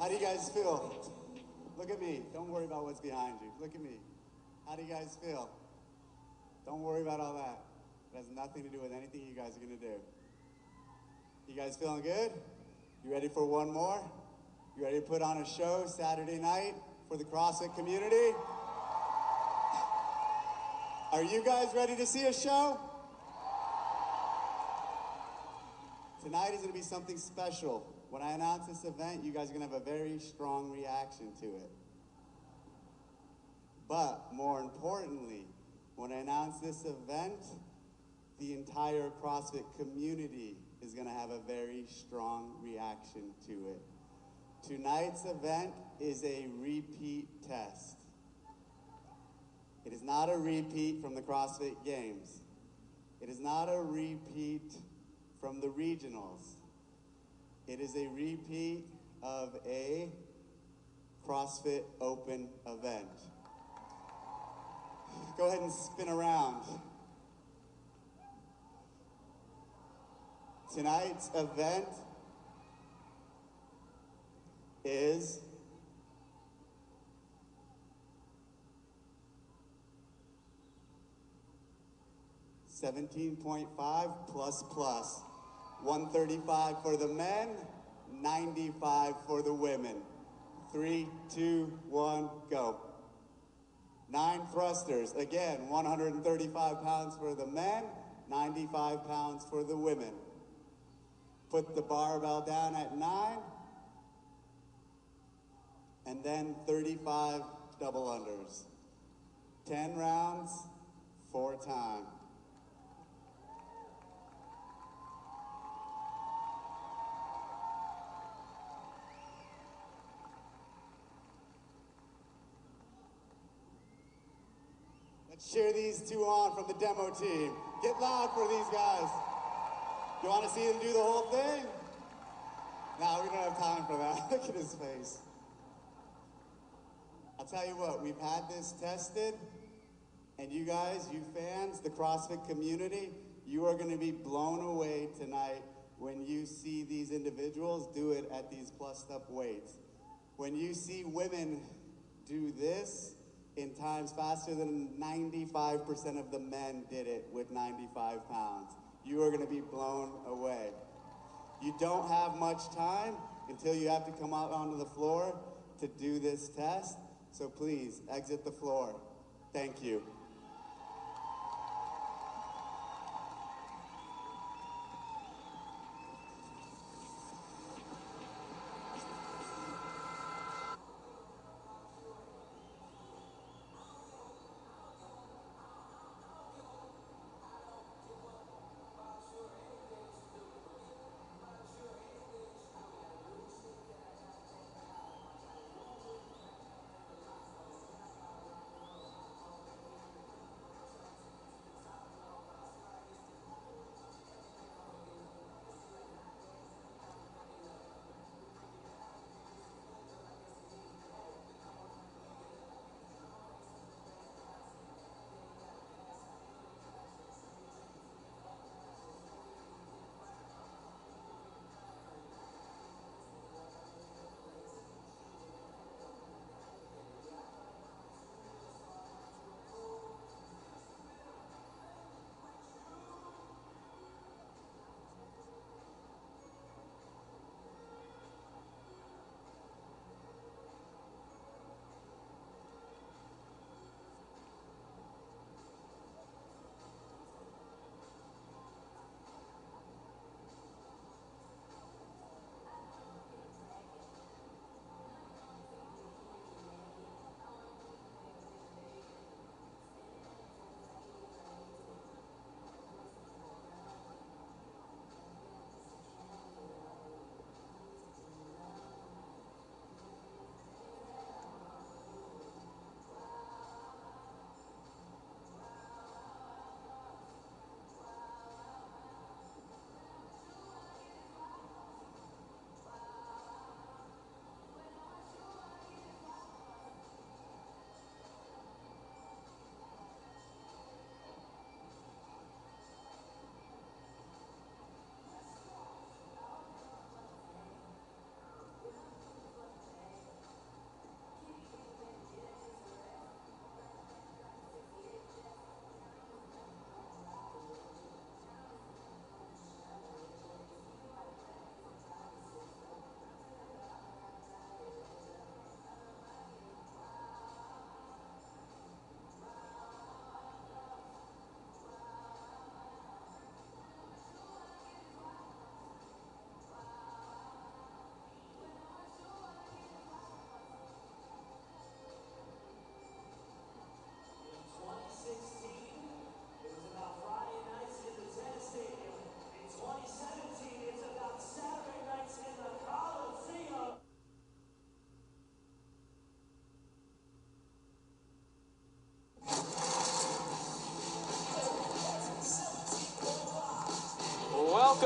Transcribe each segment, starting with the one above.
How do you guys feel? Look at me. Don't worry about what's behind you. Look at me. How do you guys feel? Don't worry about all that. It has nothing to do with anything you guys are going to do. You guys feeling good? You ready for one more? You ready to put on a show Saturday night for the CrossFit community? Are you guys ready to see a show? Tonight is going to be something special. When I announce this event, you guys are going to have a very strong reaction to it. But more importantly, when I announce this event, the entire CrossFit community is going to have a very strong reaction to it. Tonight's event is a repeat test. It is not a repeat from the CrossFit Games. It is not a repeat from the regionals. It is a repeat of a CrossFit Open event. Go ahead and spin around. Tonight's event is $17.5 plus plus. 135 for the men, 95 for the women. 3, 2, 1, go. 9 thrusters. Again, 135 pounds for the men, 95 pounds for the women. Put the barbell down at 9, and then 35 double unders. 10 rounds, 4 times. Let's cheer these two on from the demo team. Get loud for these guys. You want to see them do the whole thing? No, we don't have time for that. Look at his face. I'll tell you what, we've had this tested, and you guys, you fans, the CrossFit community, you are going to be blown away tonight when you see these individuals do it at these plussed up weights. When you see women do this in times faster than 95% of the men did it with 95 pounds. You are going to be blown away. You don't have much time until you have to come out onto the floor to do this test. So please, exit the floor. Thank you.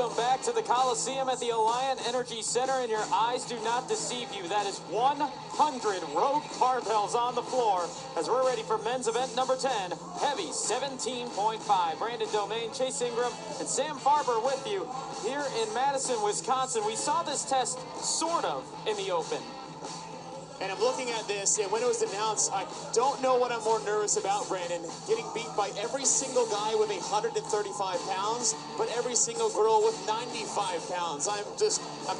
Welcome back to the Coliseum at the Alliant Energy Center, and your eyes do not deceive you. That is 100 Rogue barbells on the floor as we're ready for men's event number 10, heavy 17.5. Brandon Domain, Chase Ingram, and Sam Farber with you here in Madison, Wisconsin. We saw this test sort of in the open. And I'm looking at this, and when it was announced, I don't know what I'm more nervous about, Brandon. Getting beat by every single guy with 135 pounds, but every single girl with 95 pounds. I'm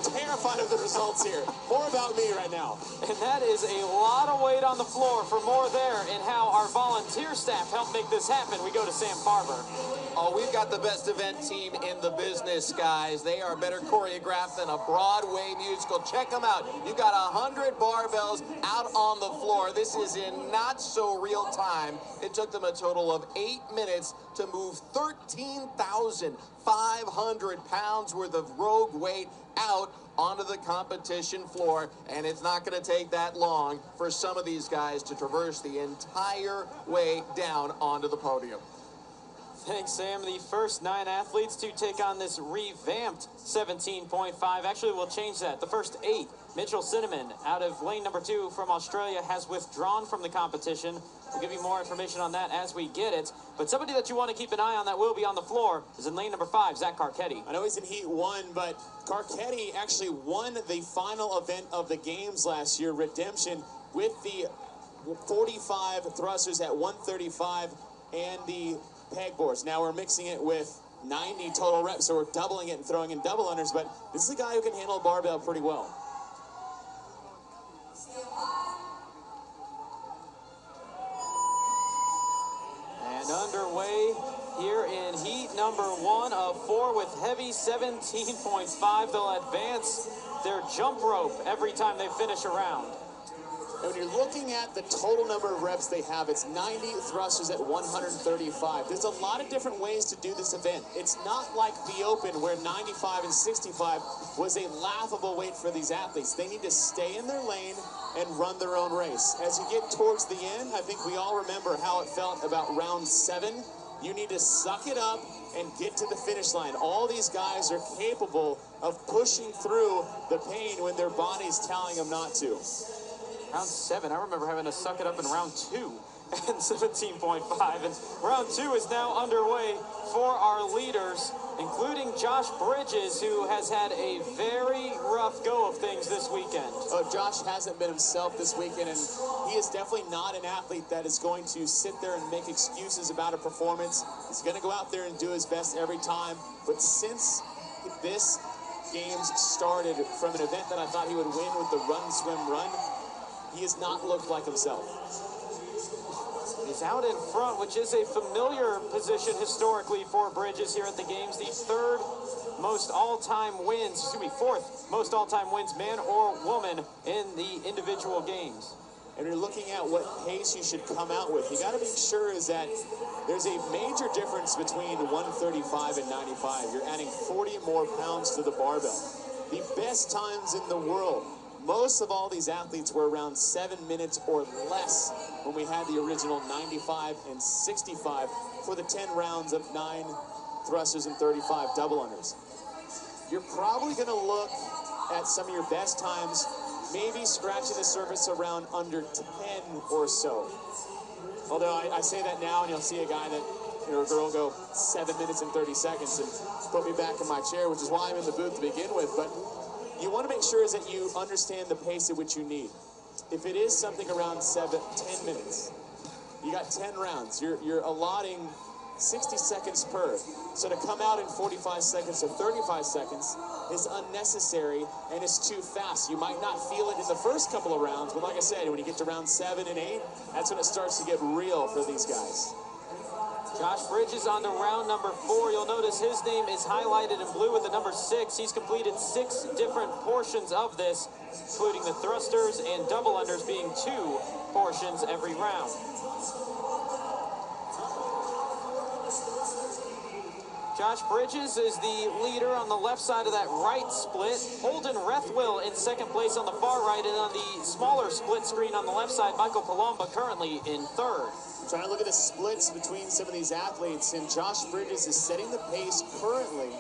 terrified of the results here. More about me right now. And that is a lot of weight on the floor. For more there and how our volunteer staff helped make this happen, we go to Sam Farber. Oh, we've got the best event team in the business, guys. They are better choreographed than a Broadway musical. Check them out. You've got 100 barbells out on the floor. This is in not so real time. It took them a total of 8 minutes to move 13,500 pounds worth of Rogue weight out onto the competition floor, and it's not going to take that long for some of these guys to traverse the entire way down onto the podium. Thanks, Sam. The first 9 athletes to take on this revamped 17.5. Actually, we'll change that. The first 8. Mitchell Cinnamon, out of lane number 2 from Australia, has withdrawn from the competition. We'll give you more information on that as we get it. But somebody that you want to keep an eye on that will be on the floor is in lane number 5, Zach Carcetti. I know he's in Heat 1, but Carcetti actually won the final event of the games last year, Redemption, with the 45 thrusters at 135 and the pegboards. Now we're mixing it with 90 total reps, so we're doubling it and throwing in double unders, but this is a guy who can handle a barbell pretty well. And underway here in heat number 1 of 4 with heavy 17.5. They'll advance their jump rope every time they finish a round. And when you're looking at the total number of reps they have, it's 90 thrusters at 135. There's a lot of different ways to do this event. It's not like the Open where 95 and 65 was a laughable weight for these athletes. They need to stay in their lane and run their own race. As you get towards the end, I think we all remember how it felt about round 7. You need to suck it up and get to the finish line. All these guys are capable of pushing through the pain when their body's telling them not to. Round 7, I remember having to suck it up in round 2 and 17.5. And round 2 is now underway for our leaders, including Josh Bridges, who has had a very rough go of things this weekend. Oh, Josh hasn't been himself this weekend, and he is definitely not an athlete that is going to sit there and make excuses about a performance. He's going to go out there and do his best every time. But since this games started from an event that I thought he would win with the run, swim, run, he has not looked like himself. He's out in front, which is a familiar position historically for Bridges here at the games. The 4th most all-time wins, man or woman, in the individual games. And you're looking at what pace you should come out with. You got to make sure is that there's a major difference between 135 and 95. You're adding 40 more pounds to the barbell. The best times in the world, most of all these athletes were around 7 minutes or less when we had the original 95 and 65 for the 10 rounds of 9 thrusters and 35 double unders. You're probably going to look at some of your best times, maybe scratching the surface around under 10 or so. Although I say that now, and you'll see a guy that, or a girl go 7 minutes and 30 seconds and put me back in my chair, which is why I'm in the booth to begin with. But you want to make sure is that you understand the pace at which you need. If it is something around 10 minutes, you got 10 rounds, you're allotting 60 seconds per. So to come out in 45 seconds or 35 seconds is unnecessary and it's too fast. You might not feel it in the first couple of rounds, but like I said, when you get to round 7 and 8, that's when it starts to get real for these guys. Josh Bridges on to round number 4. You'll notice his name is highlighted in blue with the number 6. He's completed 6 different portions of this, including the thrusters and double unders being 2 portions every round. Josh Bridges is the leader on the left side of that right split. Holden Rethwill in second place on the far right, and on the smaller split screen on the left side, Michael Palomba currently in 3rd. I'm trying to look at the splits between some of these athletes, and Josh Bridges is setting the pace currently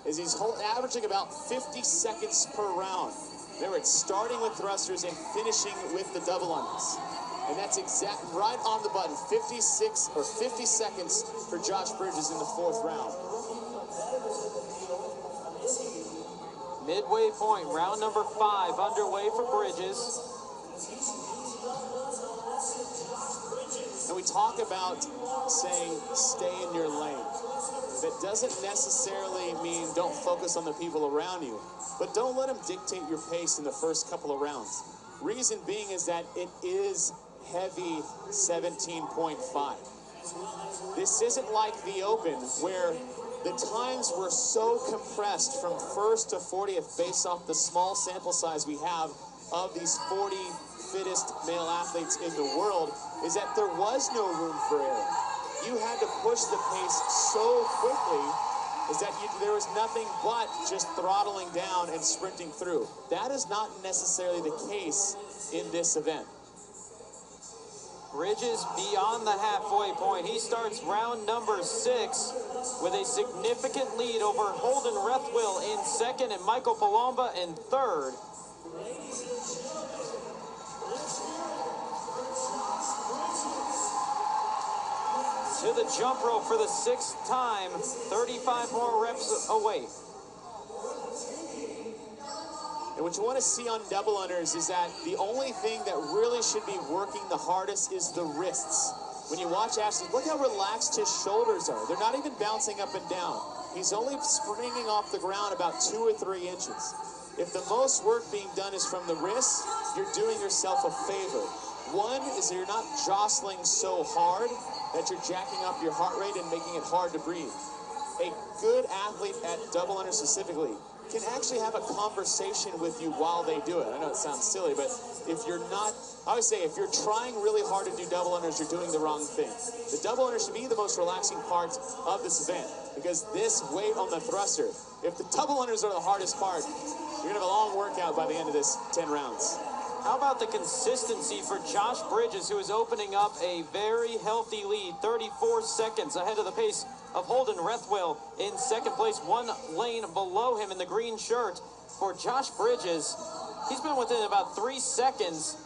is he's averaging about 50 seconds per round. Remember, it's starting with thrusters and finishing with the double unders. And that's right on the button. 56 or 50 seconds for Josh Bridges in the fourth round. Midway point, round number 5 underway for Bridges. And we talk about saying stay in your lane. That doesn't necessarily mean don't focus on the people around you, but don't let them dictate your pace in the first couple of rounds. Reason being is that it is heavy 17.5. This isn't like the Open where the times were so compressed from first to 40th based off the small sample size we have of these 40 fittest male athletes in the world, is that there was no room for error. You had to push the pace so quickly is that there was nothing but just throttling down and sprinting through. That is not necessarily the case in this event. Bridges beyond the halfway point. He starts round number 6 with a significant lead over Holden Rethwell in second and Michael Palomba in third. To the jump rope for the 6th time, 35 more reps away. And what you want to see on double unders is that the only thing that really should be working the hardest is the wrists. When you watch Ashley, look how relaxed his shoulders are. They're not even bouncing up and down. He's only springing off the ground about 2 or 3 inches. If the most work being done is from the wrists, you're doing yourself a favor. One is that you're not jostling so hard that you're jacking up your heart rate and making it hard to breathe. A good athlete at double under specifically can actually have a conversation with you while they do it. I know it sounds silly, but if you're not, I always say, if you're trying really hard to do double unders, you're doing the wrong thing. The double under should be the most relaxing part of this event, because this weight on the thruster, if the double unders are the hardest part, you're gonna have a long workout by the end of this 10 rounds. How about the consistency for Josh Bridges, who is opening up a very healthy lead, 34 seconds ahead of the pace of Holden Rethwell in second place, 1 lane below him in the green shirt. For Josh Bridges, he's been within about 3 seconds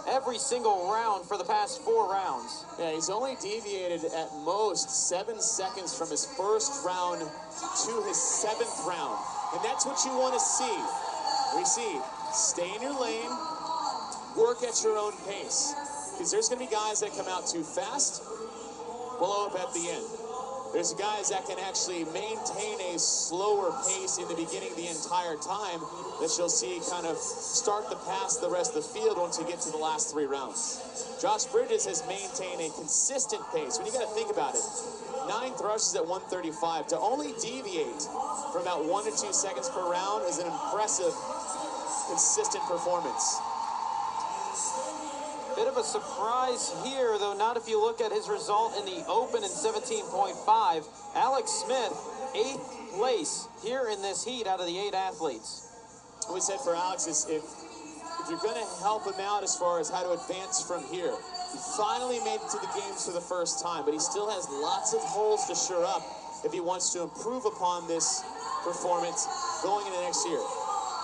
every single round for the past 4 rounds. Yeah, he's only deviated at most 7 seconds from his first round to his 7th round. And that's what you want to see. We see, stay in your lane, work at your own pace. Because there's going to be guys that come out too fast, blow up at the end. There's guys that can actually maintain a slower pace in the beginning the entire time that you'll see kind of start to pass the rest of the field once you get to the last 3 rounds. Josh Bridges has maintained a consistent pace. When you got to think about it, 9 thrusters at 135. To only deviate for about 1 to 2 seconds per round is an impressive, consistent performance. Bit of a surprise here, though not if you look at his result in the Open in 17.5. Alex Smith, 8th place here in this heat out of the 8 athletes. What we said for Alex is if you're going to help him out as far as how to advance from here, he finally made it to the games for the first time, but he still has lots of holes to shore up if he wants to improve upon this performance going into next year.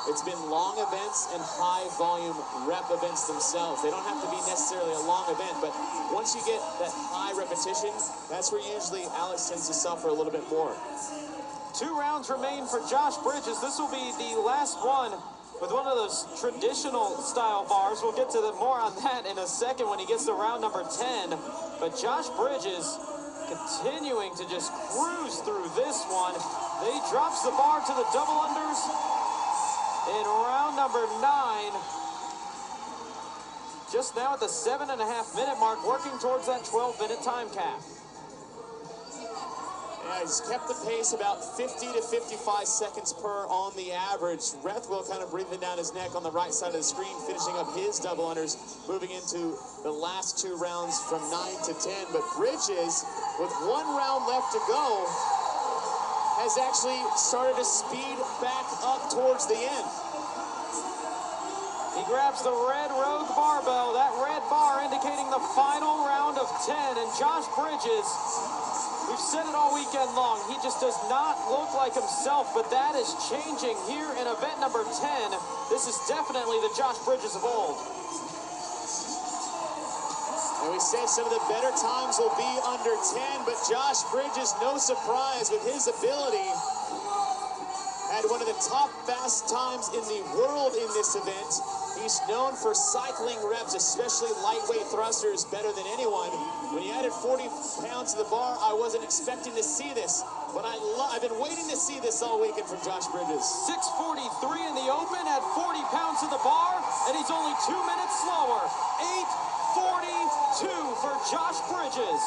It's been long events and high volume rep events themselves. They don't have to be necessarily a long event, but once you get that high repetition, that's where usually Alex tends to suffer a little bit more. 2 rounds remain for Josh Bridges. This will be the last one with one of those traditional style bars. We'll get to more on that in a second when he gets to round number 10. But Josh Bridges continuing to just cruise through this one. He drops the bar to the double unders in round number 9. Just now at the 7.5-minute mark, working towards that 12-minute time cap. Yeah, he's kept the pace about 50 to 55 seconds per on the average. Rethwell kind of breathing down his neck on the right side of the screen, finishing up his double unders, moving into the last 2 rounds from 9 to 10. But Bridges, with 1 round left to go, has actually started to speed back up towards the end. He grabs the red Rogue barbell, that red bar indicating the final round of 10, and Josh Bridges We've said it all weekend long. He just does not look like himself, but that is changing here in event number 10. This is definitely the Josh Bridges of old. And we say some of the better times will be under 10, but Josh Bridges, no surprise with his ability, had one of the top fast times in the world in this event. He's known for cycling reps, especially lightweight thrusters, better than anyone. When he added 40 pounds to the bar, I wasn't expecting to see this, but I've been waiting to see this all weekend from Josh Bridges. 6:43 in the open at 40 pounds to the bar, and he's only 2 minutes slower. 8:42 for Josh Bridges.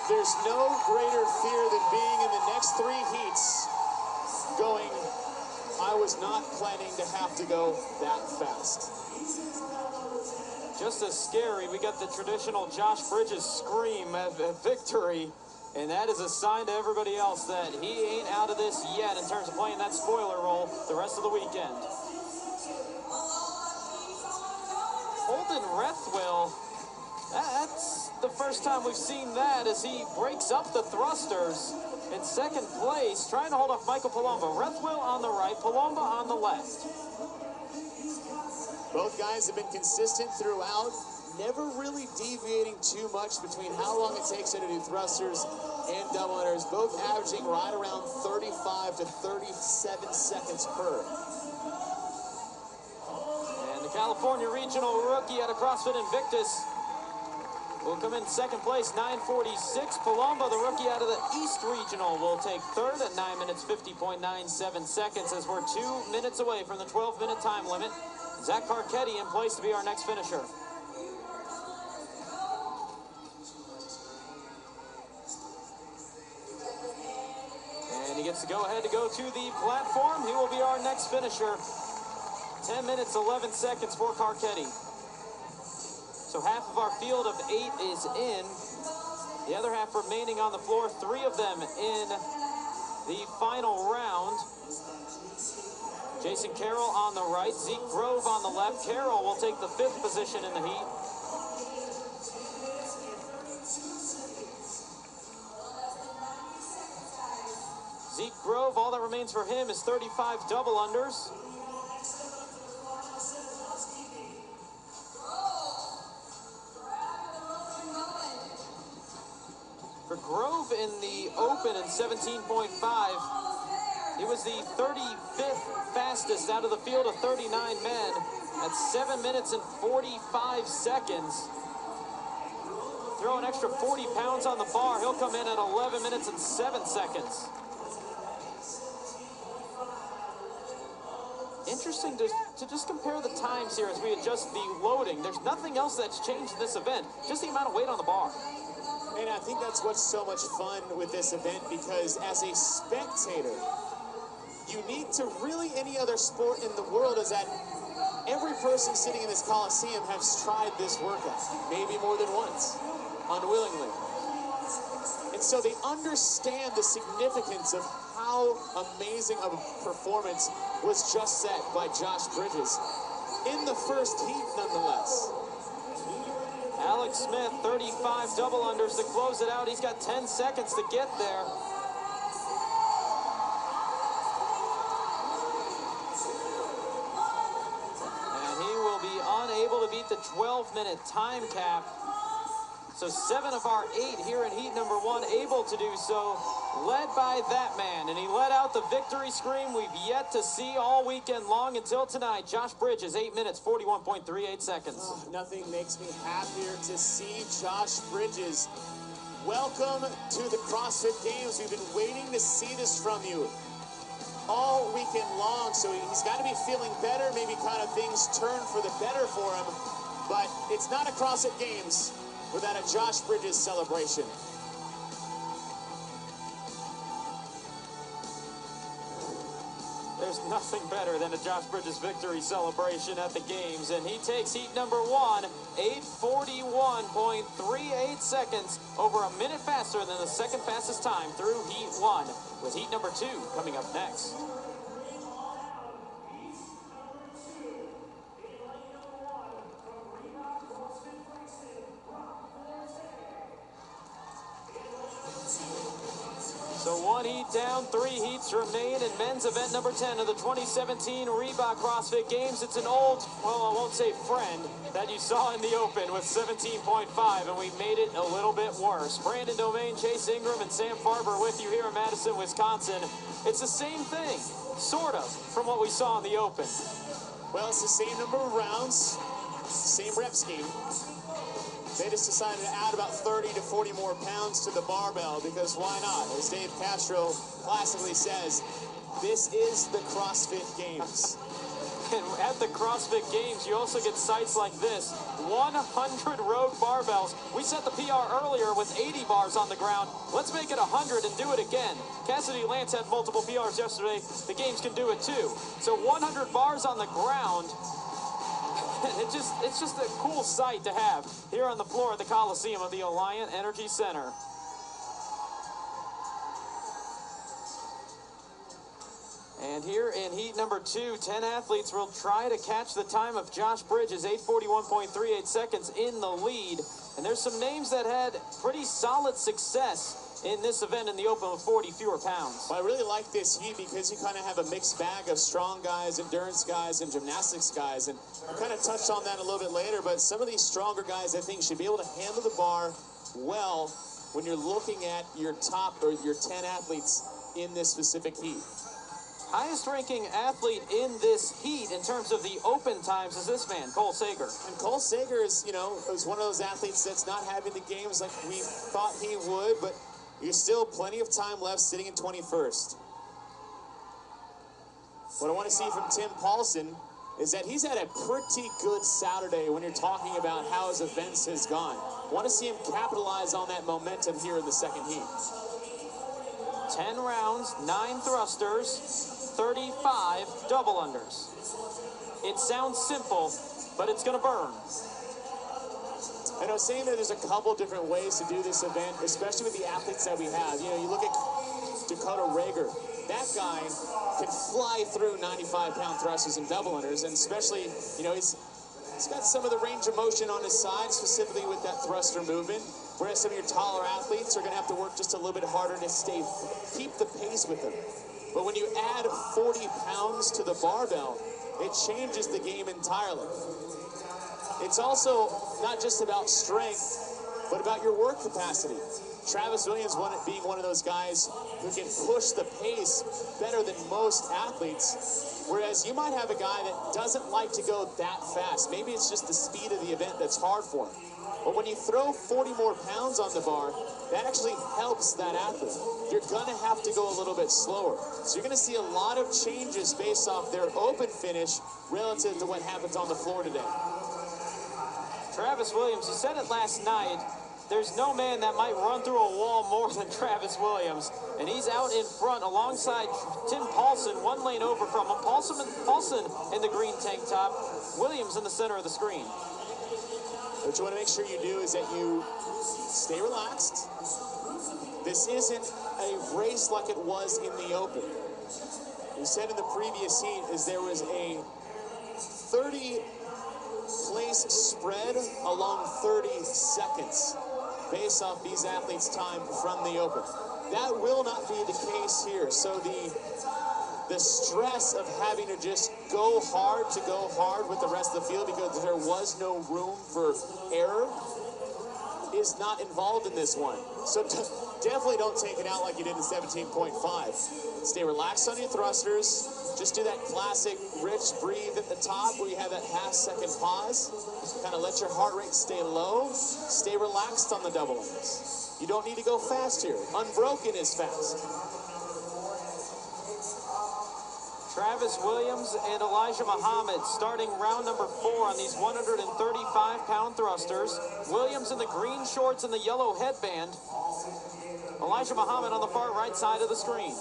There's no greater fear than being in the next 3 heats going, I was not planning to have to go that fast. Just as scary, we got the traditional Josh Bridges scream at victory, and that is a sign to everybody else that he ain't out of this yet in terms of playing that spoiler role the rest of the weekend. Holden Rethwell, that's the first time we've seen that as he breaks up the thrusters in second place, trying to hold off Michael Palomba. Rethwell on the right, Palomba on the left. Both guys have been consistent throughout, never really deviating too much between how long it takes them to do thrusters and double unders, both averaging right around 35 to 37 seconds per. And the California Regional rookie out of CrossFit Invictus will come in second place, 9:46. Palomba, the rookie out of the East Regional, will take third at 9 minutes 50.97 seconds as we're 2 minutes away from the 12-minute time limit. Zach Carcetti in place to be our next finisher. And he gets to go ahead to go to the platform. He will be our next finisher. 10 minutes, 11 seconds for Carcetti. So half of our field of 8 is in. The other half remaining on the floor, 3 of them in the final round. Jason Carroll on the right, Zeke Grove on the left. Carroll will take the 5th position in the heat. Zeke Grove, all that remains for him is 35 double unders. For Grove in the open in 17.5, he was the 35th fastest out of the field of 39 men at 7 minutes and 45 seconds. Throw an extra 40 pounds on the bar. He'll come in at 11 minutes and 7 seconds. Interesting to just compare the times here as we adjust the loading. There's nothing else that's changed in this event, just the amount of weight on the bar. And I think that's what's so much fun with this event, because as a spectator, unique to really any other sport in the world is that every person sitting in this Coliseum has tried this workout, maybe more than once, unwillingly. And so they understand the significance of how amazing of a performance was just set by Josh Bridges in the first heat, nonetheless. Alex Smith, 35 double unders to close it out. He's got 10 seconds to get there. And he will be unable to beat the 12-minute time cap. So 7 of our 8 here in heat number 1 able to do so, led by that man. And he let out the victory scream we've yet to see all weekend long until tonight. Josh Bridges, 8 minutes, 41.38 seconds. Oh, nothing makes me happier to see Josh Bridges. Welcome to the CrossFit Games. We've been waiting to see this from you all weekend long. So he's got to be feeling better. Maybe kind of things turn for the better for him. But it's not a CrossFit Games without a Josh Bridges celebration. There's nothing better than a Josh Bridges victory celebration at the games, and he takes heat number 1, 8:41.38 seconds, over a minute faster than the second fastest time through heat 1, with heat number 2 coming up next. One heat down, 3 heats remain in men's event number 10 of the 2017 Reebok CrossFit Games. It's an old, well, I won't say friend, that you saw in the open with 17.5, and we made it a little bit worse. Brandon Domain, Chase Ingram, and Sam Farber with you here in Madison, Wisconsin. It's the same thing, sort of, from what we saw in the open. Well, it's the same number of rounds, same rep scheme. They just decided to add about 30 to 40 more pounds to the barbell, because why not? As Dave Castro classically says, this is the CrossFit Games. And at the CrossFit Games, you also get sights like this. 100 rogue barbells. We set the PR earlier with 80 bars on the ground. Let's make it 100 and do it again. Cassidy Lance had multiple PRs yesterday. The Games can do it too. So 100 bars on the ground. It's just a cool sight to have here on the floor of the Coliseum of the Alliant Energy Center. And here in heat number 2, 10 athletes will try to catch the time of Josh Bridges, 8:41.38 seconds in the lead. And there's some names that had pretty solid success in this event in the open with 40 fewer pounds. Well, I really like this heat because you kind of have a mixed bag of strong guys, endurance guys, and gymnastics guys. And I kind of touched on that a little bit later, but some of these stronger guys, I think, should be able to handle the bar well when you're looking at your top or your 10 athletes in this specific heat. Highest ranking athlete in this heat in terms of the open times is this man, Cole Sager. And Cole Sager is, is one of those athletes that's not having the games like we thought he would, but there's still plenty of time left sitting in 21st. What I want to see from Tim Paulson is that he's had a pretty good Saturday when you're talking about how his events has gone. I want to see him capitalize on that momentum here in the second heat. 10 rounds, 9 thrusters, 35 double unders. It sounds simple, but it's going to burn. And I was saying that there's a couple different ways to do this event, especially with the athletes that we have. You look at Dakota Rager. That guy can fly through 95-pound thrusters and double unders, and especially, he's got some of the range of motion on his side, specifically with that thruster movement, whereas some of your taller athletes are going to have to work just a little bit harder to keep the pace with them. But when you add 40 pounds to the barbell, it changes the game entirely. It's also not just about strength, but about your work capacity. Travis Williams being one of those guys who can push the pace better than most athletes, whereas you might have a guy that doesn't like to go that fast. Maybe it's just the speed of the event that's hard for him. But when you throw 40 more pounds on the bar, that actually helps that athlete. You're going to have to go a little bit slower. So you're going to see a lot of changes based off their open finish relative to what happens on the floor today. Travis Williams, you said it last night, there's no man that might run through a wall more than Travis Williams. And he's out in front alongside Tim Paulson, 1 lane over from him. Paulson in the green tank top, Williams in the center of the screen. What you want to make sure you do is that you stay relaxed. This isn't a race like it was in the open. We said in the previous heat is there was a 30-place spread along 30 seconds based off these athletes' time from the open. That will not be the case here. So the stress of having to just go hard with the rest of the field because there was no room for error is not involved in this one. So definitely don't take it out like you did in 17.5. Stay relaxed on your thrusters. Just do that classic rich breathe at the top where you have that half-second pause. Kind of let your heart rate stay low. Stay relaxed on the double unders. You don't need to go fast here. Unbroken is fast. Travis Williams and Elijah Muhammad starting round number 4 on these 135-pound thrusters. Williams in the green shorts and the yellow headband. Elijah Muhammad on the far right side of the screen.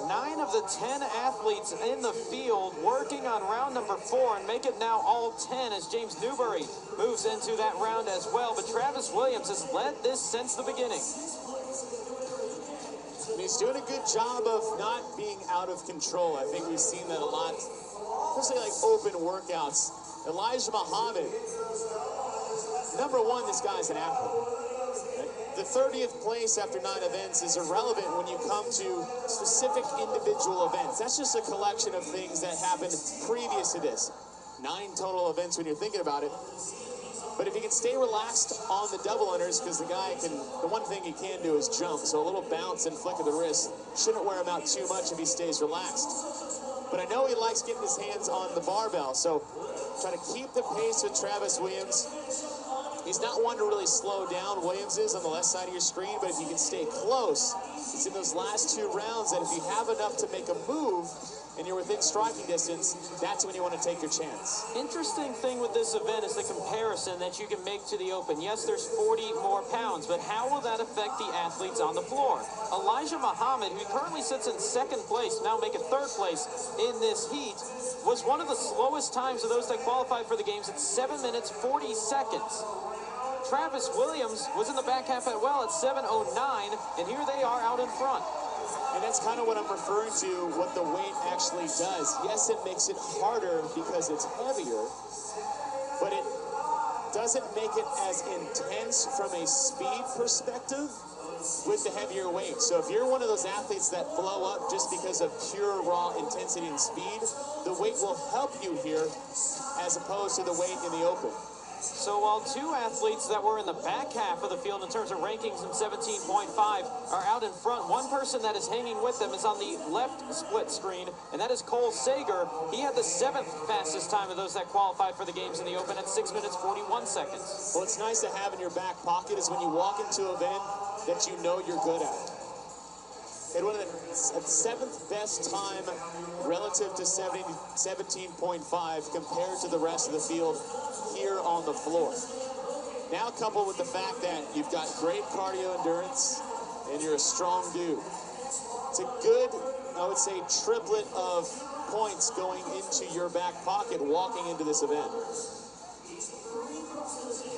Nine of the 10 athletes in the field working on round number 4 and make it now all 10 as James Newbury moves into that round as well. But Travis Williams has led this since the beginning. And he's doing a good job of not being out of control. I think we've seen that a lot, especially like open workouts. Elijah Muhammad. Number one, this guy's an athlete. The 30th place after 9 events is irrelevant when you come to specific individual events. That's just a collection of things that happened previous to this. 9 total events when you're thinking about it. But if he can stay relaxed on the double unders, because the one thing he can do is jump, so a little bounce and flick of the wrist shouldn't wear him out too much if he stays relaxed. But I know he likes getting his hands on the barbell, so try to keep the pace with Travis Williams. He's not one to really slow down. Williams is on the left side of your screen, but if you can stay close, it's in those last 2 rounds that if you have enough to make a move and you're within striking distance, that's when you want to take your chance. Interesting thing with this event is the comparison that you can make to the Open. Yes, there's 40 more pounds, but how will that affect the athletes on the floor? Elijah Muhammad, who currently sits in 2nd place, now making 3rd place in this heat, was one of the slowest times of those that qualified for the games at 7 minutes 40 seconds. Travis Williams was in the back half at 7:09, and here they are out in front. And that's kind of what I'm referring to, what the weight actually does. Yes, it makes it harder because it's heavier, but it doesn't make it as intense from a speed perspective with the heavier weight. So if you're one of those athletes that blow up just because of pure raw intensity and speed, the weight will help you here as opposed to the weight in the Open. So while 2 athletes that were in the back half of the field in terms of rankings in 17.5 are out in front, one person that is hanging with them is on the left split screen, and that is Cole Sager. He had the 7th fastest time of those that qualified for the games in the Open at 6 minutes 41 seconds. What's nice to have in your back pocket is when you walk into an event that you know you're good at. And one of the 7th best time relative to 17.5 compared to the rest of the field here on the floor. Now coupled with the fact that you've got great cardio endurance and you're a strong dude. It's a good, I would say, triplet of points going into your back pocket walking into this event.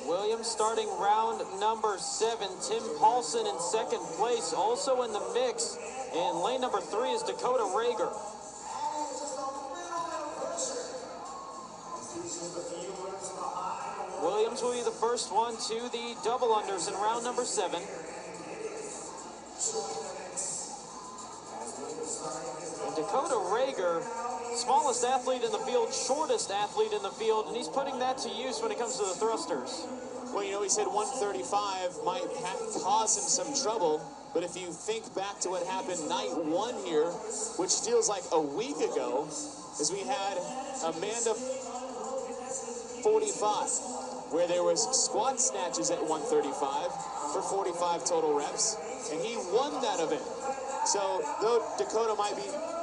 Williams starting round number 7. Tim Paulson in 2nd place, also in the mix. In lane number 3 is Dakota Rager. Williams will be the first one to the double unders in round number 7. And Dakota Rager, smallest athlete in the field, shortest athlete in the field, and he's putting that to use when it comes to the thrusters. Well, you know, he said 135 might cause him some trouble, but if you think back to what happened night 1 here, which feels like a week ago, is we had Amanda 45, where there was squat snatches at 135 for 45 total reps, and he won that event. So though Dakota might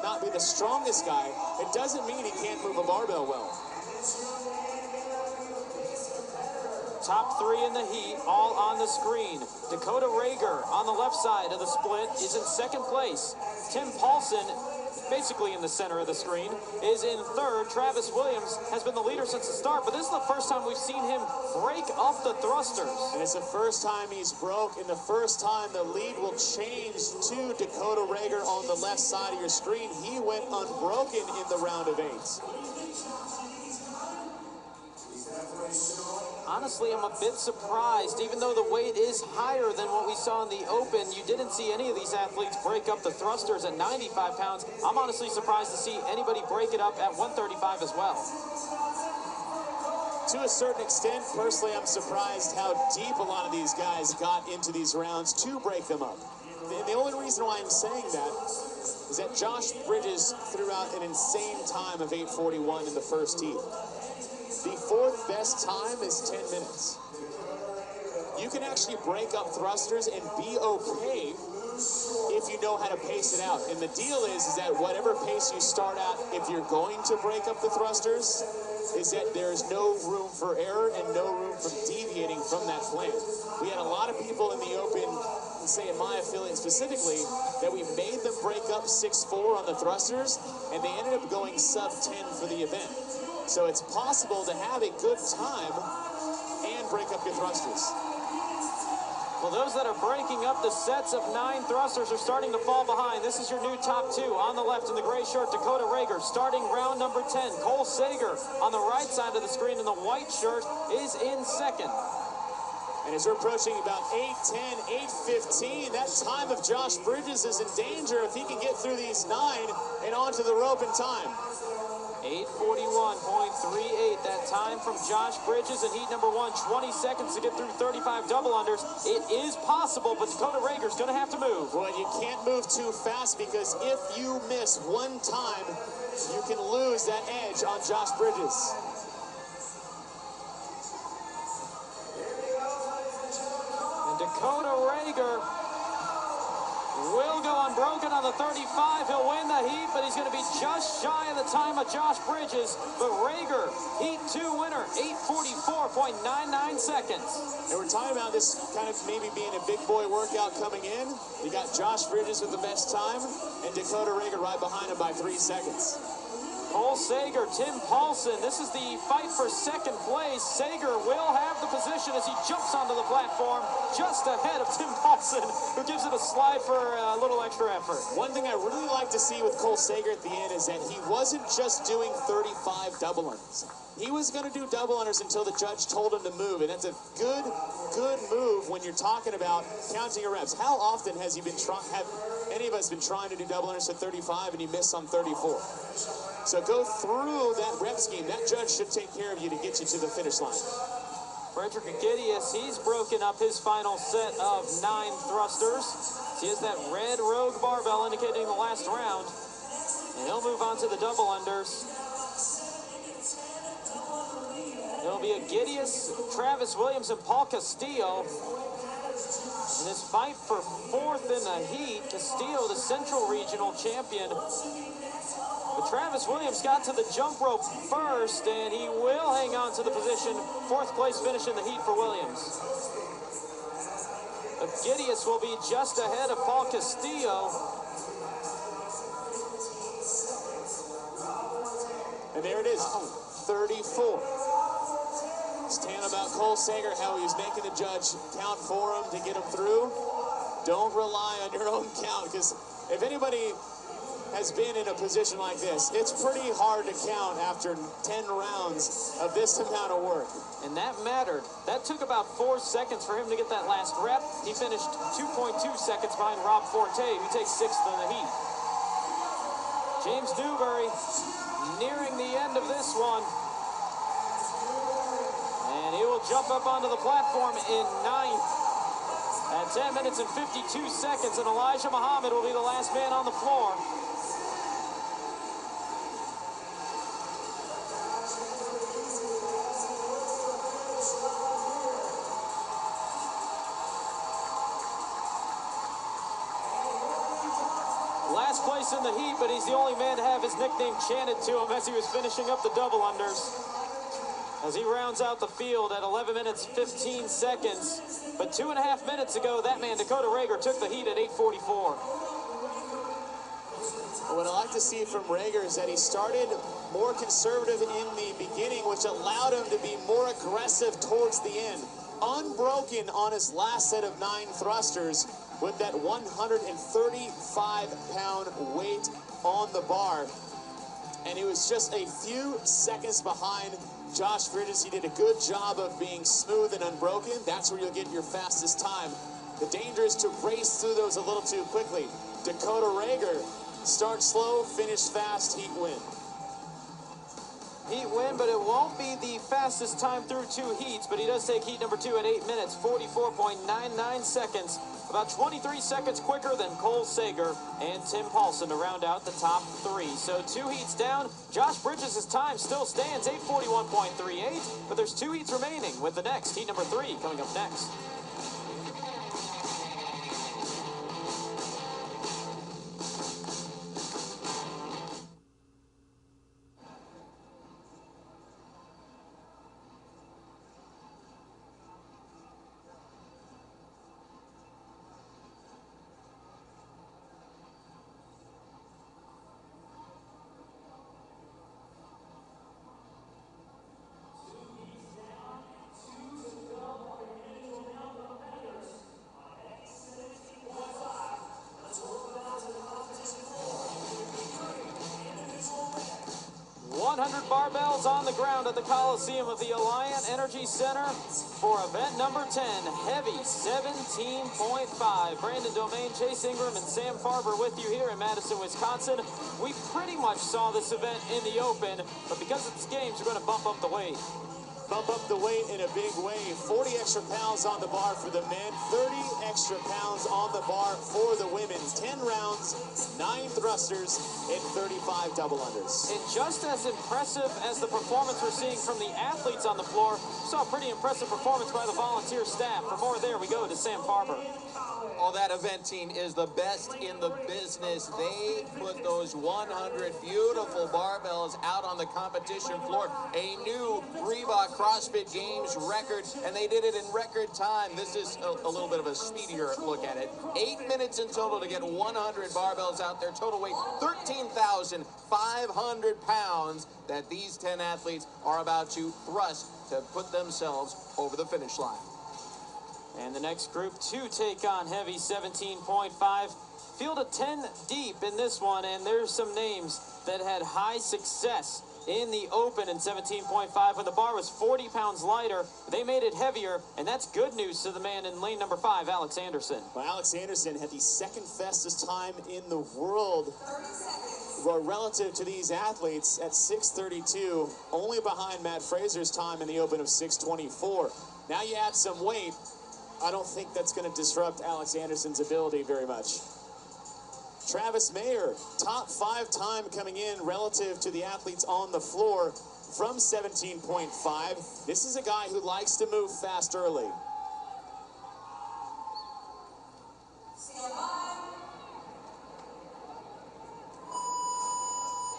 not be the strongest guy, it doesn't mean he can't move a barbell well. Top 3 in the heat, all on the screen. Dakota Rager on the left side of the split is in 2nd place. Tim Paulson, basically in the center of the screen, is in 3rd. Travis Williams has been the leader since the start, but this is the first time we've seen him break up the thrusters. And it's the first time he's broke, and the first time the lead will change to Dakota Rager on the left side of your screen. He went unbroken in the round of 8. Honestly, I'm a bit surprised. Even though the weight is higher than what we saw in the Open, you didn't see any of these athletes break up the thrusters at 95 pounds. I'm honestly surprised to see anybody break it up at 135 as well. To a certain extent, personally, I'm surprised how deep a lot of these guys got into these rounds to break them up. And the only reason why I'm saying that is that Josh Bridges threw out an insane time of 8:41 in the first heat. The 4th best time is 10 minutes. You can actually break up thrusters and be okay if you know how to pace it out. And the deal is that whatever pace you start at, if you're going to break up the thrusters, is that there's no room for error and no room for deviating from that plan. We had a lot of people in the Open, say in my affiliate specifically, that we made them break up 6.4 on the thrusters, and they ended up going sub 10 for the event. So it's possible to have a good time and break up your thrusters. Well, those that are breaking up the sets of 9 thrusters are starting to fall behind. This is your new top 2. On the left in the gray shirt, Dakota Rager starting round number 10. Cole Sager on the right side of the screen in the white shirt is in second. And as we're approaching about 8:10, 8:15, that time of Josh Bridges is in danger if he can get through these 9 and onto the rope in time. 8:41.38, that time from Josh Bridges in heat number 1. 20 seconds to get through 35 double unders. It is possible, but Dakota Rager's going to have to move. Well, you can't move too fast because if you miss one time, you can lose that edge on Josh Bridges. And Dakota Rager will go unbroken on the 35. He'll win the heat, but he's going to be just shy of the time of Josh Bridges. But Rager, heat 2 winner, 8:44.99 seconds. And we're talking about this kind of maybe being a big boy workout coming in. You got Josh Bridges with the best time, and Dakota Rager right behind him by 3 seconds. Cole Sager, Tim Paulson. This is the fight for second place. Sager will have the position as he jumps onto the platform just ahead of Tim Paulson, who gives it a slide for a little extra effort. One thing I really like to see with Cole Sager at the end is that he wasn't just doing 35 double unders. He was going to do double unders until the judge told him to move, and that's a good move when you're talking about counting your reps. How often has he been have any of us been trying to do double unders at 35 and you miss on 34? So go through that rep scheme. That judge should take care of you to get you to the finish line. Frederick Agidius, he's broken up his final set of 9 thrusters. He has that red Rogue barbell indicating the last round. And he'll move on to the double unders. It'll be Agidius, Travis Williams, and Paul Castillo. In this fight for 4th in the heat, Castillo, the Central Regional champion. But Travis Williams got to the jump rope first, and he will hang on to the position. 4th place finish in the heat for Williams. Agidius will be just ahead of Paul Castillo. And there it is, 34. It's telling about Cole Sager, how he was making the judge count for him to get him through. Don't rely on your own count, because if anybody has been in a position like this, it's pretty hard to count after 10 rounds of this amount of work. And that mattered. That took about 4 seconds for him to get that last rep. He finished 2.2 seconds behind Rob Forte, who takes 6th in the heat. James Newberry nearing the end of this one. And he will jump up onto the platform in 9th at 10 minutes and 52 seconds. And Elijah Muhammad will be the last man on the floor. Last place in the heat, but he's the only man to have his nickname chanted to him as he was finishing up the double unders. As he rounds out the field at 11 minutes, 15 seconds. But 2.5 minutes ago, that man, Dakota Rager, took the heat at 8:44. What I like to see from Rager is that he started more conservative in the beginning, which allowed him to be more aggressive towards the end. Unbroken on his last set of 9 thrusters with that 135-pound weight on the bar. And he was just a few seconds behind Josh Bridges. He did a good job of being smooth and unbroken. That's where you'll get your fastest time. The danger is to race through those a little too quickly. Dakota Rager, start slow, finish fast, heat win. Heat win, but it won't be the fastest time through 2 heats, but he does take heat number 2 at 8 minutes, 44.99 seconds. About 23 seconds quicker than Cole Sager and Tim Paulson to round out the top 3. So 2 heats down. Josh Bridges' time still stands, 8:41.38, but there's 2 heats remaining with the next, heat number 3, coming up next. barbells on the ground at the Coliseum of the Alliant Energy Center for event number 10, heavy 17.5. Brandon Domain, Chase Ingram, and Sam Farber with you here in Madison, Wisconsin. We pretty much saw this event in the open, but because it's games, we're going to bump up the weight. Bump up the weight in a big way. 40 extra pounds on the bar for the men, 30 extra pounds on the bar for the women. 10 rounds, 9 thrusters, and 35 double unders. And just as impressive as the performance we're seeing from the athletes on the floor, we saw a pretty impressive performance by the volunteer staff. For more there, we go to Sam Farber. Oh, that event team is the best in the business. They put those 100 beautiful barbells out on the competition floor. A new Reebok CrossFit Games record, and they did it in record time. This is a little bit of a speedier look at it. 8 minutes in total to get 100 barbells out there. Total weight, 13,500 pounds that these 10 athletes are about to thrust to put themselves over the finish line. And the next group to take on heavy 17.5. Field of 10 deep in this one, and there's some names that had high success in the open in 17.5 when the bar was 40 pounds lighter. They made it heavier, and that's good news to the man in lane number 5, Alex Anderson. Well, Alex Anderson had the second fastest time in the world relative to these athletes at 6:32, only behind Matt Fraser's time in the open of 6:24. Now you add some weight. I don't think that's going to disrupt Alex Anderson's ability very much. Travis Mayer, top 5 time coming in relative to the athletes on the floor from 17.5. This is a guy who likes to move fast early.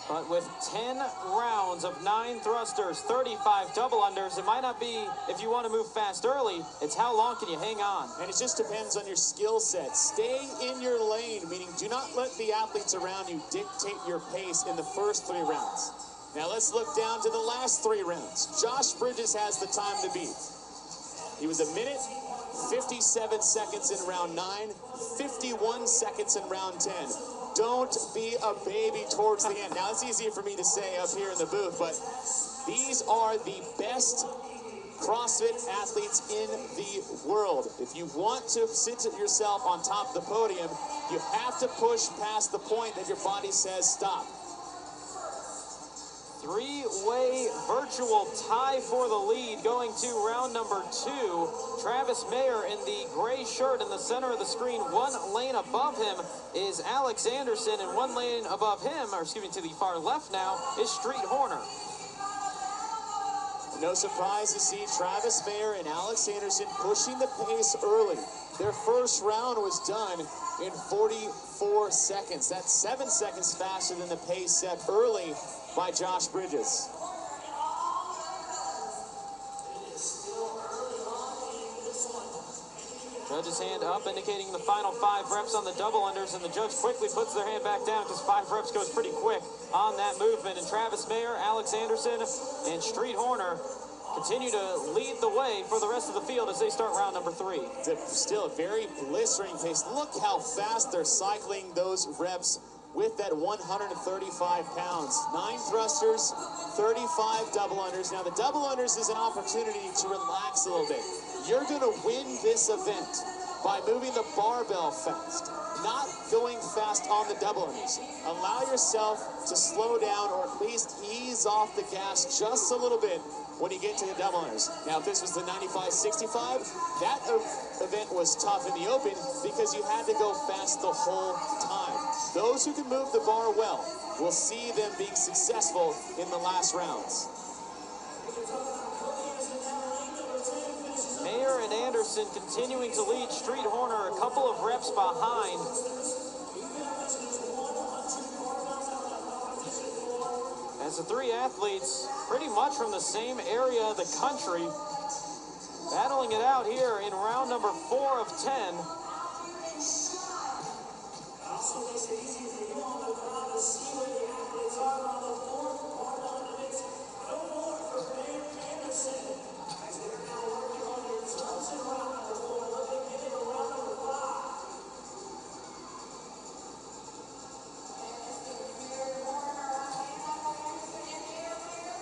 But with 10 rounds of 9 thrusters, 35 double unders, it might not be if you want to move fast early, it's how long can you hang on. And it just depends on your skill set. Stay in your lane, meaning do not let the athletes around you dictate your pace in the first 3 rounds. Now let's look down to the last 3 rounds. Josh Bridges has the time to beat. He was 1 minute, 57 seconds in round 9, 51 seconds in round 10. Don't be a baby towards the end. Now, it's easy for me to say up here in the booth, but these are the best CrossFit athletes in the world. If you want to sit yourself on top of the podium, you have to push past the point that your body says stop. 3-way virtual tie for the lead going to round number 2. Travis Mayer in the gray shirt in the center of the screen. 1 lane above him is Alex Anderson, and 1 lane above him, or excuse me, to the far left now, is Street Horner. No surprise to see Travis Mayer and Alex Anderson pushing the pace early. Their first round was done in 44 seconds. That's 7 seconds faster than the pace set early by Josh Bridges. Judge's hand up, indicating the final 5 reps on the double unders, and the judge quickly puts their hand back down because 5 reps goes pretty quick on that movement. And Travis Mayer, Alex Anderson, and Street Horner continue to lead the way for the rest of the field as they start round number 3. Still a very blistering pace. Look how fast they're cycling those reps with that 135 pounds. 9 thrusters, 35 double unders. Now the double unders is an opportunity to relax a little bit. You're going to win this event by moving the barbell fast, not going fast on the double unders. Allow yourself to slow down or at least ease off the gas just a little bit when you get to the double unders. Now, if this was the 95-65, that event was tough in the open because you had to go fast the whole time. Those who can move the bar well will see them being successful in the last rounds. Mayer and Anderson continuing to lead. Street Horner a couple of reps behind. As the 3 athletes, pretty much from the same area of the country, battling it out here in round number 4 of 10.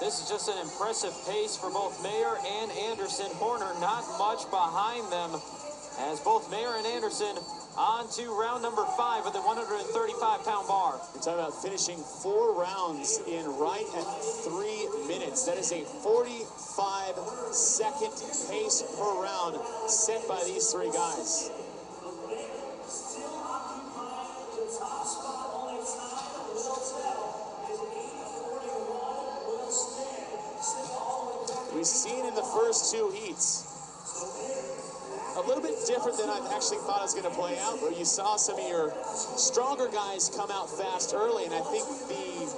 this is just an impressive pace for both Mayer and Anderson. Horner not much behind them, as both Mayer and Anderson on to round number 5 with the 135-pound bar. You're talking about finishing 4 rounds in right at 3 minutes. That is a 45-second pace per round set by these 3 guys. We've seen in the first 2 heats a little bit different than I actually thought it was going to play out, but you saw some of your stronger guys come out fast early, and I think the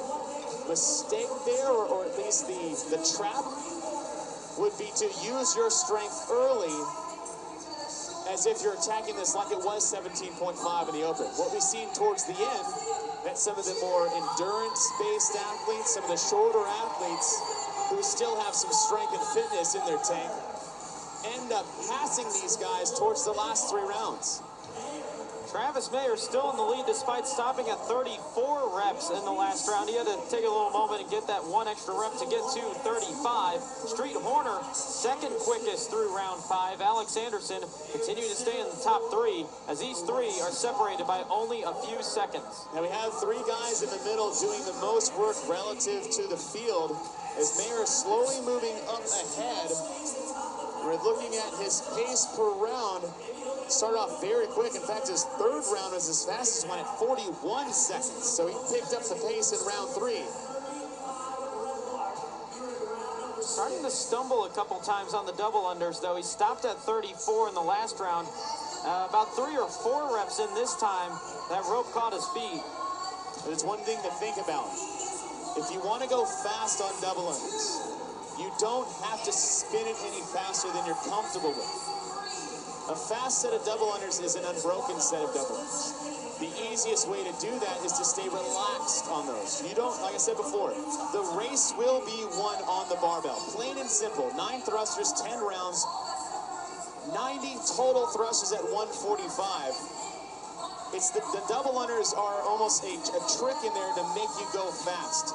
mistake there, or at least the trap, would be to use your strength early as if you're attacking this like it was 17.5 in the open. What we've seen towards the end, that some of the more endurance-based athletes, some of the shorter athletes who still have some strength and fitness in their tank, end up passing these guys towards the last 3 rounds. Travis Mayer still in the lead despite stopping at 34 reps in the last round. He had to take a little moment and get that 1 extra rep to get to 35. Street Horner, second quickest through round 5. Alex Anderson continuing to stay in the top 3, as these 3 are separated by only a few seconds. Now we have 3 guys in the middle doing the most work relative to the field, as Mayer is slowly moving up ahead. We're looking at his pace per round. Started off very quick. In fact, his 3rd round was his fastest one at 41 seconds. So he picked up the pace in round 3. Starting to stumble a couple times on the double unders, though. He stopped at 34 in the last round. About 3 or 4 reps in this time, that rope caught his feet. But it's one thing to think about. If you want to go fast on double unders, you don't have to spin it any faster than you're comfortable with. A fast set of double unders is an unbroken set of double unders. The easiest way to do that is to stay relaxed on those. You don't, like I said before, the race will be won on the barbell. Plain and simple. 9 thrusters, 10 rounds, 90 total thrusters at 145. It's the double unders are almost a trick in there to make you go fast.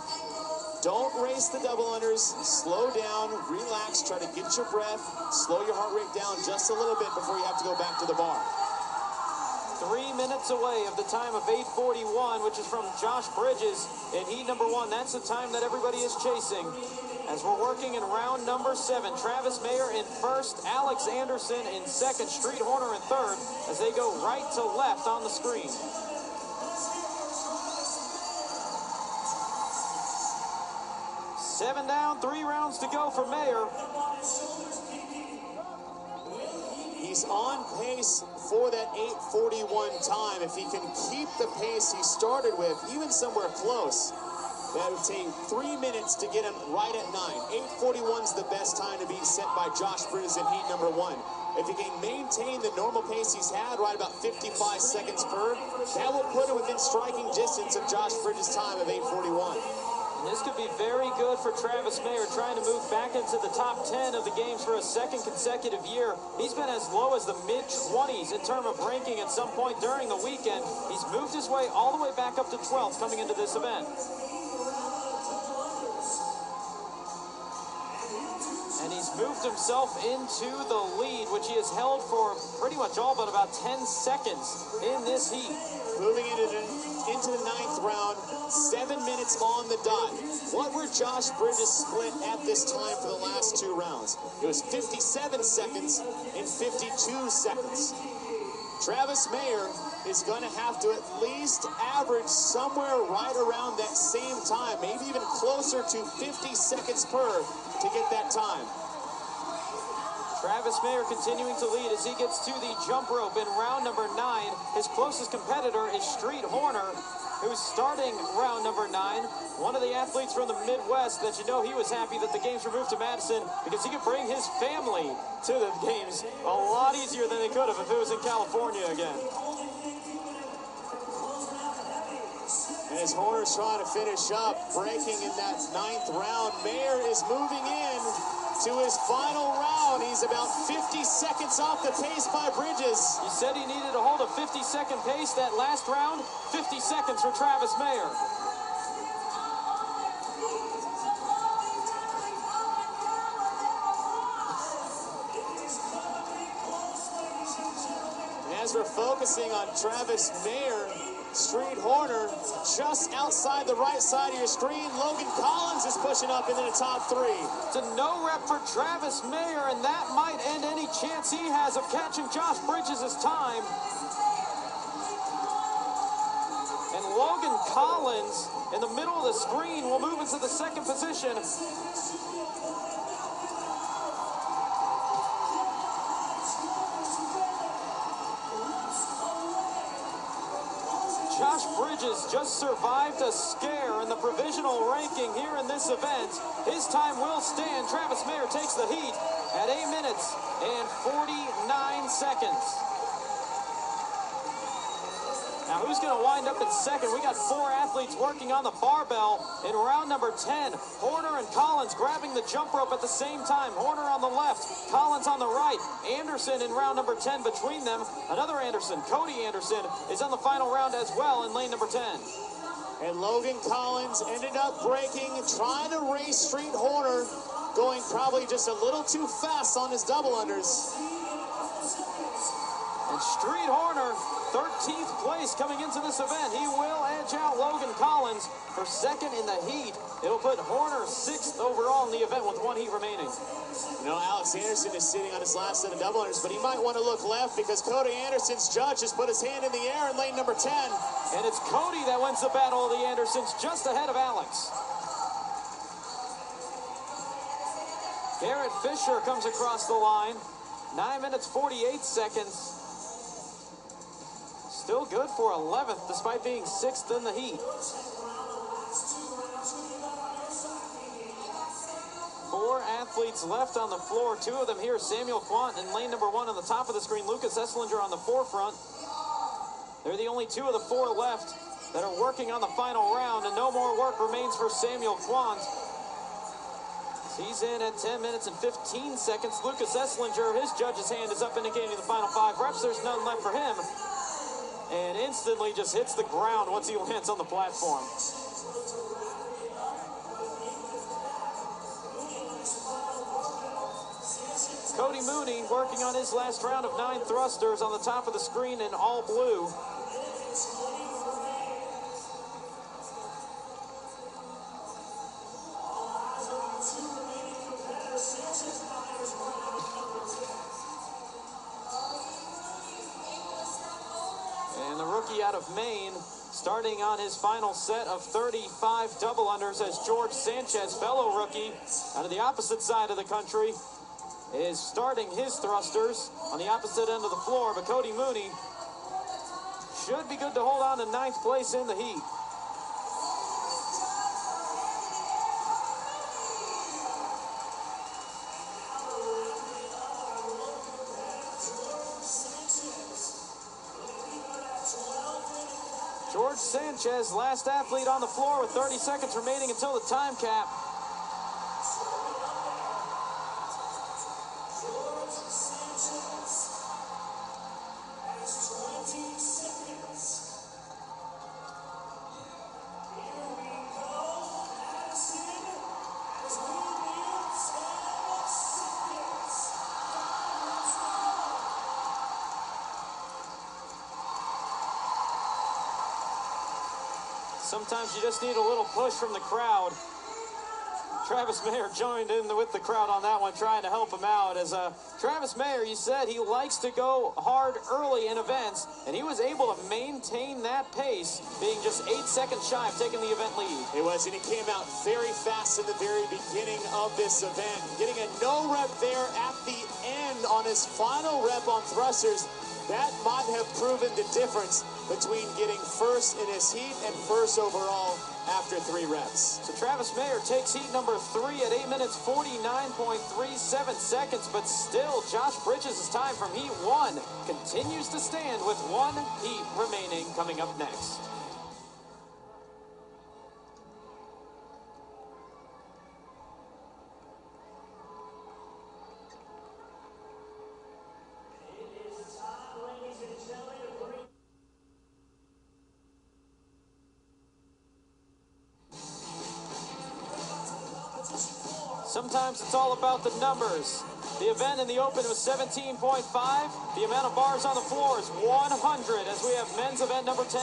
Don't race the double unders, slow down, relax, try to get your breath, slow your heart rate down just a little bit before you have to go back to the bar. 3 minutes away of the time of 8:41, which is from Josh Bridges in heat number 1. That's the time that everybody is chasing. As we're working in round number 7, Travis Mayer in 1st, Alex Anderson in 2nd, Street Horner in 3rd, as they go right to left on the screen. 7 down, 3 rounds to go for Mayer. He's on pace for that 8:41 time. If he can keep the pace he started with, even somewhere close, that would take 3 minutes to get him right at 9. 8:41 is the best time to be set by Josh Bridges in heat number 1. If he can maintain the normal pace he's had, right about 55 seconds per, that will put him within striking distance of Josh Bridges' time of 8:41. This could be very good for Travis Mayer, trying to move back into the top 10 of the games for a 2nd consecutive year. He's been as low as the mid-20s in terms of ranking at some point during the weekend. He's moved his way all the way back up to 12th coming into this event. And he's moved himself into the lead, which he has held for pretty much all but about 10 seconds in this heat. Moving into the 9th round, 7 minutes on the dot. What were Josh Bridges' split at this time for the last 2 rounds? It was 57 seconds and 52 seconds. Travis Mayer is going to have to at least average somewhere right around that same time, maybe even closer to 50 seconds per to get that time. Travis Mayer continuing to lead as he gets to the jump rope in round number 9. His closest competitor is Street Horner, who's starting round number 9. One of the athletes from the Midwest that you know he was happy that the games were moved to Madison because he could bring his family to the games a lot easier than they could have if it was in California again. And as Horner's trying to finish up, breaking in that 9th round, Mayer is moving in to his final round. He's about 50 seconds off the pace by Bridges. He said he needed to hold a 50-second pace that last round. 50 seconds for Travis Mayer. are focusing on Travis Mayer, Street Horner, just outside the right side of your screen. Logan Collins is pushing up into the top 3. It's a no rep for Travis Mayer, and that might end any chance he has of catching Josh Bridges' time. And Logan Collins, in the middle of the screen, will move into the second position. Josh Bridges just survived a scare in the provisional ranking here in this event. His time will stand. Travis Mayer takes the heat at 8 minutes and 49 seconds. Now, who's going to wind up in second? We got 4 athletes working on the barbell in round number 10. Horner and Collins grabbing the jump rope at the same time. Horner on the left, Collins on the right. Anderson in round number 10 between them. Another Anderson, Cody Anderson, is on the final round as well in lane number 10. And Logan Collins ended up breaking, trying to race Street Horner, going probably just a little too fast on his double unders. And Street Horner, 13th place coming into this event. He will edge out Logan Collins for second in the heat. It'll put Horner 6th overall in the event with 1 heat remaining. You know, Alex Anderson is sitting on his last set of double unders, but he might want to look left because Cody Anderson's judge has put his hand in the air in lane number 10. And it's Cody that wins the battle of the Andersons, just ahead of Alex. Garrett Fisher comes across the line. 9 minutes, 48 seconds. Still good for 11th, despite being 6th in the heat. 4 athletes left on the floor. 2 of them here, Samuel Quant in lane number 1 on the top of the screen. Lucas Esslinger on the forefront. They're the only 2 of the 4 left that are working on the final round, and no more work remains for Samuel Quant. He's in at 10 minutes and 15 seconds. Lucas Esslinger, his judge's hand is up indicating the final 5 reps. There's none left for him. And instantly just hits the ground once he lands on the platform. Cody Mooney working on his last round of 9 thrusters on the top of the screen in all blue. And the rookie out of Maine, starting on his final set of 35 double unders as George Sanchez, fellow rookie, out of the opposite side of the country, is starting his thrusters on the opposite end of the floor. But Cody Mooney should be good to hold on to 9th place in the heat. George Sanchez, last athlete on the floor with 30 seconds remaining until the time cap. Sometimes you just need a little push from the crowd. Travis Mayer joined in with the crowd on that one, trying to help him out. As Travis Mayer, you said he likes to go hard early in events, and he was able to maintain that pace, being just 8 seconds shy of taking the event lead. It was, and he came out very fast in the very beginning of this event, getting a no rep there at the end on his final rep on thrusters. That might have proven the difference between getting first in his heat and first overall after 3 reps. So Travis Mayer takes heat number 3 at 8 minutes 49.37 seconds, but still Josh Bridges' time from heat 1 continues to stand with 1 heat remaining coming up next. Sometimes it's all about the numbers. The event in the open was 17.5. The amount of bars on the floor is 100 as we have men's event number 10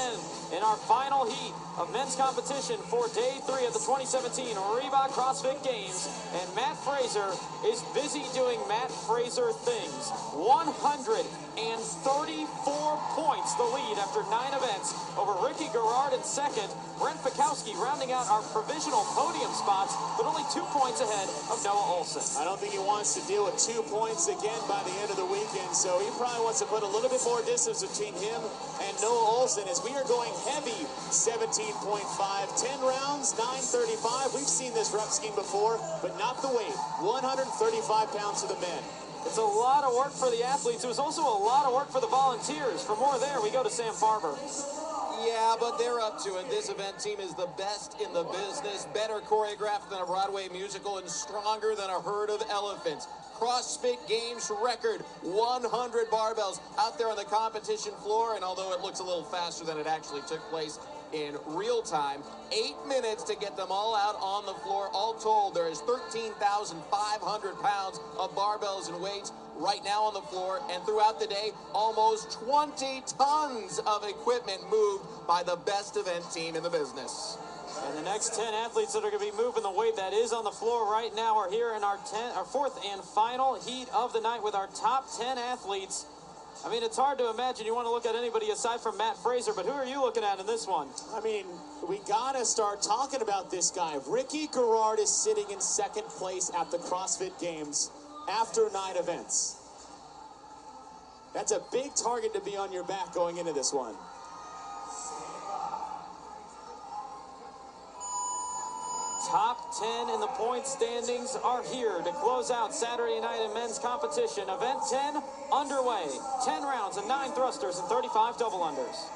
in our final heat of men's competition for day 3 of the 2017 Reebok CrossFit Games. And Matt Fraser is busy doing Matt Fraser things. 134 points the lead after 9 events over Ricky Garrard in second. Brent Fikowski rounding out our provisional podium spots, but only 2 points ahead of Noah Olson. I don't think he wants to deal with 2 points again by the end of the weekend, so he probably wants to put a little bit more distance between him and Noah Olson as we are going heavy 17.5, 10 rounds, 935. We've seen this rep scheme before, but not the weight. 135 pounds to the men. It's a lot of work for the athletes. It was also a lot of work for the volunteers. For more there, we go to Sam Farber. Yeah, but they're up to it. This event team is the best in the business, better choreographed than a Broadway musical, and stronger than a herd of elephants. CrossFit Games record, 100 barbells out there on the competition floor, and although it looks a little faster than it actually took place in real time, 8 minutes to get them all out on the floor. All told, there is 13,500 pounds of barbells and weights right now on the floor, and throughout the day, almost 20 tons of equipment moved by the best event team in the business. And the next 10 athletes that are going to be moving the weight that is on the floor right now are here in our fourth and final heat of the night with our top 10 athletes. I mean, it's hard to imagine you want to look at anybody aside from Matt Fraser, but who are you looking at in this one? I mean, we got to start talking about this guy. Ricky Garrard is sitting in second place at the CrossFit Games after 9 events. That's a big target to be on your back going into this one. Top 10 in the point standings are here to close out Saturday night in men's competition. Event 10 underway. 10 rounds and 9 thrusters and 35 double unders.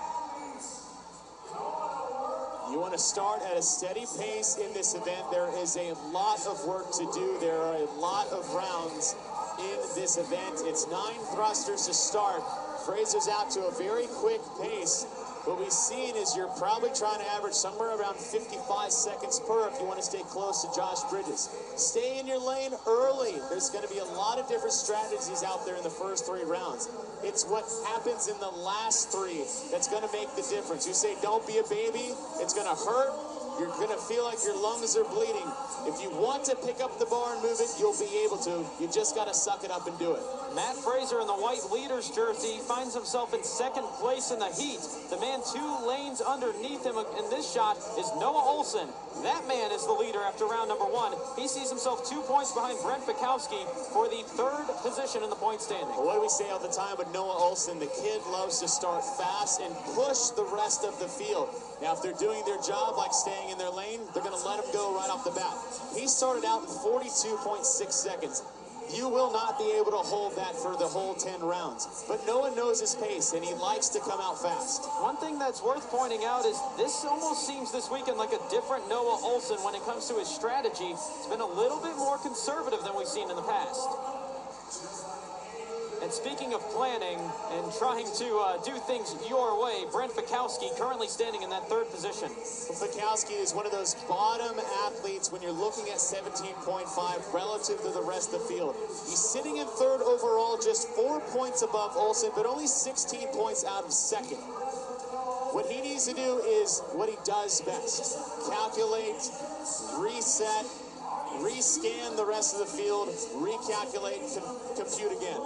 You want to start at a steady pace in this event. There is a lot of work to do. There are a lot of rounds in this event. It's 9 thrusters to start. Fraser's out to a very quick pace. What we've seen is you're probably trying to average somewhere around 55 seconds per if you want to stay close to Josh Bridges. Stay in your lane early. There's going to be a lot of different strategies out there in the first 3 rounds. It's what happens in the last 3 that's going to make the difference. You say, don't be a baby. It's going to hurt. You're going to feel like your lungs are bleeding. If you want to pick up the bar and move it, you'll be able to. You just got to suck it up and do it. Matt Fraser in the white leader's jersey finds himself in second place in the heat. The man 2 lanes underneath him in this shot is Noah Olson. That man is the leader after round number 1. He sees himself 2 points behind Brent Fikowski for the 3rd position in the point standing. Well, what do we say all the time with Noah Olson? The kid loves to start fast and push the rest of the field. Now, if they're doing their job, like staying in their lane, they're going to let him go right off the bat. He started out in 42.6 seconds. You will not be able to hold that for the whole 10 rounds. But Noah knows his pace, and he likes to come out fast. One thing that's worth pointing out is this almost seems this weekend like a different Noah Olson when it comes to his strategy. It's been a little bit more conservative than we've seen in the past. And speaking of planning and trying to do things your way, Brent Fikowski currently standing in that 3rd position. Fikowski is one of those bottom athletes when you're looking at 17.5 relative to the rest of the field. He's sitting in 3rd overall, just 4 points above Olson, but only 16 points out of 2nd. What he needs to do is what he does best. Calculate, reset, rescan the rest of the field, recalculate, compute again.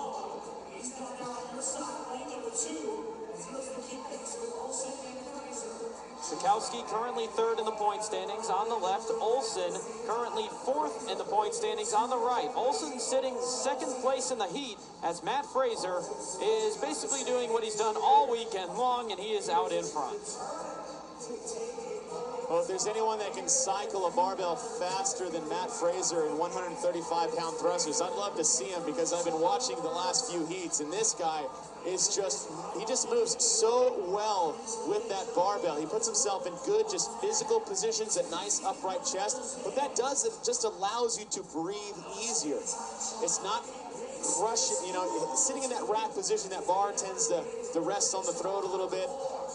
Fikowski currently 3rd in the point standings on the left. Olson currently 4th in the point standings on the right. Olson sitting 2nd place in the heat as Matt Fraser is basically doing what he's done all weekend long, and he is out in front. Well, if there's anyone that can cycle a barbell faster than Matt Fraser in 135-pound thrusters, I'd love to see him because I've been watching the last few heats, and this guy is he just moves so well with that barbell. He puts himself in good, just physical positions, a nice upright chest. What that does, it just allows you to breathe easier. It's not crushing, you know, sitting in that rack position, that bar tends to rest on the throat a little bit.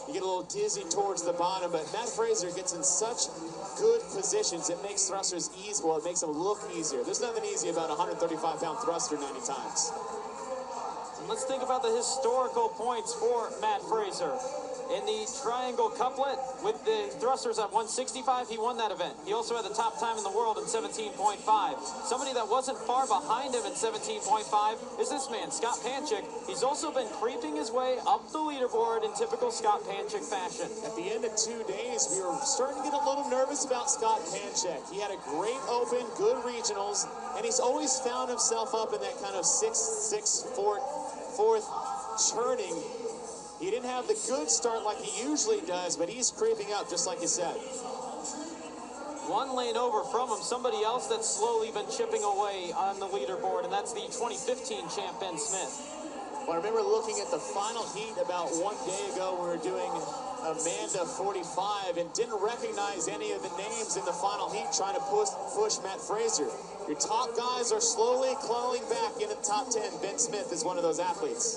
You get a little dizzy towards the bottom, but Matt Fraser gets in such good positions. It makes thrusters easy. Well, it makes them look easier. There's nothing easy about a 135-pound thruster 90 times. Let's think about the historical points for Matt Fraser. In the triangle couplet with the thrusters at 165, he won that event. He also had the top time in the world in 17.5. Somebody that wasn't far behind him in 17.5 is this man, Scott Panchik. He's also been creeping his way up the leaderboard in typical Scott Panchik fashion. At the end of 2 days, we were starting to get a little nervous about Scott Panchik. He had a great open, good regionals, and he's always found himself up in that kind of fourth churning. He didn't have the good start like he usually does, but he's creeping up, just like you said. One lane over from him, somebody else that's slowly been chipping away on the leaderboard, and that's the 2015 champ, Ben Smith. Well, I remember looking at the final heat about 1 day ago. We were doing Amanda 45 and didn't recognize any of the names in the final heat trying to push Matt Fraser. Your top guys are slowly clawing back into the top 10. Ben Smith is one of those athletes.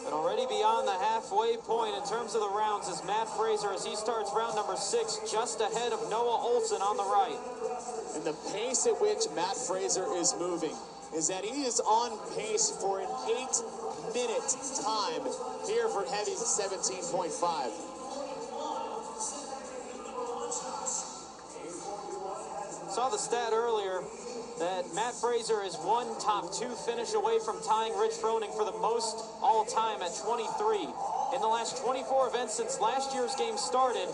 And already beyond the halfway point in terms of the rounds is Matt Fraser as he starts round number 6 just ahead of Noah Olson on the right. And the pace at which Matt Fraser is moving is that he is on pace for an 8-minute time here for heavy 17.5. Saw the stat earlier that Matt Fraser is one top 2 finish away from tying Rich Froning for the most all-time at 23. In the last 24 events since last year's game started,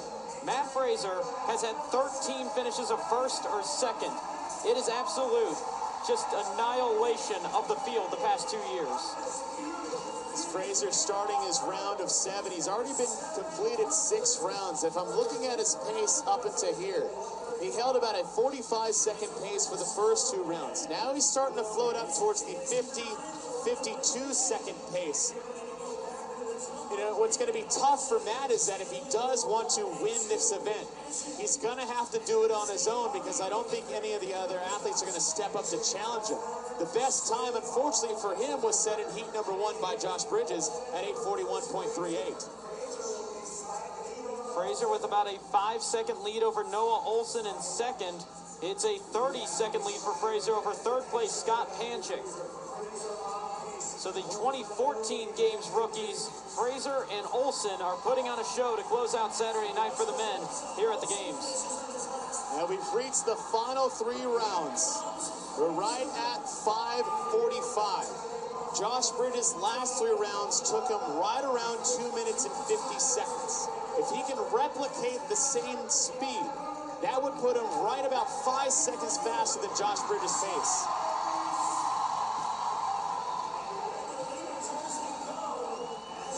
Matt Fraser has had 13 finishes of first or second. It is absolute, just annihilation of the field the past 2 years. Fraser starting his round of 7. He's already been completed 6 rounds. If I'm looking at his pace up into here, he held about a 45-second pace for the first 2 rounds. Now he's starting to float up towards the 52-second pace. You know, what's going to be tough for Matt is that if he does want to win this event, he's going to have to do it on his own because I don't think any of the other athletes are going to step up to challenge him. The best time, unfortunately for him, was set in heat number 1 by Josh Bridges at 8:41.38. Fraser with about a 5-second lead over Noah Olson in second. It's a 30-second lead for Fraser over third place Scott Panchik. So the 2014 Games rookies, Fraser and Olson, are putting on a show to close out Saturday night for the men here at the Games. Now we've reached the final 3 rounds. We're right at 5:45. Josh Bridges' last 3 rounds took him right around 2 minutes and 50 seconds. If he can replicate the same speed, that would put him right about 5 seconds faster than Josh Bridges' pace.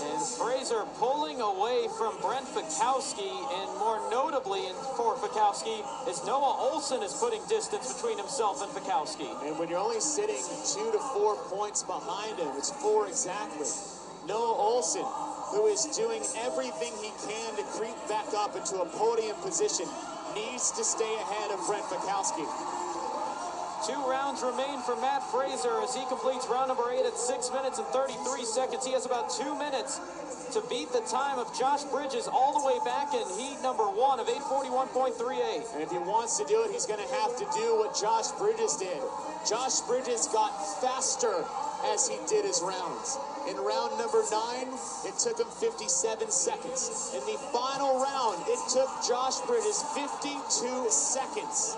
And Fraser pulling away from Brent Fikowski, and more notably for Fikowski is Noah Olson is putting distance between himself and Fikowski. And when you're only sitting 2 to 4 points behind him, it's 4 exactly. Noah Olson, who is doing everything he can to creep back up into a podium position, needs to stay ahead of Brent Fikowski. 2 rounds remain for Matt Fraser as he completes round number 8 at 6 minutes and 33 seconds. He has about 2 minutes to beat the time of Josh Bridges all the way back in heat number 1 of 8:41.38. And if he wants to do it, he's going to have to do what Josh Bridges did. Josh Bridges got faster as he did his rounds. In round number 9, it took him 57 seconds. In the final round, it took Josh Bridges 52 seconds.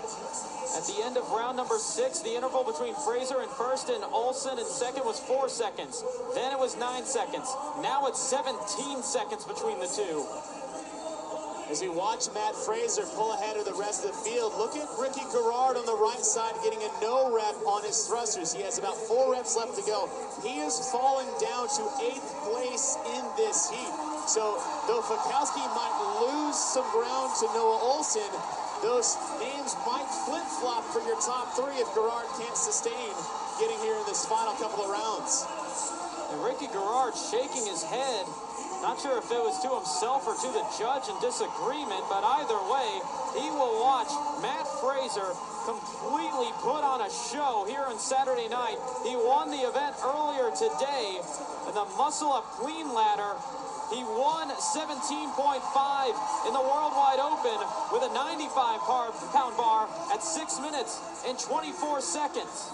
At the end of round number 6, the interval between Fraser in first and Olson in second was 4 seconds. Then it was 9 seconds. Now it's 17 seconds between the two. As we watch Matt Fraser pull ahead of the rest of the field, look at Ricky Garrard on the right side getting a no rep on his thrusters. He has about 4 reps left to go. He is falling down to 8th place in this heat. So though Fikowski might lose some ground to Noah Olson, those names might flip-flop for your top 3 if Garrard can't sustain getting here in this final couple of rounds. And Ricky Garrard shaking his head. Not sure if it was to himself or to the judge in disagreement, but either way, he will watch Matt Fraser completely put on a show here on Saturday night. He won the event earlier today in the Muscle Up Clean Ladder. He won 17.5 in the Worldwide Open with a 95-pound bar at 6 minutes and 24 seconds.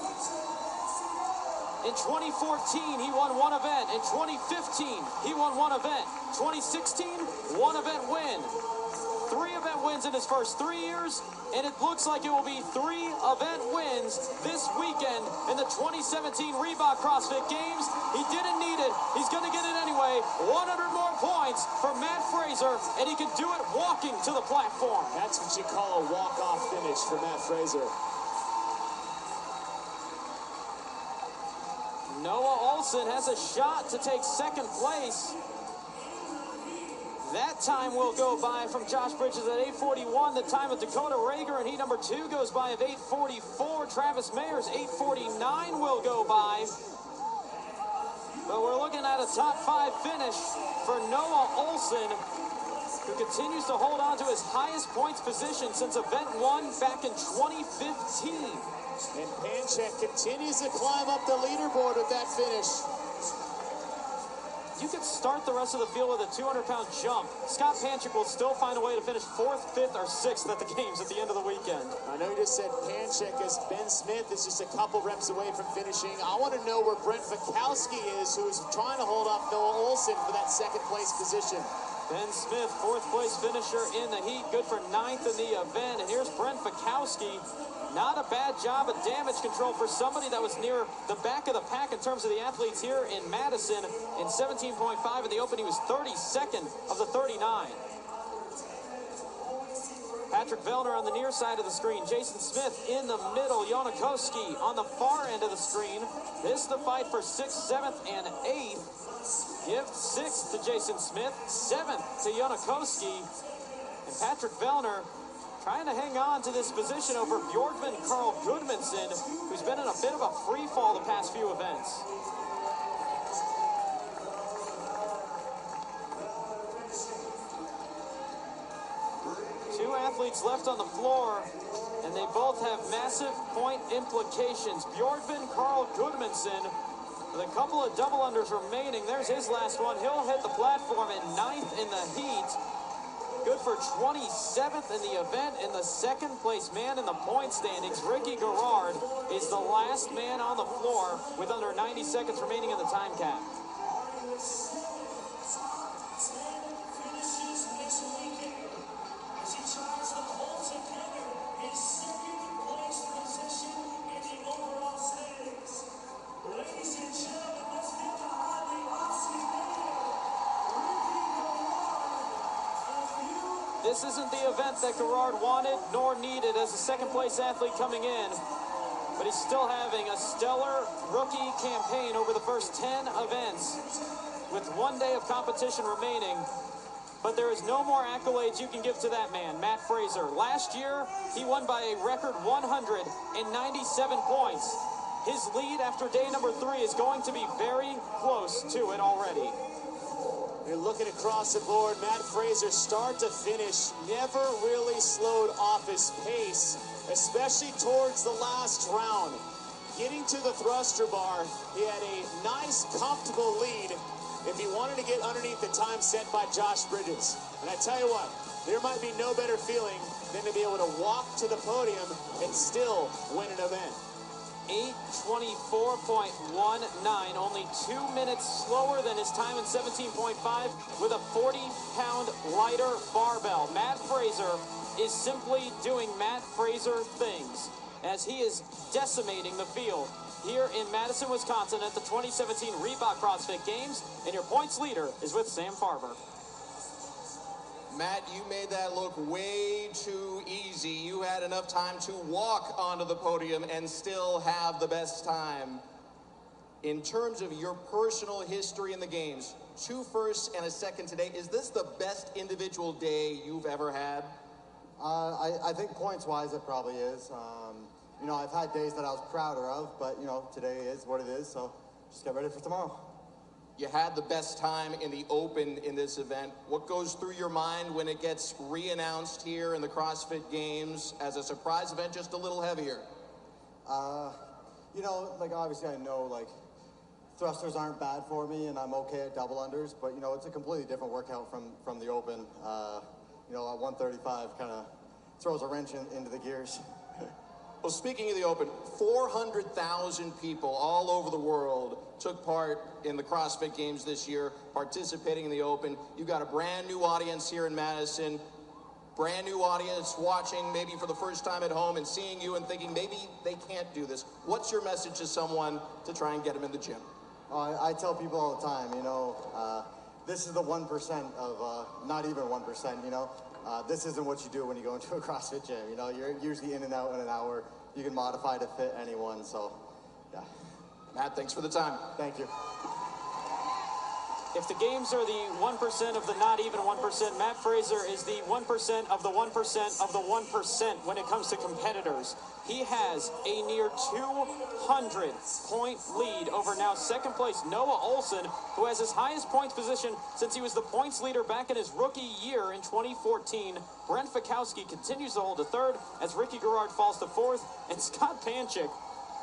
In 2014, he won one event. In 2015, he won one event. 2016, one event win. 3 event wins in his first 3 years, and it looks like it will be 3 event wins this weekend in the 2017 Reebok CrossFit Games. He didn't need it. He's going to get it anyway. 100 more points for Matt Fraser, and he can do it walking to the platform. That's what you call a walk-off finish for Matt Fraser. Noah Olson has a shot to take second place. That time will go by from Josh Bridges at 8:41. The time of Dakota Rager in heat number 2 goes by of 8:44. Travis Mayer's 8:49 will go by. But we're looking at a top 5 finish for Noah Olson, who continues to hold on to his highest points position since event 1 back in 2015. And Panchek continues to climb up the leaderboard with that finish. You could start the rest of the field with a 200-pound jump. Scott Panchik will still find a way to finish 4th, 5th, or 6th at the games at the end of the weekend. I know you just said Panchik, as Ben Smith is just a couple reps away from finishing. I want to know where Brent Fikowski is, who is trying to hold off Noah Olson for that 2nd place position. Ben Smith, 4th place finisher in the heat, good for 9th in the event. And here's Brent Fikowski. Not a bad job of damage control for somebody that was near the back of the pack in terms of the athletes here in Madison. In 17.5 in the Open, he was 32nd of the 39. Patrick Vellner on the near side of the screen. Jason Smith in the middle. Jonakowski on the far end of the screen. This is the fight for 6th, 7th, and 8th. Give 6th to Jason Smith, 7th to Jonakowski. And Patrick Vellner trying to hang on to this position over Bjorkman Carl Goodmanson, who's been in a bit of a free fall the past few events. Two athletes left on the floor, and they both have massive point implications. Bjorkman Carl Goodmanson, with a couple of double unders remaining. There's his last one. He'll hit the platform in 9th in the heat. Good for 27th in the event, and the 2nd place man in the point standings, Ricky Garrard, is the last man on the floor with under 90 seconds remaining in the time cap. This isn't the event that Garrard wanted nor needed as a 2nd place athlete coming in, but he's still having a stellar rookie campaign over the first 10 events with 1 day of competition remaining. But there is no more accolades you can give to that man, Matt Fraser. Last year, he won by a record 197 points. His lead after day number 3 is going to be very close to it already. You're looking across the board, Matt Fraser, start to finish, never really slowed off his pace, especially towards the last round. Getting to the thruster bar, he had a nice, comfortable lead if he wanted to get underneath the time set by Josh Bridges. And I tell you what, there might be no better feeling than to be able to walk to the podium and still win an event. 8:24.19, only 2 minutes slower than his time in 17.5 with a 40-pound lighter barbell. Matt Fraser is simply doing Matt Fraser things as he is decimating the field here in Madison, Wisconsin at the 2017 Reebok CrossFit Games, and your points leader is with Sam Farber. Matt, you made that look way too easy. You had enough time to walk onto the podium and still have the best time. In terms of your personal history in the games, 2 firsts and a 2nd today, is this the best individual day you've ever had? I think points-wise it probably is. You know, I've had days that I was prouder of, but, you know, today is what it is, so just get ready for tomorrow. You had the best time in the Open in this event. What goes through your mind when it gets re-announced here in the CrossFit Games as a surprise event, just a little heavier? You know, like, obviously I know, like, thrusters aren't bad for me, and I'm okay at double unders. But you know, it's a completely different workout from the open. You know, at 135 kind of throws a wrench into the gears. Well, speaking of the Open, 400,000 people all over the world took part in the CrossFit Games this year, participating in the Open. You've got a brand new audience here in Madison, brand new audience watching maybe for the first time at home and seeing you and thinking maybe they can't do this. What's your message to someone to try and get them in the gym? I tell people all the time, you know, this is the 1% of, not even 1%, you know. This isn't what you do when you go into a CrossFit gym. You know, you're usually in and out in an hour. You can modify to fit anyone, so, yeah. Matt, thanks for the time. Thank you. If the games are the 1% of the not even 1%, Matt Fraser is the 1% of the 1% of the 1% when it comes to competitors. He has a near 200-point lead over now second place Noah Olson, who has his highest points position since he was the points leader back in his rookie year in 2014. Brent Fikowski continues to hold to third as Ricky Garrard falls to fourth, and Scott Panchik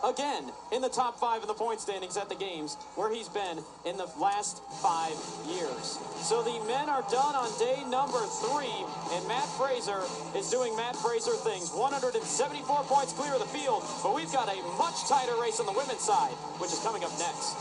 again in the top 5 in the point standings at the games, where he's been in the last 5 years. So the men are done on day number 3, and Matt Fraser is doing Matt Fraser things. 174 points clear of the field, but we've got a much tighter race on the women's side, which is coming up next.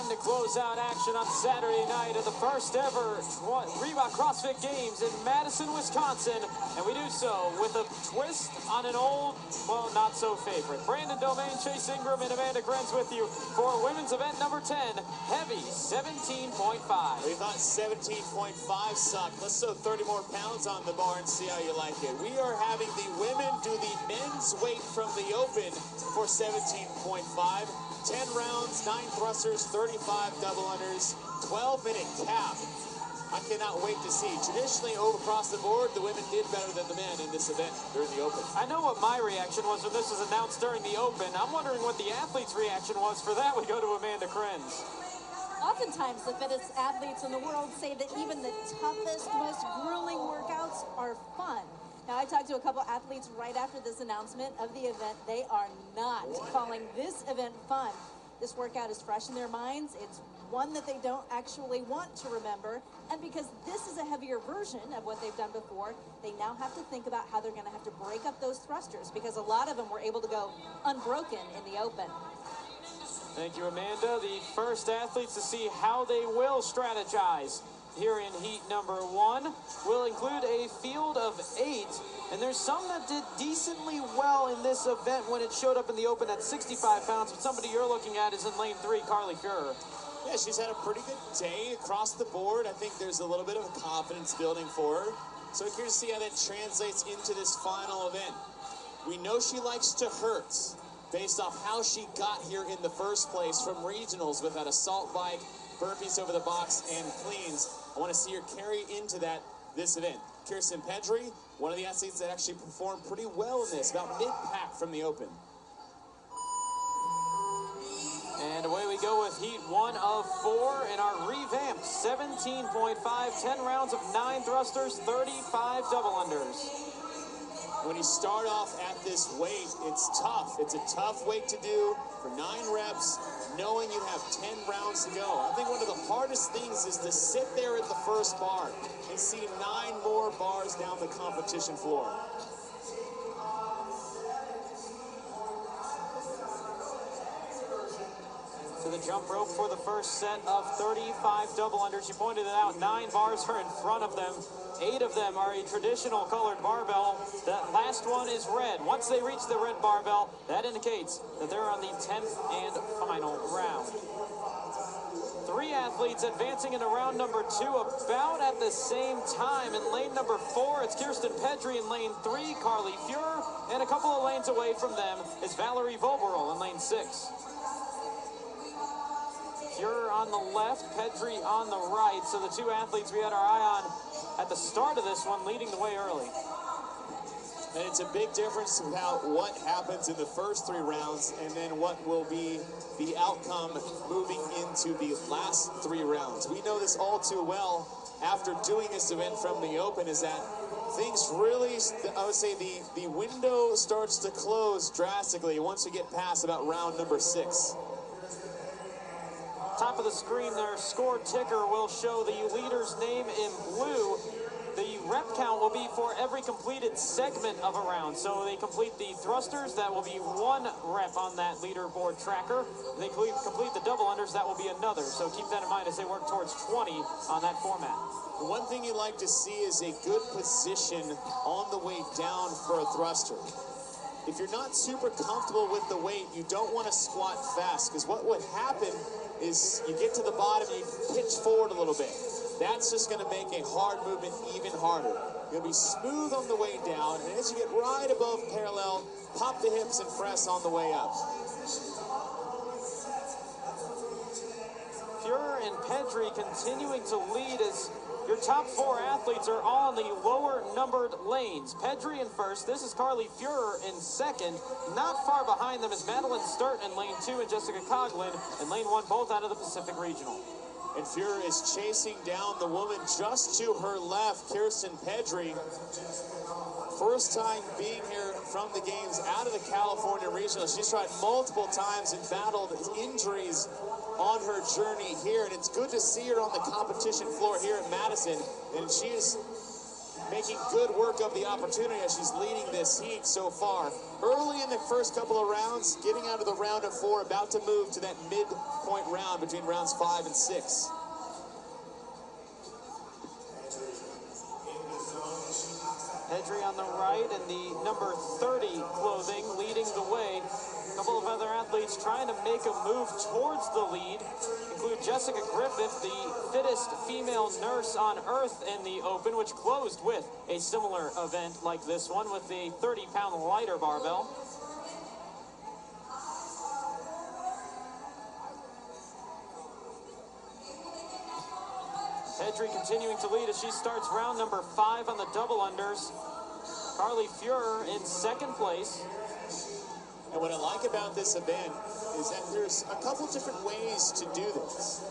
to close out action on Saturday night at the first ever Reebok CrossFit Games in Madison, Wisconsin. And we do so with a twist on an old, well, not so favorite. Brandon Domain, Chase Ingram, and Amanda Krenz with you for women's event number 10, heavy 17.5. We thought 17.5 sucked. Let's throw 30 more pounds on the bar and see how you like it. We are having the women do the men's weight from the open for 17.5. 10 rounds, 9 thrusters, 35 double unders, 12-minute cap. I cannot wait to see. Traditionally, across the board, the women did better than the men in this event during the open. I know what my reaction was when this was announced during the open. I'm wondering what the athletes' reaction was. For that, we go to Amanda Krenz. Oftentimes, the fittest athletes in the world say that even the toughest, most grueling workouts are fun. Now, I talked to a couple athletes right after this announcement of the event. They are not calling this event fun. This workout is fresh in their minds. It's one that they don't actually want to remember. And because this is a heavier version of what they've done before, they now have to think about how they're going to have to break up those thrusters, because a lot of them were able to go unbroken in the open. Thank you, Amanda. The first athletes to see how they will strategize here in heat number 1 will include a field of 8, and there's some that did decently well in this event when it showed up in the open at 65 pounds, but somebody you're looking at is in lane 3, Carly Fuhrer. Yeah, she's had a pretty good day across the board. I think there's a little bit of a confidence building for her. So we're curious to see how that translates into this final event. We know she likes to hurt based off how she got here in the first place from regionals with that assault bike, burpees over the box, and cleans. I want to see her carry into this event. Kirsten Pedri, one of the athletes that actually performed pretty well in this, about mid-pack from the open. And away we go with heat 1 of 4 in our revamped 17.5, 10 rounds of 9 thrusters, 35 double unders. When you start off at this weight, it's tough. It's a tough weight to do for 9 reps, knowing you have 10 rounds to go. I think one of the hardest things is to sit there at the first bar and see 9 more bars down the competition floor. To the jump rope for the first set of 35 double unders. You pointed it out, 9 bars are in front of them. 8 of them are a traditional colored barbell. The last one is red. Once they reach the red barbell, that indicates that they're on the 10th and final round. 3 athletes advancing into round number 2 about at the same time. In lane number 4, it's Kirsten Pedri. In lane 3, Carly Fuhrer. And a couple of lanes away from them is Valerie Voberl in lane 6. Fuhrer on the left, Pedri on the right. So the 2 athletes we had our eye on at the start of this one leading the way early. And it's a big difference about what happens in the first 3 rounds and then what will be the outcome moving into the last 3 rounds. We know this all too well after doing this event from the open, is that things really, I would say the window starts to close drastically once you get past about round number 6. Top of the screen, their score ticker will show the leader's name in blue. The rep count will be for every completed segment of a round. So they complete the thrusters, that will be 1 rep on that leaderboard tracker. They complete the double unders, that will be another. So keep that in mind as they work towards 20 on that format. The one thing you like to see is a good position on the way down for a thruster. If you're not super comfortable with the weight, you don't want to squat fast, because what would happen is you get to the bottom and you pitch forward a little bit. That's just going to make a hard movement even harder. You're going to be smooth on the way down, and as you get right above parallel, pop the hips and press on the way up. Fuhrer and Pedri continuing to lead as your top 4 athletes are all in the lower numbered lanes. Pedri in first. This is Carly Fuhrer in second. Not far behind them is Madeline Sturton in lane 2 and Jessica Coughlin in lane 1, both out of the Pacific Regional. And Fuhrer is chasing down the woman just to her left, Kirsten Pedri. First time being here from the games out of the California Regional. She's tried multiple times and battled injuries on her journey here, and it's good to see her on the competition floor here at Madison, and she is making good work of the opportunity as she's leading this heat so far. Early in the first couple of rounds, getting out of the round of 4, about to move to that midpoint round between rounds 5 and 6. Pedri on the right and the number 30 clothing leading the way. A couple of other athletes trying to make a move towards the lead include Jessica Griffith, the fittest female nurse on earth in the Open, which closed with a similar event like this one with the 30-pound lighter barbell. Pedri continuing to lead as she starts round number 5 on the double unders. Carly Fuhrer in second place. And what I like about this event is that there's a couple different ways to do this.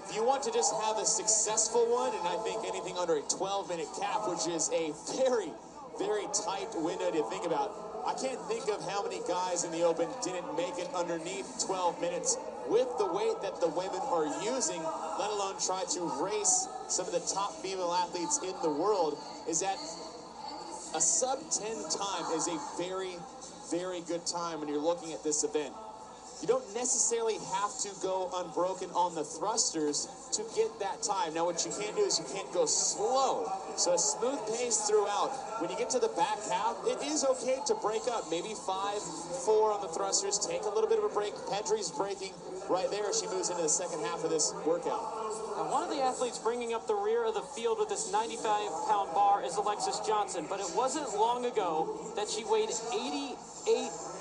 If you want to just have a successful one, and I think anything under a 12-minute cap, which is a very, very tight window to think about. I can't think of how many guys in the Open didn't make it underneath 12 minutes with the weight that the women are using, let alone try to race some of the top female athletes in the world, is that a sub-10 time is a very, very good time when you're looking at this event. You don't necessarily have to go unbroken on the thrusters to get that time. Now, what you can't do is you can't go slow. So a smooth pace throughout. When you get to the back half, it is okay to break up. Maybe 5-4 on the thrusters. Take a little bit of a break. Pedri's breaking right there as she moves into the second half of this workout. Now, one of the athletes bringing up the rear of the field with this 95-pound bar is Alexis Johnson, but it wasn't long ago that she weighed 88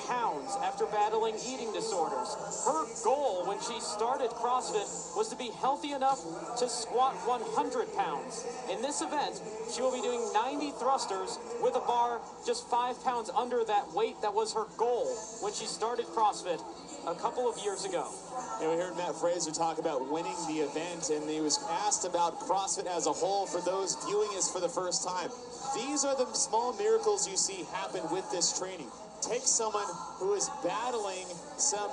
pounds after battling eating disorders. Her goal when she started CrossFit was to be healthy enough to squat 100 pounds. In this event, she will be doing 90 thrusters with a bar just 5 pounds under that weight that was her goal when she started CrossFit a couple of years ago. And we heard Matt Fraser talk about winning the event, and he was asked about CrossFit as a whole for those viewing this for the first time. These are the small miracles you see happen with this training. Take someone who is battling some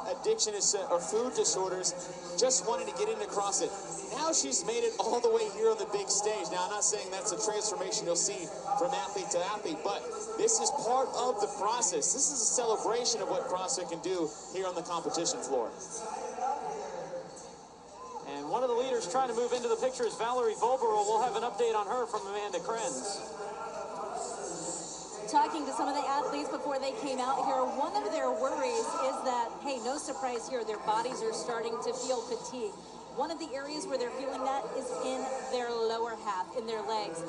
addiction or food disorders, just wanting to get into CrossFit. Now she's made it all the way here on the big stage. Now, I'm not saying that's a transformation you'll see from athlete to athlete, but this is part of the process. This is a celebration of what CrossFit can do here on the competition floor. And one of the leaders trying to move into the picture is Valerie Volberl. We'll have an update on her from Amanda Krenz. Talking to some of the athletes before they came out here, one of their worries is that, hey, no surprise here, their bodies are starting to feel fatigue. One of the areas where they're feeling that is in their lower half, in their legs,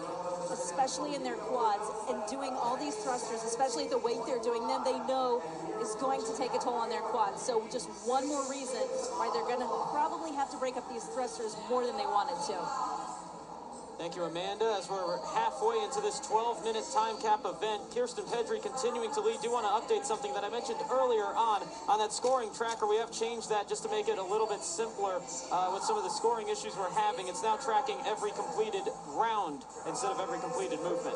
especially in their quads. And doing all these thrusters, especially at the weight they're doing them, they know is going to take a toll on their quads. So just one more reason why they're going to probably have to break up these thrusters more than they wanted to. Thank you, Amanda. As we're halfway into this 12-minute time cap event, Kirsten Pedri continuing to lead. Do want to update something that I mentioned earlier on that scoring tracker. We have changed that just to make it a little bit simpler with some of the scoring issues we're having. It's now tracking every completed round instead of every completed movement.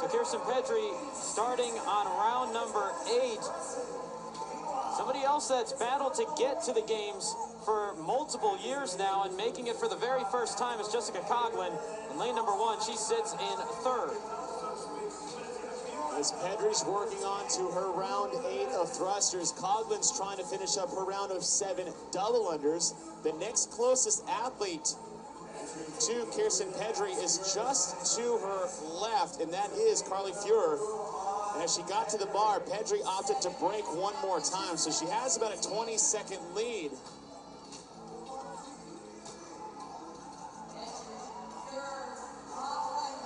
So Kirsten Pedri starting on round number 8. Somebody else that's battled to get to the games for multiple years now and making it for the very first time is Jessica Coughlin. In lane number 1, she sits in 3rd. As Pedri's working on to her round 8 of thrusters, Coughlin's trying to finish up her round of 7 double unders. The next closest athlete to Kirsten Pedri is just to her left, and that is Carly Fuhrer. And as she got to the bar, Pedri opted to break one more time, so she has about a 20-second lead.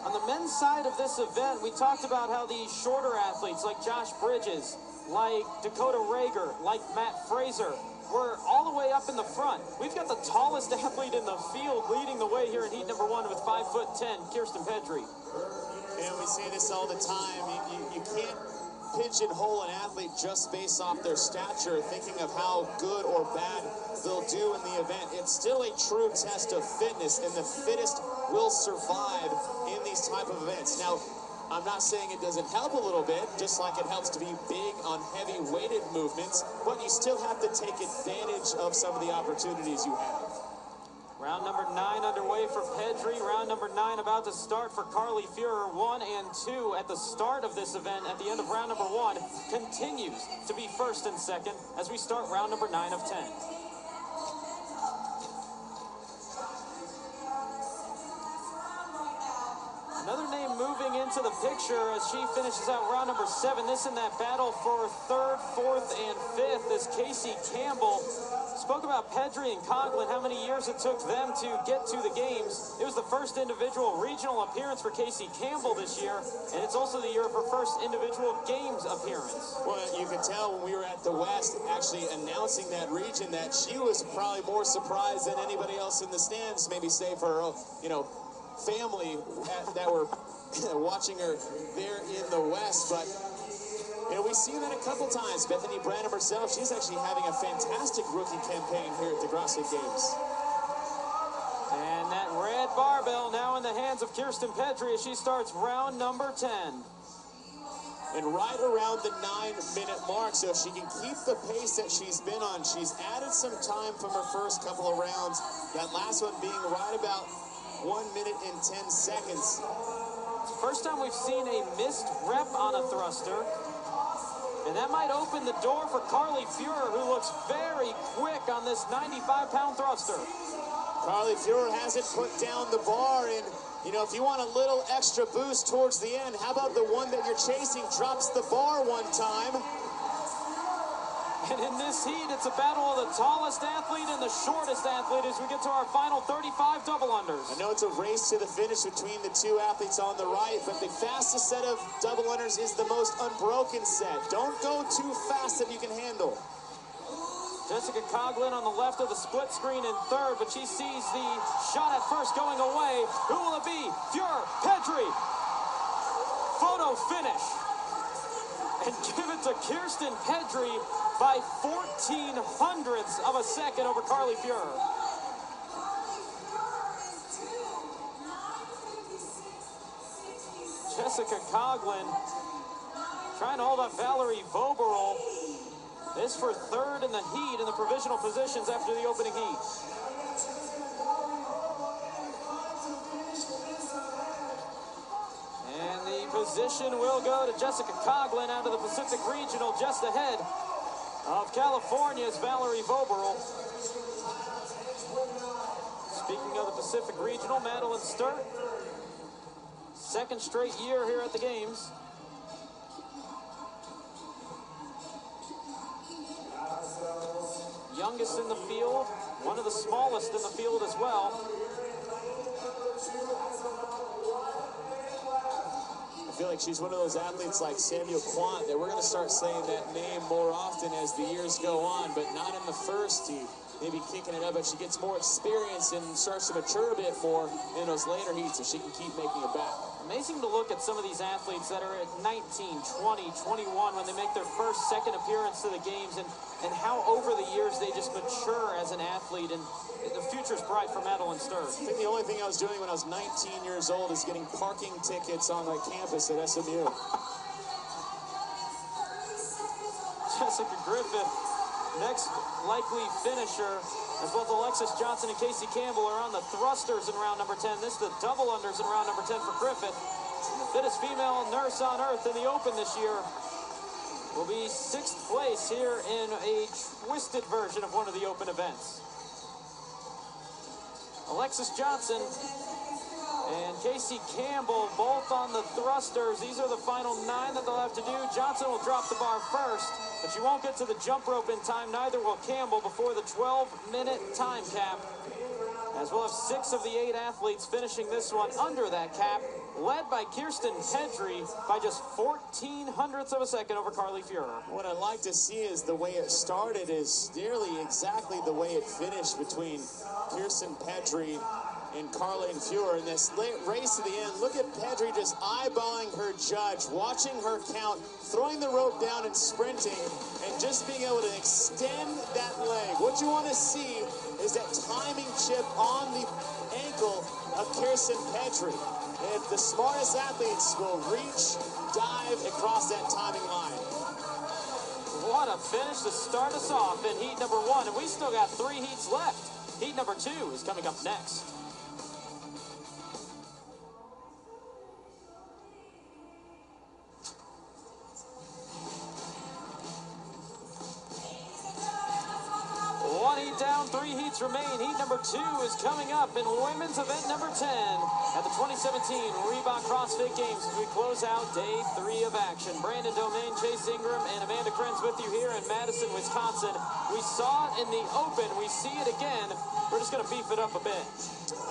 On the men's side of this event, we talked about how these shorter athletes like Josh Bridges, like Dakota Rager, like Matt Fraser, were all the way up in the front. We've got the tallest athlete in the field leading the way here in heat number 1 with 5'10", Kirsten Pedri. And we say this all the time, you can't pigeonhole an athlete just based off their stature, thinking of how good or bad they'll do in the event. It's still a true test of fitness, and the fittest will survive in these type of events. Now, I'm not saying it doesn't help a little bit, just like it helps to be big on heavy weighted movements, but you still have to take advantage of some of the opportunities you have. Round number 9 underway for Pedri. Round number 9 about to start for Carly Fuhrer. 1 and 2 at the start of this event. At the end of round number 1, continues to be first and second as we start round number 9 of 10. Another name moving into the picture as she finishes out round number 7. This in that battle for 3rd, 4th, and 5th is Casey Campbell. Spoke about Pedri and Coughlin, how many years it took them to get to the games. It was the first individual regional appearance for Casey Campbell this year, and it's also the year of her first individual games appearance. Well, you could tell when we were at the West actually announcing that region that she was probably more surprised than anybody else in the stands, maybe save for her, family that were watching her there in the West. But we've seen that a couple times. Bethany Branham herself, she's actually having a fantastic rookie campaign here at the CrossFit Games. And that red barbell now in the hands of Kirsten Pedri as she starts round number 10. And right around the 9-minute mark, so if she can keep the pace that she's been on, she's added some time from her first couple of rounds. That last one being right about 1 minute and 10 seconds. First time we've seen a missed rep on a thruster. And that might open the door for Carly Fuhrer, who looks very quick on this 95-pound thruster. Carly Fuhrer hasn't put down the bar, and if you want a little extra boost towards the end, how about the one that you're chasing drops the bar one time? And in this heat, it's a battle of the tallest athlete and the shortest athlete as we get to our final 35 double unders. I know it's a race to the finish between the two athletes on the right, but the fastest set of double unders is the most unbroken set. Don't go too fast that you can handle. Jessica Coughlin on the left of the split screen in third, but she sees the shot at first going away. Who will it be? Fuhrer, Pedri. Photo finish. And give it to Kirsten Pedri by 0.14 of a second over Carly Fuhrer. Jessica Coughlin trying to hold up Valerie Voberl. This for third in the heat in the provisional positions after the opening heat. And the position will go to Jessica Coughlin out of the Pacific Regional, just ahead of California's Valerie Voberl. Speaking of the Pacific Regional, Madeline Sturt, second straight year here at the games. Youngest in the field, one of the smallest in the field as well. I feel like she's one of those athletes like Samuel Quant that we're going to start saying that name more often as the years go on, but not in the first heat. Maybe kicking it up, but she gets more experience and starts to mature a bit more in those later heats so she can keep making it back. Amazing to look at some of these athletes that are at 19, 20, 21 when they make their first, second appearance to the games, and how over the years they just mature as an athlete, and the future's bright for Madeline Sturt. I think the only thing I was doing when I was 19 years old is getting parking tickets on the campus at SMU. Jessica Griffith, next likely finisher, as both Alexis Johnson and Casey Campbell are on the thrusters in round number 10. This is the double unders in round number 10 for Griffith. And the fittest female nurse on earth in the Open this year will be 6th place here in a twisted version of one of the Open events. Alexis Johnson and Casey Campbell both on the thrusters. These are the final 9 that they'll have to do. Johnson will drop the bar first, but she won't get to the jump rope in time. Neither will Campbell before the 12-minute time cap. As we'll have 6 of the 8 athletes finishing this one under that cap, led by Kirsten Pedri by just 0.14 of a second over Carly Fuhrer. What I'd like to see is the way it started is nearly exactly the way it finished between Kirsten Pedri and Carly Fuhrer in this race to the end. Look at Pedri just eyeballing her judge, watching her count, throwing the rope down and sprinting, and just being able to extend that leg. What you want to see is that timing chip on the ankle of Kirsten Pedri. And the smartest athletes will reach, dive, and cross that timing line. What a finish to start us off in heat number 1, and we still got 3 heats left. Heat number 2 is coming up next. One heat down, 3 heats remain. Heat number 2 is coming up in women's event number 10 at the 2017 Reebok CrossFit Games as we close out day 3 of action. Brandon Domain, Chase Ingram, and Amanda Krenz with you here in Madison, Wisconsin. We saw it in the open. We see it again. We're just going to beef it up a bit.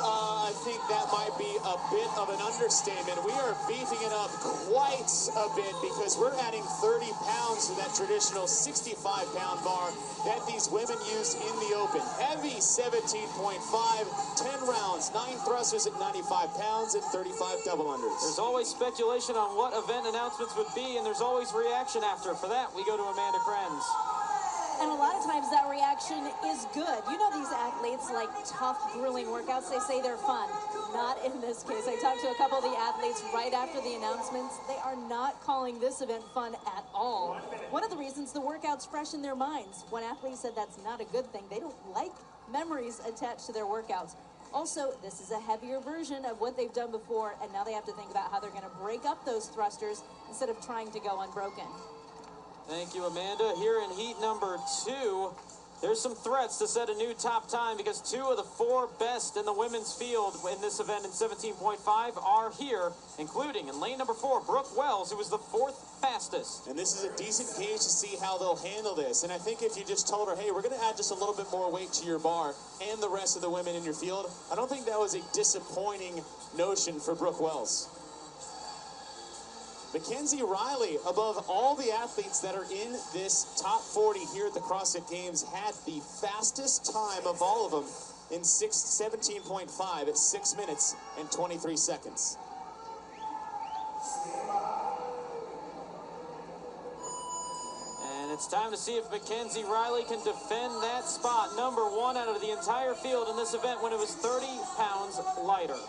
I think that might be a bit of an understatement. We are beefing it up quite a bit because we're adding 30 pounds to that traditional 65-pound bar that these women used in the open. Heavy 17.5, 10 rounds, 9 thrusters at 95 pounds and 35 double unders. There's always speculation on what event announcements would be, and there's always reaction after. For that, we go to Amanda Krenz. And a lot of times that reaction is good. You know these athletes like tough, grueling workouts. They say they're fun. Not in this case. I talked to a couple of the athletes right after the announcements. They are not calling this event fun at all. One of the reasons, the workout's fresh in their minds. One athlete said that's not a good thing. They don't like memories attached to their workouts. Also, this is a heavier version of what they've done before, and now they have to think about how they're going to break up those thrusters instead of trying to go unbroken. Thank you, Amanda. Here in heat number 2, there's some threats to set a new top time because 2 of the 4 best in the women's field in this event in 17.5 are here, including in lane number 4, Brooke Wells, who was the 4th fastest. And this is a decent gauge to see how they'll handle this. And I think if you just told her, hey, we're going to add just a little bit more weight to your bar and the rest of the women in your field, I don't think that was a disappointing notion for Brooke Wells. Mackenzie Riley, above all the athletes that are in this top 40 here at the CrossFit Games, had the fastest time of all of them in 17.5 at 6 minutes and 23 seconds. And it's time to see if Mackenzie Riley can defend that spot. Number 1 out of the entire field in this event when it was 30 pounds lighter.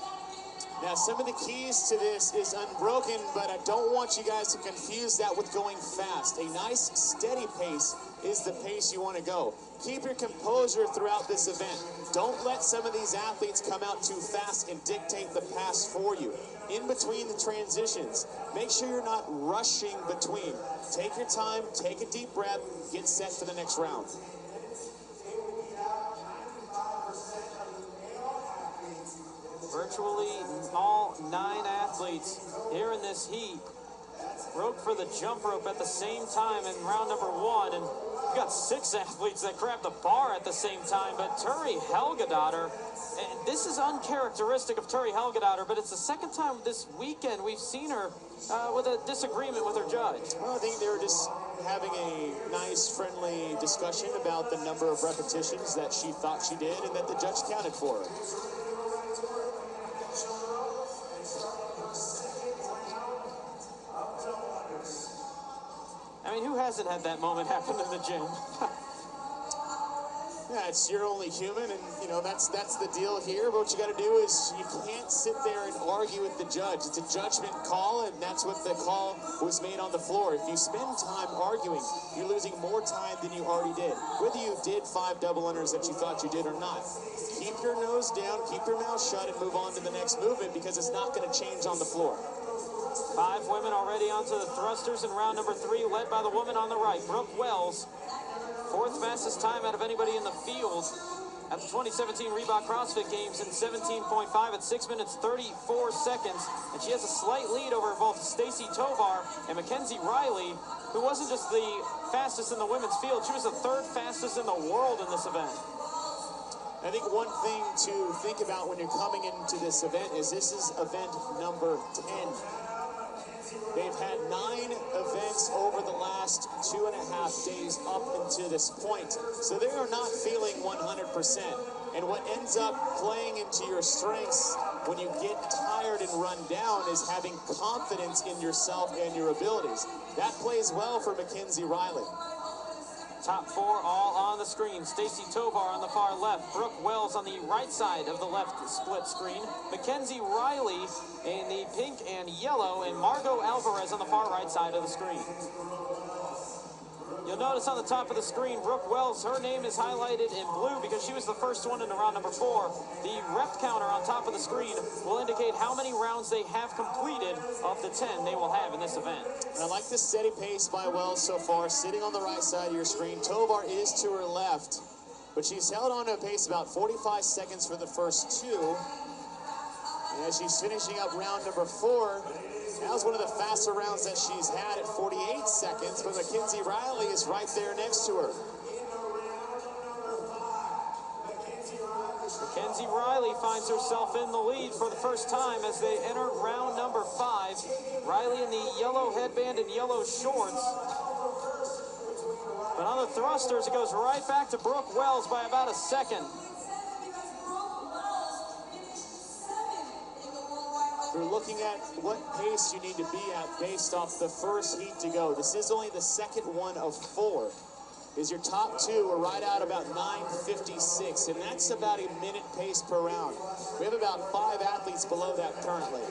Now, some of the keys to this is unbroken, but I don't want you guys to confuse that with going fast. A nice, steady pace is the pace you want to go. Keep your composure throughout this event. Don't let some of these athletes come out too fast and dictate the pass for you. In between the transitions, make sure you're not rushing between. Take your time, take a deep breath, get set for the next round. Virtually all 9 athletes here in this heat broke for the jump rope at the same time in round number 1, and we've got 6 athletes that grabbed the bar at the same time. But Turi Helgadottir, and this is uncharacteristic of Turi Helgadottir, but it's the second time this weekend we've seen her with a disagreement with her judge. Well, I think they were just having a nice, friendly discussion about the number of repetitions that she thought she did and that the judge counted for her. I mean, who hasn't had that moment happen in the gym? Yeah, you're only human, and you know that's the deal here. But what you got to do is you can't sit there and argue with the judge. It's a judgment call, and that's what the call was made on the floor. If you spend time arguing, you're losing more time than you already did. Whether you did 5 double unders that you thought you did or not, keep your nose down, keep your mouth shut, and move on to the next movement because it's not going to change on the floor. 5 women already onto the thrusters in round number 3, led by the woman on the right, Brooke Wells. 4th fastest time out of anybody in the field at the 2017 Reebok CrossFit Games in 17.5 at 6 minutes 34 seconds. And she has a slight lead over both Stacy Tovar and Mackenzie Riley, who wasn't just the fastest in the women's field, she was the 3rd fastest in the world in this event. I think one thing to think about when you're coming into this event is this is event number 10. They've had 9 events over the last 2.5 days up until this point. So they are not feeling 100%. And what ends up playing into your strengths when you get tired and run down is having confidence in yourself and your abilities. That plays well for Mackenzie Riley. Top 4 all on the screen. Stacy Tovar on the far left. Brooke Wells on the right side of the left split screen. Mackenzie Riley in the pink and yellow. And Margot Alvarez on the far right side of the screen. You'll notice on the top of the screen, Brooke Wells, her name is highlighted in blue because she was the first one into round number 4. The rep counter on top of the screen will indicate how many rounds they have completed of the 10 they will have in this event. And I like the steady pace by Wells so far, sitting on the right side of your screen. Tovar is to her left, but she's held on to a pace about 45 seconds for the first 2. And as she's finishing up round number 4, that was one of the faster rounds that she's had at 48 seconds, but Mackenzie Riley is right there next to her. Mackenzie Riley finds herself in the lead for the first time as they enter round number 5. Riley in the yellow headband and yellow shorts. But on the thrusters, it goes right back to Brooke Wells by about a second. We're looking at what pace you need to be at based off the first heat to go. This is only the second one of 4. Is your top 2 are right out about 9:56, and that's about a minute pace per round. We have about 5 athletes below that currently.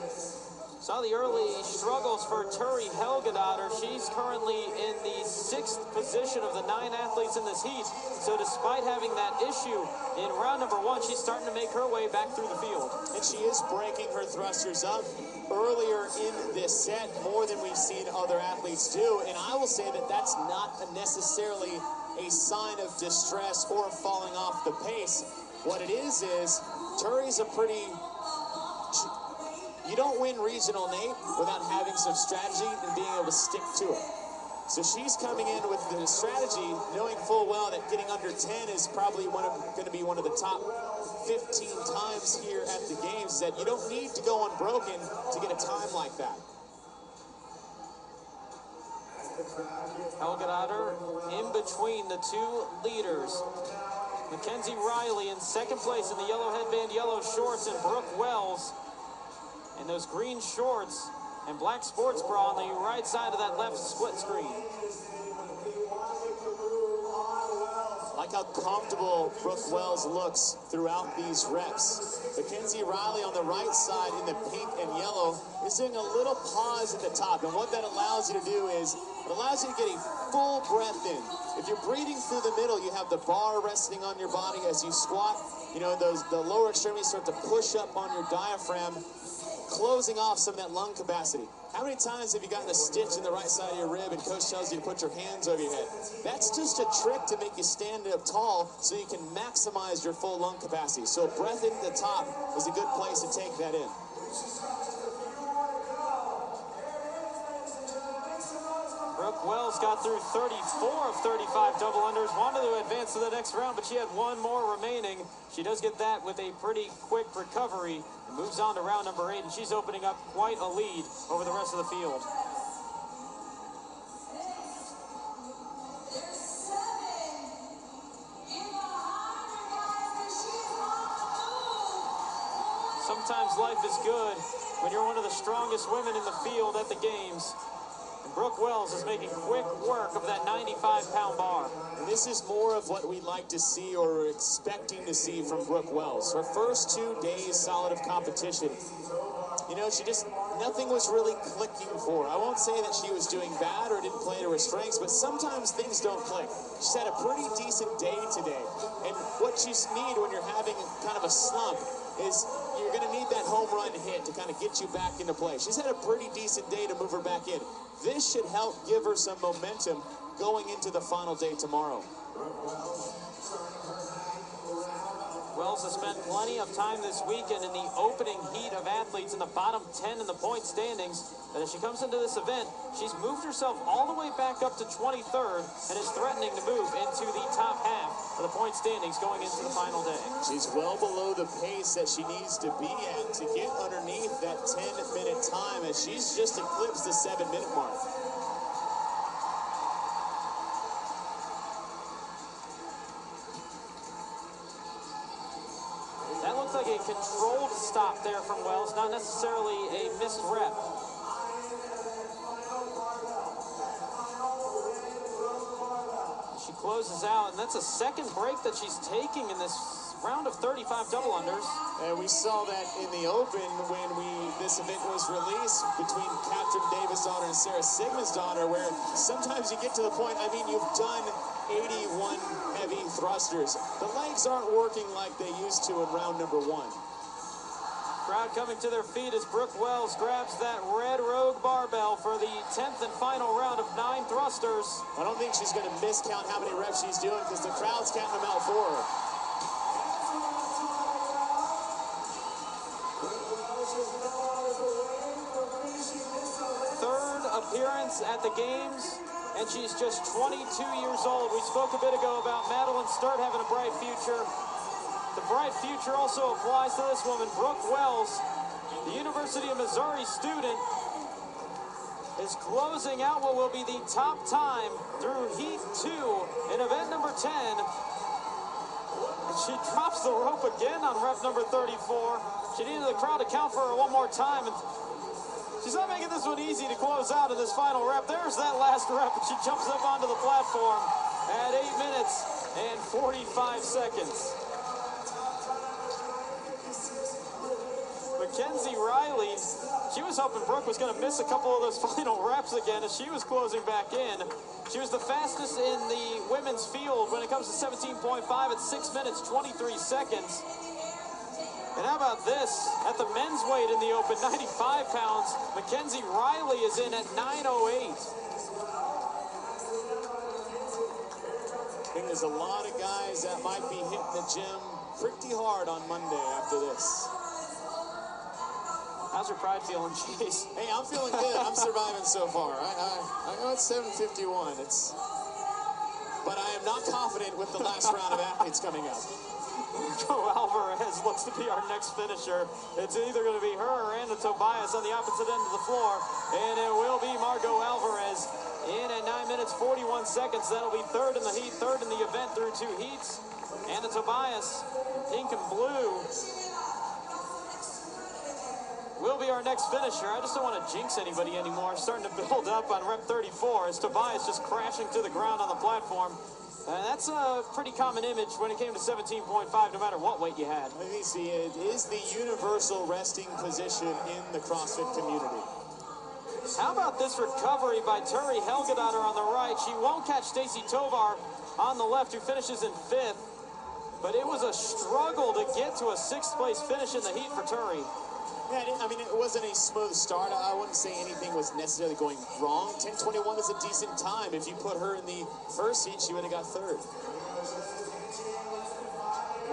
Saw the early struggles for Turi Helgadottir. She's currently in the 6th position of the 9 athletes in this heat. So despite having that issue in round number 1, she's starting to make her way back through the field. And she is breaking her thrusters up earlier in this set, more than we've seen other athletes do. And I will say that that's not necessarily a sign of distress or falling off the pace. What it is Turi's a pretty... You don't win regional, Nate, without having some strategy and being able to stick to it. So she's coming in with the strategy, knowing full well that getting under 10 is probably going to be one of the top 15 times here at the games, that you don't need to go unbroken to get a time like that. Helgadottir in between the 2 leaders. Mackenzie Riley in second place in the yellow headband, yellow shorts, and Brooke Wells in those green shorts and black sports bra on the right side of that left split screen. Like how comfortable Brooke Wells looks throughout these reps. Mackenzie Riley on the right side in the pink and yellow is doing a little pause at the top. And what that allows you to do is, it allows you to get a full breath in. If you're breathing through the middle, you have the bar resting on your body as you squat. You know, the lower extremities start to push up on your diaphragm, closing off some of that lung capacity. How many times have you gotten a stitch in the right side of your rib and coach tells you to put your hands over your head? That's just a trick to make you stand up tall so you can maximize your full lung capacity. So breath in at the top is a good place to take that in. Brooke Wells got through 34 of 35 double unders, wanted to advance to the next round, but she had 1 more remaining. She does get that with a pretty quick recovery and moves on to round number 8, and she's opening up quite a lead over the rest of the field. Sometimes life is good when you're one of the strongest women in the field at the games. Brooke Wells is making quick work of that 95-pound bar. And this is more of what we'd like to see or are expecting to see from Brooke Wells. Her first 2 days solid of competition, you know, nothing was really clicking for her. I won't say that she was doing bad or didn't play to her strengths, but sometimes things don't click. She's had a pretty decent day today. And what you need when you're having kind of a slump is you're going to need that home run hit to kind of get you back into play. She's had a pretty decent day to move her back in. This should help give her some momentum going into the final day tomorrow. Wells has spent plenty of time this weekend in the opening heat of athletes in the bottom 10 in the point standings. But as she comes into this event, she's moved herself all the way back up to 23rd and is threatening to move into the top half of the point standings going into the final day. She's well below the pace that she needs to be at to get underneath that 10-minute time, as she's just eclipsed the 7-minute mark. That looks like a controlled stop there from Wells, not necessarily a missed rep. She closes out, and that's a second break that she's taking in this round of 35 double unders. And we saw that in the Open when this event was released between Katrin Davis' and Sarah Sigmund's daughter, where sometimes you get to the point, I mean, you've done 81 heavy thrusters. The legs aren't working like they used to in round number 1. Crowd coming to their feet as Brooke Wells grabs that red Rogue barbell for the 10th and final round of 9 thrusters. I don't think she's going to miscount how many reps she's doing because the crowd's counting them out for her. Third appearance at the games, and she's just 22 years old. We spoke a bit ago about Madeline Sturt having a bright future. The bright future also applies to this woman, Brooke Wells, the University of Missouri student, is closing out what will be the top time through Heat 2 in event number 10. And she drops the rope again on rep number 34. She needed the crowd to count for her one more time, and she's not making this one easy to close out in this final rep. There's that last rep, and she jumps up onto the platform at 8 minutes and 45 seconds. Mackenzie Riley, she was hoping Brooke was going to miss a couple of those final reps again as she was closing back in. She was the fastest in the women's field when it comes to 17.5 at 6 minutes, 23 seconds. And how about this? At the men's weight in the Open, 95 pounds, Mackenzie Riley is in at 9:08. I think there's a lot of guys that might be hitting the gym pretty hard on Monday after this. How's your pride feeling, Chase? Hey, I'm feeling good. I'm surviving so far. I know it's 7:51. But I am not confident with the last round of athletes coming up. Joe Alvarez looks to be our next finisher. It's either going to be her or Anna Tobias on the opposite end of the floor. And it will be Margot Alvarez in at 9 minutes, 41 seconds. That'll be third in the heat, third in the event through 2 heats. Anna Tobias, pink and blue, will be our next finisher. I just don't want to jinx anybody anymore. Starting to build up on rep 34 as Tobias just crashing to the ground on the platform. That's a pretty common image when it came to 17.5, no matter what weight you had. I think it is the universal resting position in the CrossFit community. How about this recovery by Turi Helgadottir on the right? She won't catch Stacy Tovar on the left, who finishes in 5th. But it was a struggle to get to a 6th place finish in the heat for Turi. Yeah, I mean, it wasn't a smooth start. I wouldn't say anything was necessarily going wrong. 10:21 is a decent time. If you put her in the first heat, she would have got 3rd.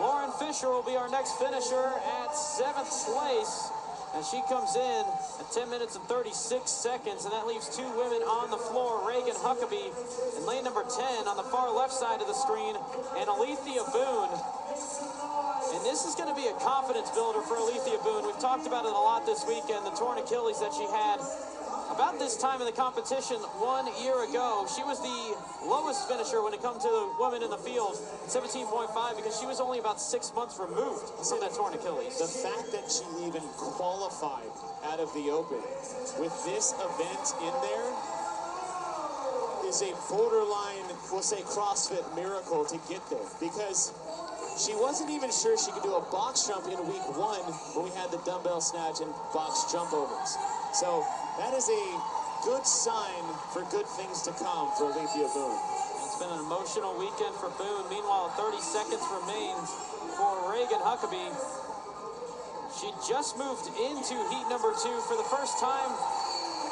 Lauren Fisher will be our next finisher at 7th place. And she comes in at 10 minutes and 36 seconds. And that leaves 2 women on the floor. Reagan Huckabee in lane number 10 on the far left side of the screen. And Alethea Boone. And this is going to be a confidence builder for Alethea Boone. We've talked about it a lot this weekend, the torn Achilles that she had about this time in the competition 1 year ago. She was the lowest finisher when it comes to the women in the field, 17.5, because she was only about 6 months removed from that torn Achilles. The fact that she even qualified out of the Open with this event in there is a borderline, we'll say, CrossFit miracle to get there, because she wasn't even sure she could do a box jump in week 1 when we had the dumbbell snatch and box jump overs. So that is a good sign for good things to come for Alethea Boone. It's been an emotional weekend for Boone. Meanwhile, 30 seconds remains for Reagan Huckabee. She just moved into heat number 2 for the first time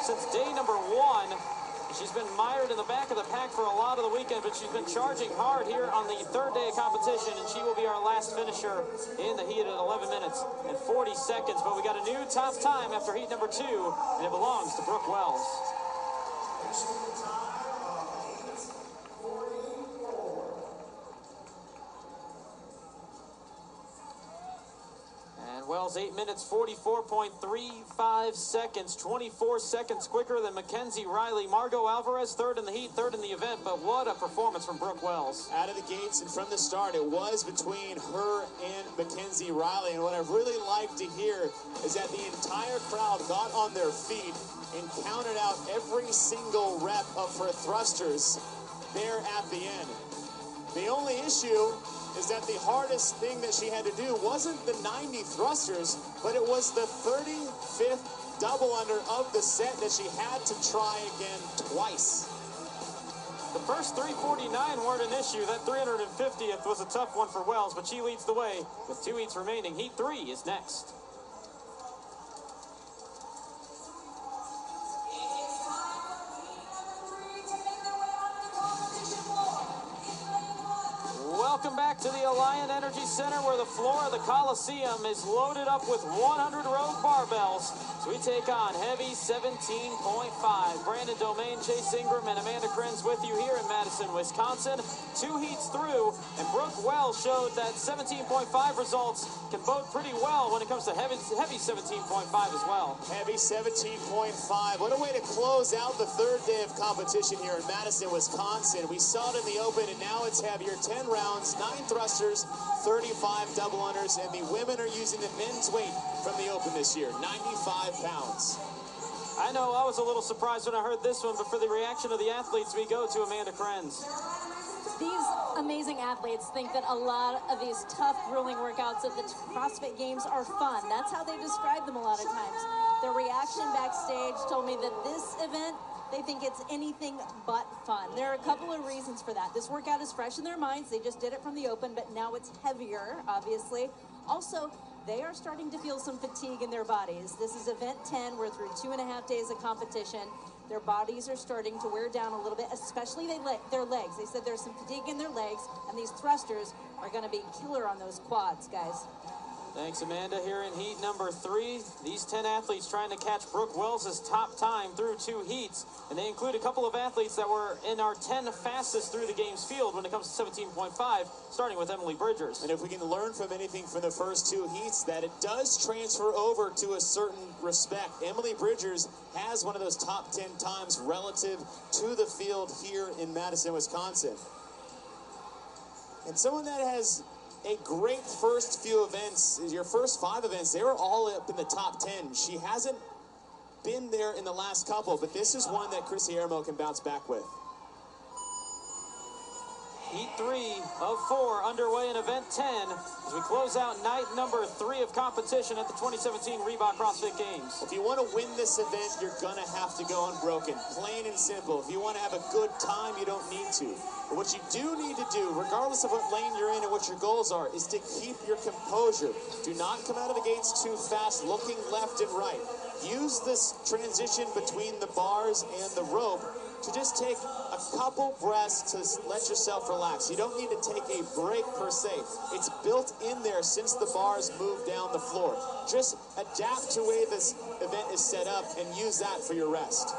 since day number 1. She's been mired in the back of the pack for a lot of the weekend, but she's been charging hard here on the 3rd day of competition, and she will be our last finisher in the heat at 11 minutes and 40 seconds. But we got a new top time after heat number 2, and it belongs to Brooke Wells. Wells, 8 minutes, 44.35 seconds, 24 seconds quicker than Mackenzie Riley. Margot Alvarez, 3rd in the heat, 3rd in the event, but what a performance from Brooke Wells. Out of the gates and from the start, it was between her and Mackenzie Riley. And what I really like to hear is that the entire crowd got on their feet and counted out every single rep of her thrusters there at the end. The only issue is that the hardest thing that she had to do wasn't the 90 thrusters, but it was the 35th double under of the set that she had to try again twice. The first 349 weren't an issue. That 350th was a tough one for Wells, but she leads the way with 2 heats remaining. Heat 3 is next. Welcome back to the Alliant Energy Center, where the floor of the Coliseum is loaded up with 100 rogue barbells. So we take on heavy 17.5. Brandon Domain, Chase Ingram, and Amanda Krenz with you here in Madison, Wisconsin. 2 heats through, and Brooke Wells showed that 17.5 results can bode pretty well when it comes to heavy 17.5 as well. Heavy 17.5. What a way to close out the third day of competition here in Madison, Wisconsin. We saw it in the open, and now it's heavier. 10 rounds, 9 thrusters, 35 double unders, and the women are using the men's weight from the open this year, 95 pounds. I know I was a little surprised when I heard this one, but for the reaction of the athletes, we go to Amanda Krenz. These amazing athletes think that a lot of these tough, grueling workouts at the CrossFit Games are fun. That's how they describe them a lot of times. Their reaction backstage told me that this event, they think it's anything but fun. There are a couple of reasons for that. This workout is fresh in their minds. They just did it from the open, but now it's heavier, obviously. Also, they are starting to feel some fatigue in their bodies. This is event 10. We're through 2.5 days of competition. Their bodies are starting to wear down a little bit, especially their legs. They said there's some fatigue in their legs, and these thrusters are going to be killer on those quads, guys. Thanks, Amanda. Here in heat number 3, these 10 athletes trying to catch Brooke Wells' top time through 2 heats. And they include a couple of athletes that were in our 10 fastest through the games field when it comes to 17.5, starting with Emily Bridgers. And if we can learn from anything from the first 2 heats, that it does transfer over to a certain respect. Emily Bridgers has one of those top 10 times relative to the field here in Madison, Wisconsin. And someone that has a great first few events, your first 5 events, they were all up in the top 10. She hasn't been there in the last couple, but this is one that Chrissy Ermo can bounce back with. Heat 3 of 4 underway in event 10 as we close out night number 3 of competition at the 2017 Reebok CrossFit Games. If you want to win this event, you're going to have to go unbroken. Plain and simple. If you want to have a good time, you don't need to. But what you do need to do, regardless of what lane you're in and what your goals are, is to keep your composure. Do not come out of the gates too fast, looking left and right. Use this transition between the bars and the rope to just take a couple breaths to let yourself relax. You don't need to take a break per se. It's built in there since the bars move down the floor. Just adapt to the way this event is set up and use that for your rest.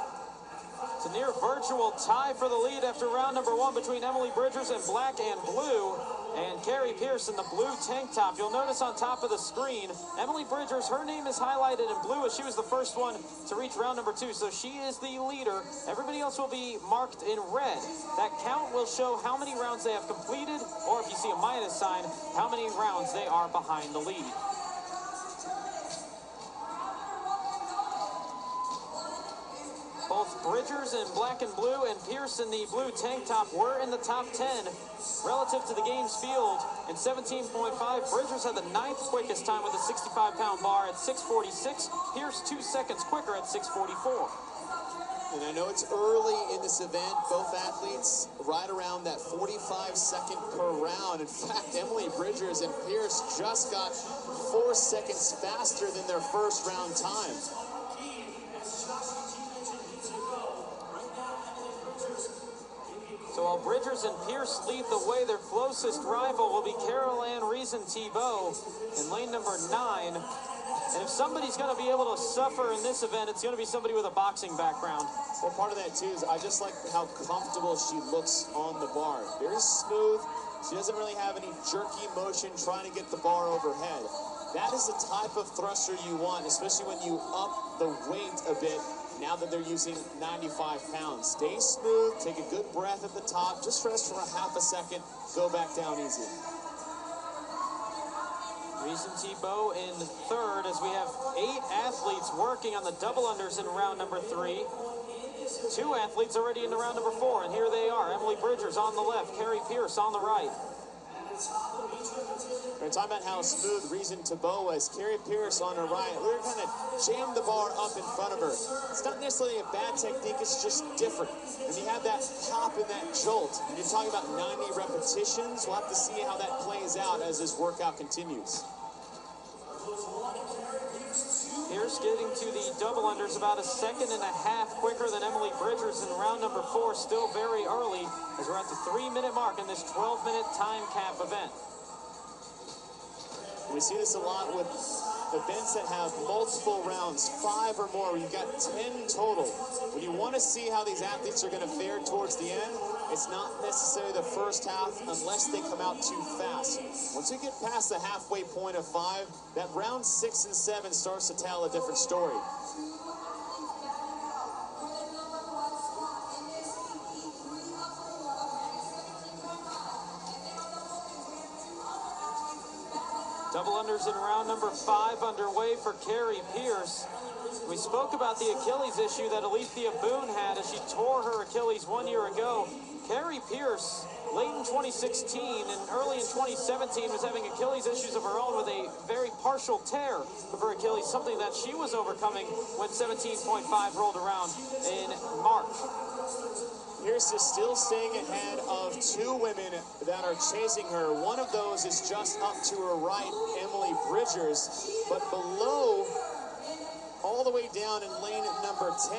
It's a near virtual tie for the lead after round number 1 between Emily Bridgers in black and blue and Carrie Pierce in the blue tank top. You'll notice on top of the screen, Emily Bridgers, her name is highlighted in blue as she was the first one to reach round number 2. So she is the leader. Everybody else will be marked in red. That count will show how many rounds they have completed, or if you see a minus sign, how many rounds they are behind the lead. Both Bridgers in black and blue and Pierce in the blue tank top were in the top 10 relative to the games field. In 17.5, Bridgers had the 9th quickest time with a 65-pound bar at 6:46. Pierce 2 seconds quicker at 6:44. And I know it's early in this event. Both athletes right around that 45-second per round. In fact, Emily Bridgers and Pierce just got 4 seconds faster than their first round time. So while Bridgers and Pierce lead the way, their closest rival will be Carol Ann Reason-Thibault in lane number 9. And if somebody's going to be able to suffer in this event, it's going to be somebody with a boxing background. Well, part of that, too, is I just like how comfortable she looks on the bar. Very smooth. She doesn't really have any jerky motion trying to get the bar overhead. That is the type of thruster you want, especially when you up the weight a bit now that they're using 95 pounds. Stay smooth, take a good breath at the top, just rest for a half a second, go back down easy. Reason-Thibault in 3rd as we have 8 athletes working on the double unders in round number 3. 2 athletes already into round number 4, and here they are. Emily Bridgers on the left, Carrie Pierce on the right. We're talking about how smooth Reason Tebow was. Carrie Pierce on her right. We were kind of jammed the bar up in front of her. It's not necessarily a bad technique, it's just different. And you have that pop and that jolt. And you're talking about 90 repetitions. We'll have to see how that plays out as this workout continues. Pierce getting to the double unders about a second and a half quicker than Emily Bridgers in round number 4. Still very early as we're at the 3-minute mark in this 12-minute time cap event. We see this a lot with events that have multiple rounds, 5 or more, where you've got 10 total. When you want to see how these athletes are going to fare towards the end, it's not necessarily the first half unless they come out too fast. Once you get past the halfway point of 5, that round 6 and 7 starts to tell a different story. Double unders in round number 5 underway for Carrie Pierce. We spoke about the Achilles issue that Alethea Boone had as she tore her Achilles 1 year ago. Carrie Pierce, late in 2016 and early in 2017, was having Achilles issues of her own with a very partial tear of her Achilles, something that she was overcoming when 17.5 rolled around in March. Pierce is still staying ahead of 2 women that are chasing her. One of those is just up to her right, Emily Bridgers, but below, all the way down in lane number 10,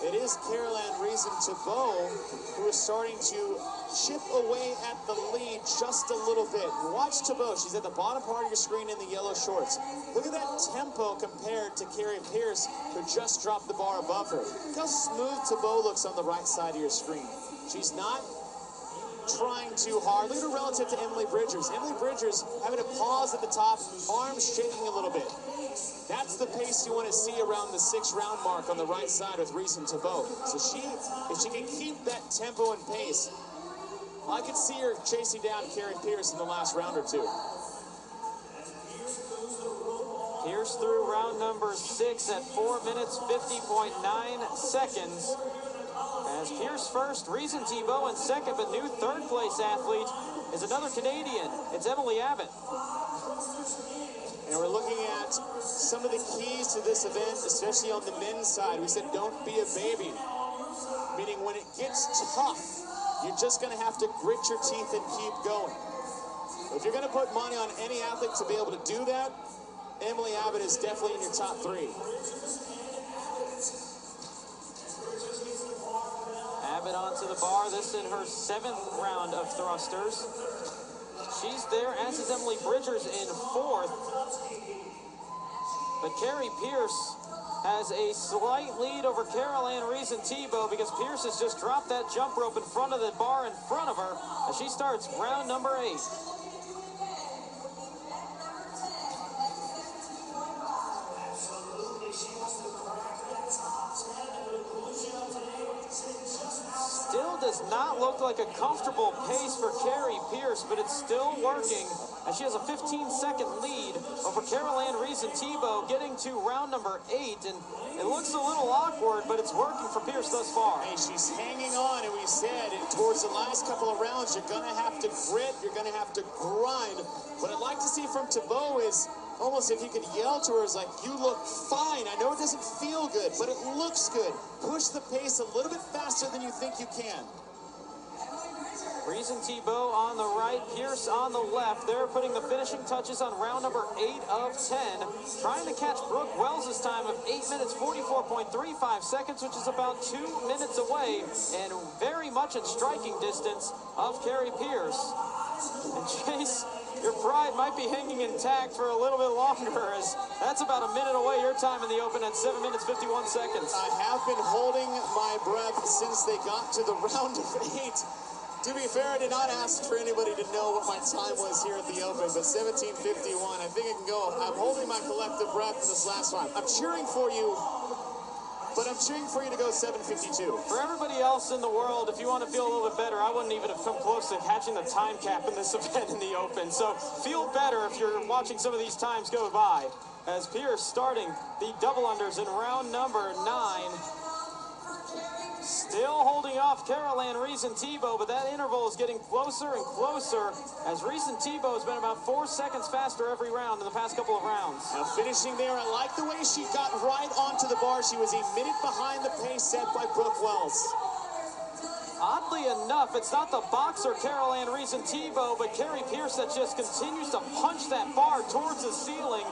it is Caroline Reason Tebow who is starting to chip away at the lead just a little bit. Watch Tebow. She's at the bottom part of your screen in the yellow shorts. Look at that tempo compared to Carrie Pierce, who just dropped the bar above her. Look how smooth Tebow looks on the right side of your screen. She's not trying too hard. Look at her relative to Emily Bridgers. Emily Bridgers having to pause at the top, arms shaking a little bit. That's the pace you want to see around the 6-round mark on the right side with Reason Tebow. So if she can keep that tempo and pace, I could see her chasing down Carrie Pierce in the last round or 2. Pierce through round number 6 at 4 minutes 50.9 seconds. As Pierce first, Reason Tebow in second, but new third-place athlete is another Canadian. It's Emily Abbott. And we're looking at some of the keys to this event, especially on the men's side. We said don't be a baby, meaning when it gets tough, you're just going to have to grit your teeth and keep going. If you're going to put money on any athlete to be able to do that, Emily Abbott is definitely in your top 3. Abbott onto the bar, this in her 7th round of thrusters. She's there, as is Emily Bridgers in 4th. But Carrie Pierce has a slight lead over Caroline Reason Tebow because Pierce has just dropped that jump rope in front of the bar in front of her as she starts round number 8. Still does not look like a comfortable pace for Carrie Pierce, but it's still working. And she has a 15-second lead over Caroline Reason Tebow, getting to round number 8. And it looks a little awkward, but it's working for Pierce thus far. Hey, she's hanging on, and we said towards the last couple of rounds, you're going to have to grit, you're going to have to grind. What I'd like to see from Tebow is almost if you could yell to her, is like, you look fine. I know it doesn't feel good, but it looks good. Push the pace a little bit faster than you think you can. Reason Tebow on the right, Pierce on the left. They're putting the finishing touches on round number 8 of 10. Trying to catch Brooke Wells' time of 8 minutes 44.35 seconds, which is about 2 minutes away and very much in striking distance of Carrie Pierce. And Chase, your pride might be hanging intact for a little bit longer, as that's about a minute away your time in the open at 7 minutes 51 seconds. I have been holding my breath since they got to the round of 8. To be fair, I did not ask for anybody to know what my time was here at the Open, but 17:51, I think I can go. I'm holding my collective breath in this last one. I'm cheering for you, but I'm cheering for you to go 7:52. For everybody else in the world, if you want to feel a little bit better, I wouldn't even have come close to catching the time cap in this event in the Open. So feel better if you're watching some of these times go by. As Pierce starting the double unders in round number 9. Still holding off Caroline Reason-Tebow, but that interval is getting closer and closer as Reason-Tebow has been about 4 seconds faster every round in the past couple of rounds. Now finishing there, I like the way she got right onto the bar. She was a minute behind the pace set by Brooke Wells. Oddly enough, it's not the boxer Caroline Reason-Tebow, but Carrie Pierce that just continues to punch that bar towards the ceiling.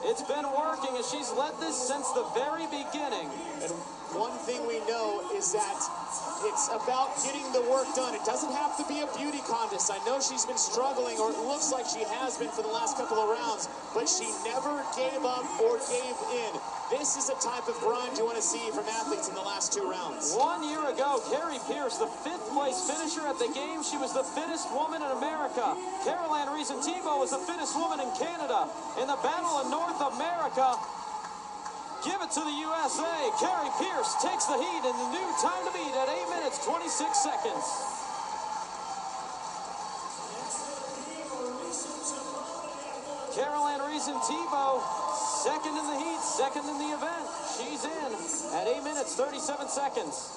It's been working, and she's led this since the very beginning. And one thing we know is that it's about getting the work done. It doesn't have to be a beauty contest. I know she's been struggling, or it looks like she has been for the last couple of rounds, but she never gave up or gave in. This is the type of grind you want to see from athletes in the last 2 rounds. 1 year ago, Carrie Pierce, the 5th place finisher at the game, she was the fittest woman in America. Caroline Reason-Tebow was the fittest woman in Canada. In the Battle of North America, give it to the USA. Carrie Pierce takes the heat in the new time to beat at 8 minutes, 26 seconds. Caroline Reason-Tebow, second in the heat, second in the event. She's in at 8 minutes, 37 seconds.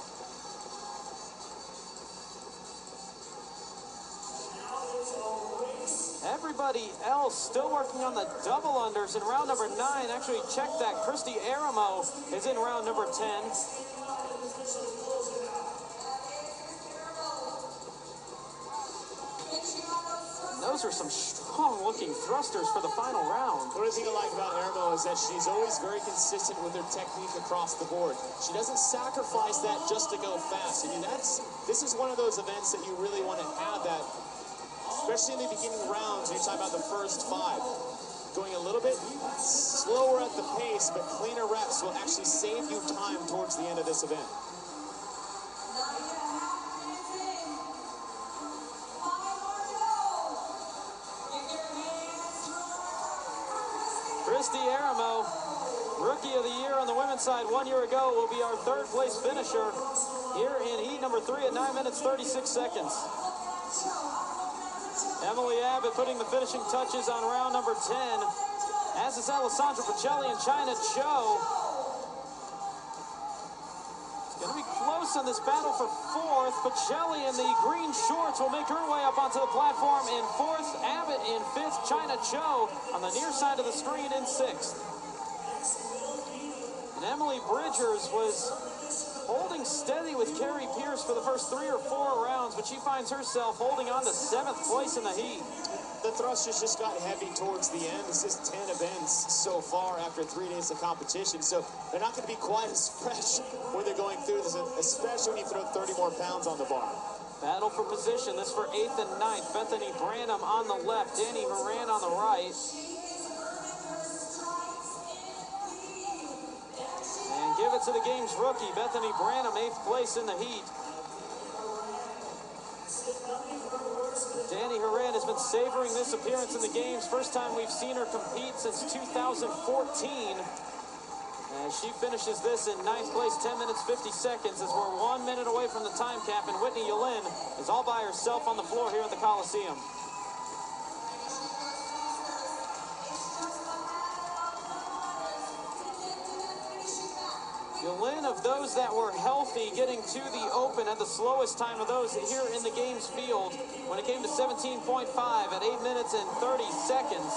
Everybody else still working on the double unders in round number 9. Actually, check that. Christy Aramo is in round number 10. Those are some strong-looking thrusters for the final round. The only thing I like about Aramo is that she's always very consistent with her technique across the board. She doesn't sacrifice that just to go fast. I mean, this is one of those events that you really want to have that, especially in the beginning rounds when you're talking about the first 5. Going a little bit slower at the pace, but cleaner reps will actually save you time towards the end of this event. Christy Aramo, Rookie of the Year on the women's side 1 year ago, will be our 3rd place finisher here in heat number 3 at 9 minutes, 36 seconds. Emily Abbott putting the finishing touches on round number 10, as is Alessandra Pacelli and China Cho. It's going to be close on this battle for 4th. Pacelli in the green shorts will make her way up onto the platform in 4th. Abbott in 5th. China Cho on the near side of the screen in 6th. And Emily Bridgers was holding steady with Carrie Pierce for the first 3 or 4 rounds, but she finds herself holding on to 7th place in the heat. The thrusters just got heavy towards the end. This is 10 events so far after 3 days of competition, so they're not going to be quite as fresh when they're going through this, especially when you throw 30 more pounds on the bar. Battle for position. This for 8th and 9th. Bethany Branham on the left, Danny Moran on the right. And give it to the game's rookie, Bethany Branham, 8th place in the heat. Danny Horan has been savoring this appearance in the games. First time we've seen her compete since 2014. As she finishes this in 9th place, 10 minutes, 50 seconds, as we're 1 minute away from the time cap, and Whitney Yulin is all by herself on the floor here at the Coliseum. Yulin, of those that were healthy getting to the open, at the slowest time of those here in the games field when it came to 17.5 at 8 minutes and 30 seconds.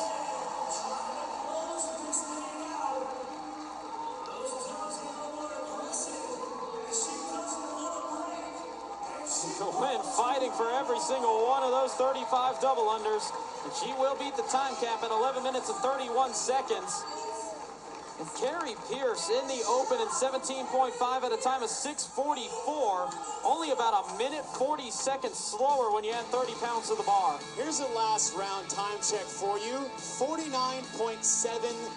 Yulin fighting for every single one of those 35 double unders, and she will beat the time cap at 11 minutes and 31 seconds. And Carrie Pierce in the open in 17.5 at a time of 6:44, only about a minute 40 seconds slower when you add 30 pounds to the bar. Here's the last round time check for you, 49.70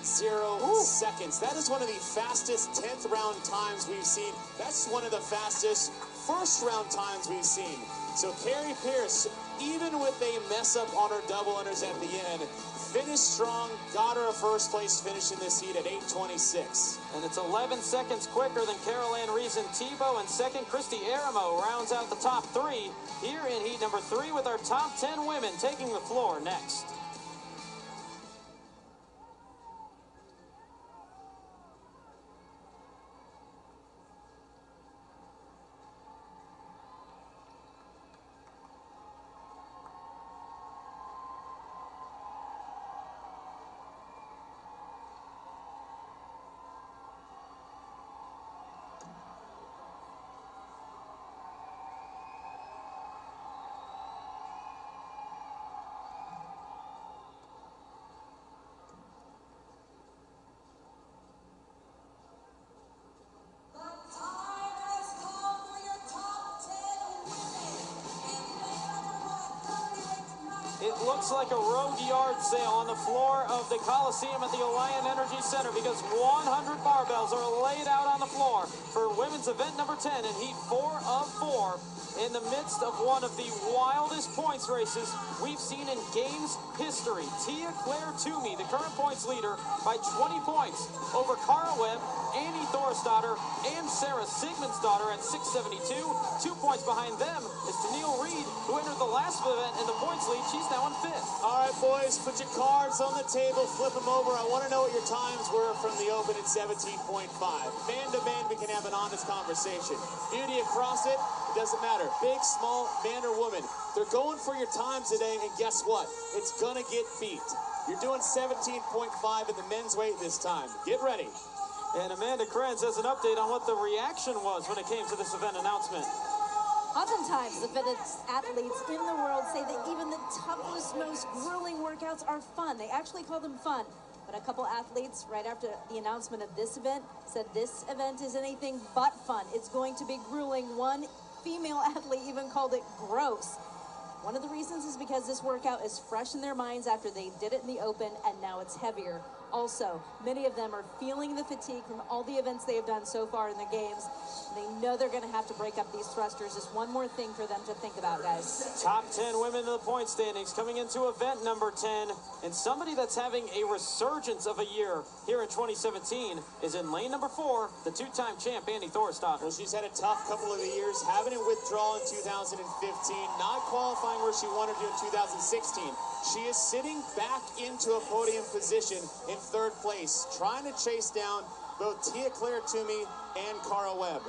seconds. That is one of the fastest 10th round times we've seen. That's one of the fastest first round times we've seen. So Carrie Pierce, even with a mess up on her double unders at the end, finished strong, got her a first place finish in this heat at 8:26. And it's 11 seconds quicker than Caroline Reason-Tebow, and second Christy Aramo rounds out the top 3 here in heat number 3 with our top 10 women taking the floor next. looks like a road yard sale on the floor of the Coliseum at the Alliant Energy Center because 100 barbells are laid out on the floor for women's event number 10 in heat 4 of 4 in the midst of one of the wildest points races we've seen in games history. Tia Claire Toomey, the current points leader, by 20 points over Cara Webb, Annie Thorisdottir, and Sarah Sigmundsdottir at 672. 2 points behind them is Tennille Reed, who entered the last event in the points lead. She's now in 5th. All right, boys, put your cards on the table, flip them over. I want to know what your times were from the open at 17.5. Man to man, we can have an honest conversation. Beauty of CrossFit, it doesn't matter. Big, small, man or woman. They're going for your time today, and guess what? It's gonna get beat. You're doing 17.5 in the men's weight this time. Get ready. And Amanda Krenz has an update on what the reaction was when it came to this event announcement. Oftentimes, the fittest athletes in the world say that even the toughest, most grueling workouts are fun. They actually call them fun. But a couple athletes, right after the announcement of this event, said this event is anything but fun. It's going to be grueling. One female athlete even called it gross. One of the reasons is because this workout is fresh in their minds after they did it in the open, and now it's heavier. Also, many of them are feeling the fatigue from all the events they have done so far in the games. They know they're going to have to break up these thrusters. Just one more thing for them to think about, guys. Top 10 women in the point standings coming into event number 10. And somebody that's having a resurgence of a year here in 2017 is in lane number 4, the two-time champ, Annie Thorisdottir. Well, she's had a tough couple of years, having a withdrawal in 2015, not qualifying where she wanted to in 2016. She is sitting back into a podium position in 3rd place, trying to chase down both Tia Claire Toomey and Cara Webb.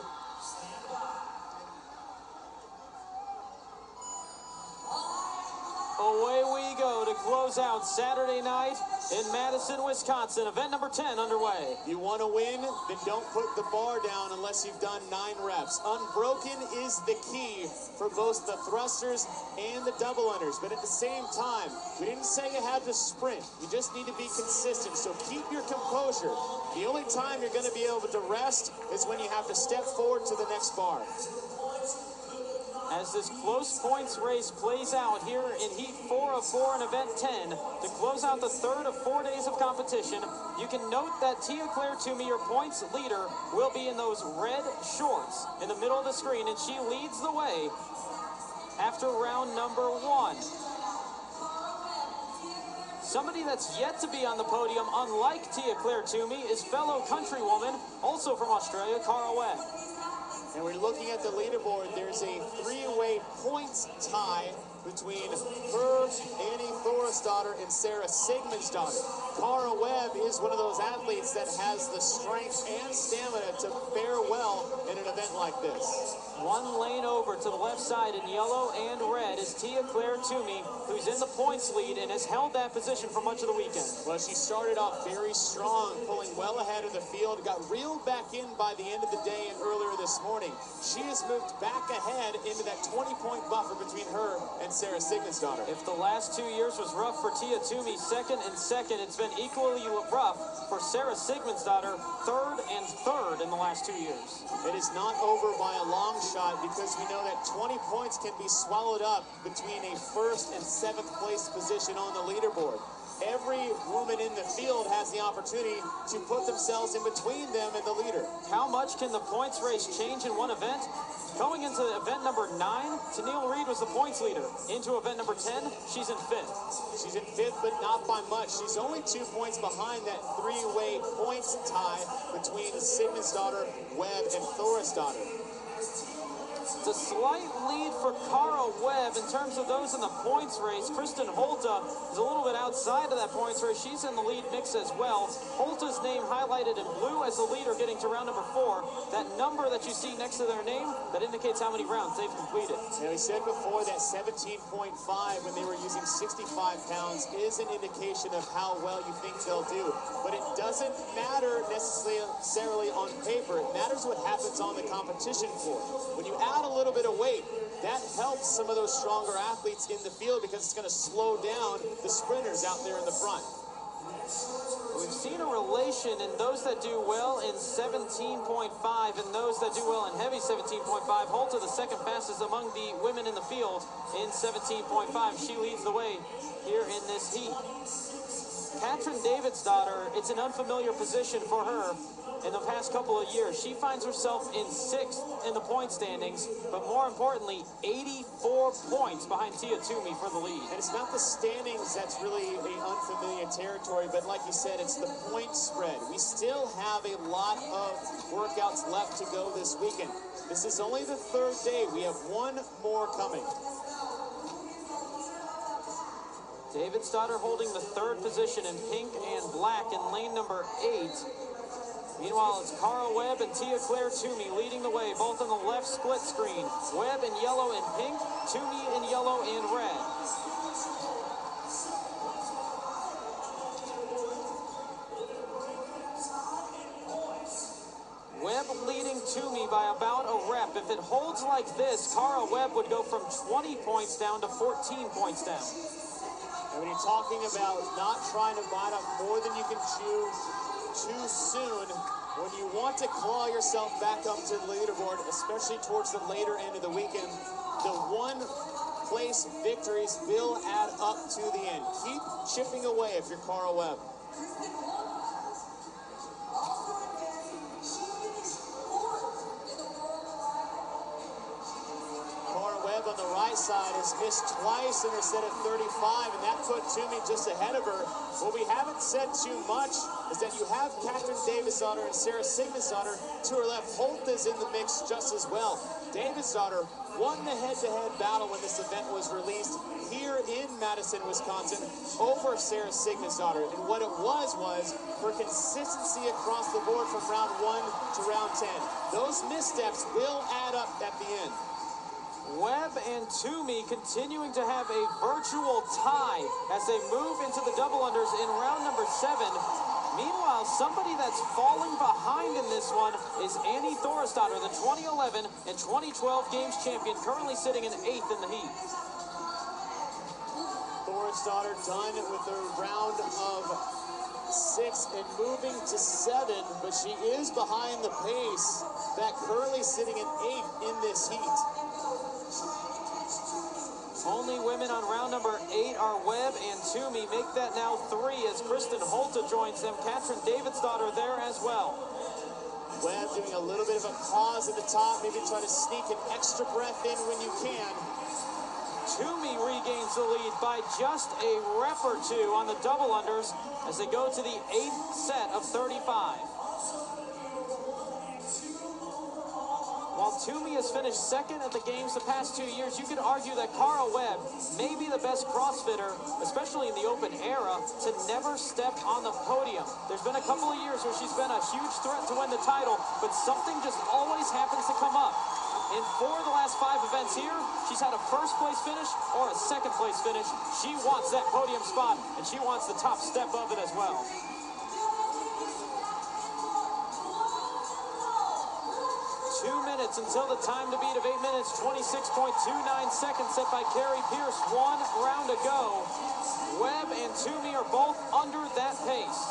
Away we go to close out Saturday night in Madison, Wisconsin. Event number 10 underway. You want to win? Then don't put the bar down unless you've done 9 reps. Unbroken is the key for both the thrusters and the double unders. But at the same time, we didn't say you had to sprint. You just need to be consistent. So keep your composure. The only time you're going to be able to rest is when you have to step forward to the next bar. As this close points race plays out here in heat 4 of 4 in event 10, to close out the 3rd of 4 days of competition, you can note that Tia Claire Toomey, your points leader, will be in those red shorts in the middle of the screen, and she leads the way after round number 1. Somebody that's yet to be on the podium, unlike Tia Claire Toomey, is fellow countrywoman, also from Australia, Cara Webb. And we're looking at the leaderboard. There's a 3-way points tie between her, Annie Thorisdottir, and Sarah Sigmundsdottir. Cara Webb is one of those athletes that has the strength and stamina to fare well in an event like this. One lane over to the left side in yellow and red is Tia Claire Toomey, who's in the points lead and has held that position for much of the weekend. Well, she started off very strong, pulling well ahead of the field, got reeled back in by the end of the day and earlier this morning. She has moved back ahead into that 20-point buffer between her and Sarah Sigmundsdottir. If the last 2 years was rough for Tia Toomey, second, it's been equally rough for Sarah Sigmundsdottir, 3rd and 3rd in the last 2 years. It is not over by a long shot because we know that 20 points can be swallowed up between a 1st and 7th place position on the leaderboard. Every woman in the field has the opportunity to put themselves in between them and the leader. How much can the points race change in one event? Going into event number 9, Tennille Reed was the points leader. Into event number 10, she's in 5th. She's in 5th, but not by much. She's only 2 points behind that 3-way points tie between Sigmundsdottir, Webb, and Thorisdottir. It's a slight lead for Cara Webb in terms of those in the points race. Kristen Holta is a little bit outside of that points race. She's in the lead mix as well. Holta's name highlighted in blue as the leader getting to round number 4. That number that you see next to their name, that indicates how many rounds they've completed. Now, we said before that 17.5 when they were using 65 pounds is an indication of how well you think they'll do. But it doesn't matter necessarily on paper. It matters what happens on the competition floor. When you add a little bit of weight, that helps some of those stronger athletes in the field because it's going to slow down the sprinters out there in the front. We've seen a isolation, and those that do well in 17.5 and those that do well in heavy 17.5. Holta, the second fastest among the women in the field in 17.5. She leads the way here in this heat. Katrin Davidsdottir, it's an unfamiliar position for her in the past couple of years. She finds herself in 6th in the point standings, but more importantly, 84 points behind Tia Toomey for the lead. And it's not the standings that's really the unfamiliar territory, but like you said, it's the point spread. We still have a lot of workouts left to go this weekend. This is only the 3rd day. We have one more coming. Davidsdottir holding the 3rd position in pink and black in lane number 8. Meanwhile, it's Cara Webb and Tia Claire Toomey leading the way, both on the left split screen. Webb in yellow and pink, Toomey in yellow and red. Webb leading Toomey by about a rep. If it holds like this, Cara Webb would go from 20 points down to 14 points down. And when you're talking about not trying to bite up more than you can chew too soon, when you want to claw yourself back up to the leaderboard, especially towards the later end of the weekend, the one-place victories will add up to the end. Keep chipping away if you're Cara Webb. On the right side has missed twice in her set of 35, and that put Toomey just ahead of her. What we haven't said too much is that you have Katrin Davidsdottir and Sarah Sigmundsdottir to her left. Holta's in the mix just as well. Davidsdottir won the head-to-head battle when this event was released here in Madison, Wisconsin, over Sarah Sigmundsdottir. And what it was her consistency across the board from round 1 to round 10. Those missteps will add up at the end. Webb and Toomey continuing to have a virtual tie as they move into the double unders in round number 7. Meanwhile, somebody that's falling behind in this one is Annie Thorisdottir, the 2011 and 2012 Games champion, currently sitting in 8th in the heat. Thorisdottir done with her round of 6 and moving to 7, but she is behind the pace. That Curley sitting in 8th in this heat. Only women on round number 8 are Webb and Toomey. Make that now 3 as Kristen Holta joins them. Katrin Davidsdottir there as well. Webb doing a little bit of a pause at the top, maybe try to sneak an extra breath in when you can. Toomey regains the lead by just a rep or 2 on the double unders as they go to the 8th set of 35. While Toomey has finished 2nd at the Games the past 2 years, you could argue that Cara Webb may be the best CrossFitter, especially in the open era, to never step on the podium. There's been a couple of years where she's been a huge threat to win the title, but something just always happens to come up. In 4 of the last 5 events here, she's had a 1st place finish or a 2nd place finish. She wants that podium spot, and she wants the top step of it as well. 2 minutes until the time to beat of 8 minutes, 26.29 seconds set by Carrie Pierce. 1 round to go. Webb and Toomey are both under that pace.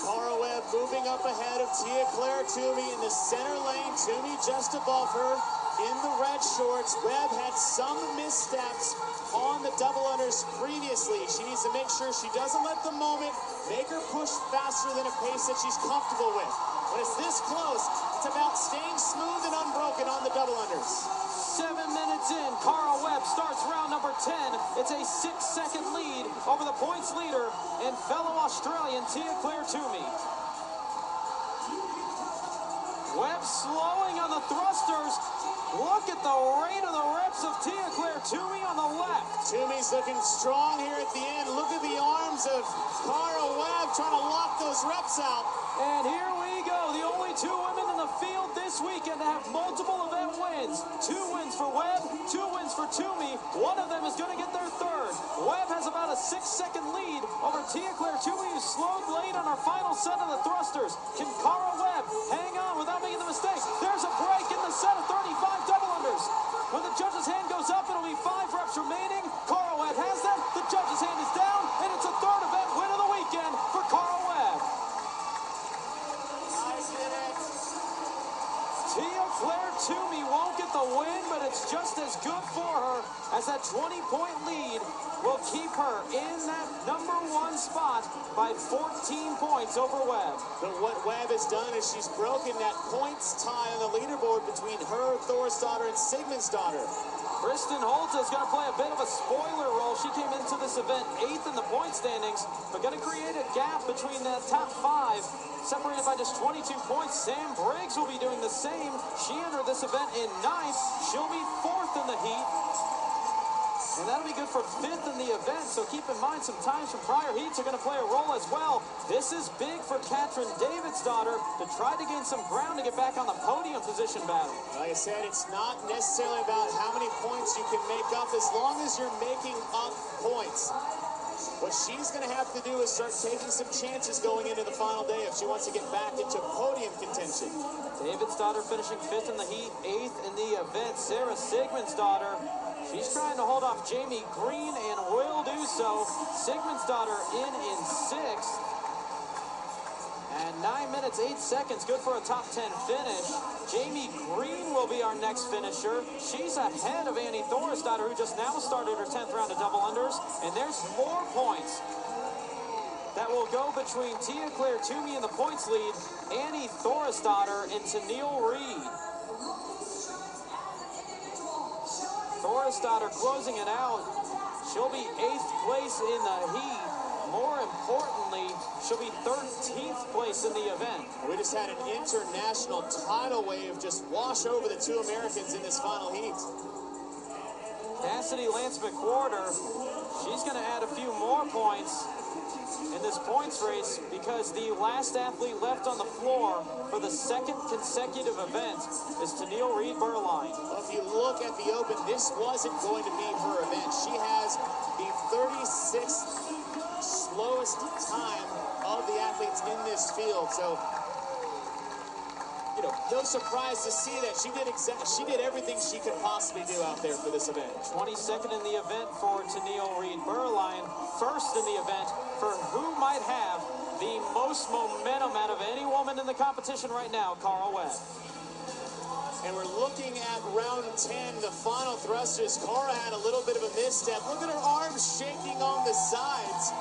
Cara Webb moving up ahead of Tia Claire Toomey in the center lane. Toomey just above her in the red shorts. Webb had some missteps on the double unders previously. She needs to make sure she doesn't let the moment make her push faster than a pace that she's comfortable with. When it's this close, it's about staying smooth and unbroken on the double unders. 7 minutes in, Cara Webb starts round number 10. It's a 6-second lead over the points leader and fellow Australian Tia Claire Toomey. Webb slowing on the thrusters. Look at the rate of the reps of Tia Claire Toomey on the left. Toomey's looking strong here at the end. Look at the arms of Cara Webb trying to lock those reps out. And here we go. The only 2 women in the field this weekend to have multiple event wins. 2 wins for Webb, 2 wins for Toomey. One of them is going to get their 3rd. Webb has about a 6-second lead over Tia Claire Toomey, who slowed late on her final set of the thrusters. Can Cara Webb hang on without making the mistake? There's a break in the set of 35 double unders. When the judge's hand goes up, it'll be 5 reps remaining. Cara Webb has that. The judge's hand is down, and it's a third event win of the weekend for Cara Webb. Tia Claire Toomey won't get the win, but it's just as good for her as that 20-point lead will keep her in that #1 spot by 14 points over Webb. But what Webb has done is she's broken that points tie on the leaderboard between her, Thorisdottir, and Sigmundsdottir. Kristen Holt is going to play a bit of a spoiler role. She came into this event 8th in the point standings, but going to create a gap between the top 5, separated by just 22 points. Sam Briggs will be doing the same. She entered this event in 9th. She'll be 4th in the heat. And that'll be good for 5th in the event, so keep in mind some times from prior heats are going to play a role as well. This is big for Katrin Davidsdottir to try to gain some ground to get back on the podium position battle. Like I said, it's not necessarily about how many points you can make up as long as you're making up points. What she's going to have to do is start taking some chances going into the final day if she wants to get back into podium contention. Davidsdottir finishing 5th in the heat, 8th in the event. Sarah Sigmundsdottir, she's trying to hold off Jamie Green and will do so. Sigmundsdottir in 6th. And 9 minutes, 8 seconds, good for a top 10 finish. Jamie Green will be our next finisher. She's ahead of Annie Thorisdottir, who just now started her 10th round of double unders. And there's more points that will go between Tia Claire Toomey in the points lead, Annie Thorisdottir, and Tennille Reed. Thorisdottir closing it out. She'll be 8th place in the heat. More importantly, she'll be 13th place in the event. We just had an international tidal wave just wash over the 2 Americans in this final heat. Cassidy Lance McWhorter, she's going to add a few more points in this points race because the last athlete left on the floor for the 2nd consecutive event is Tennille Reed Burline. Well, if you look at the Open, this wasn't going to be her event. She has the 36th slowest time of the athletes in this field. So, you know, no surprise to see that she did everything she could possibly do out there for this event. 22nd in the event for Tennille Reed Burline. 1st in the event for who might have the most momentum out of any woman in the competition right now, Cara Webb. And we're looking at round 10, the final thrusters. Cara had a little bit of a misstep. Look at her arms shaking on the sides.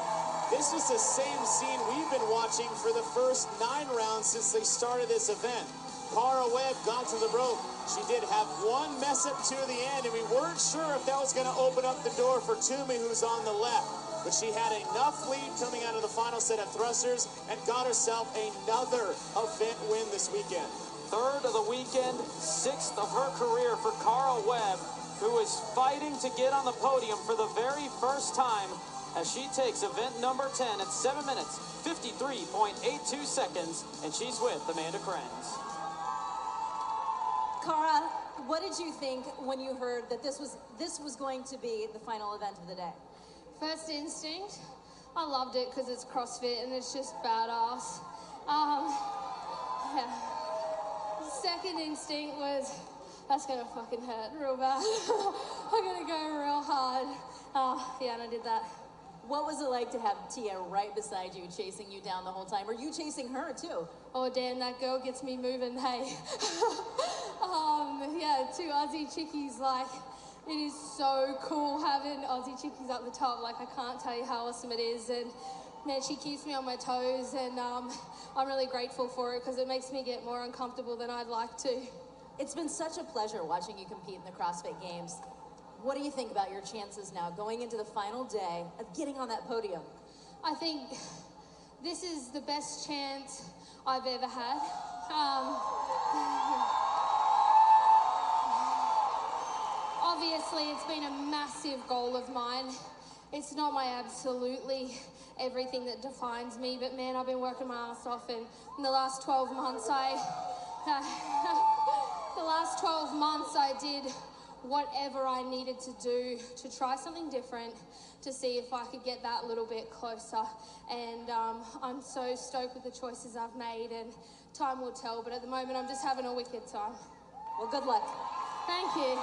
This is the same scene we've been watching for the first 9 rounds since they started this event. Cara Webb got to the rope. She did have one mess up to the end, and we weren't sure if that was going to open up the door for Toomey, who's on the left. But she had enough lead coming out of the final set of thrusters and got herself another event win this weekend. 3rd of the weekend, 6th of her career for Cara Webb, who is fighting to get on the podium for the very first time as she takes event number 10 at 7 minutes, 53.82 seconds, and she's with Amanda Krenz. Cara, what did you think when you heard that this was going to be the final event of the day? First instinct, I loved it because it's CrossFit and it's just badass. Yeah. Second instinct was, that's gonna fucking hurt real bad. I'm gonna go real hard. Yeah, and I did that. What was it like to have Tia right beside you, chasing you down the whole time? Or you chasing her too? Oh damn, that girl gets me moving, hey. Yeah, 2 Aussie chickies, like, it is so cool having Aussie chickies up the top. Like, I can't tell you how awesome it is. And man, she keeps me on my toes, and I'm really grateful for it because it makes me get more uncomfortable than I'd like to. It's been such a pleasure watching you compete in the CrossFit Games. What do you think about your chances now going into the final day of getting on that podium? I think this is the best chance I've ever had. Obviously, it's been a massive goal of mine. It's not my absolutely everything that defines me, but man, I've been working my ass off, and in the last 12 months, I did whatever I needed to do to try something different, to see if I could get that little bit closer. And I'm so stoked with the choices I've made, and time will tell, but at the moment, I'm just having a wicked time. Well, good luck. Thank you.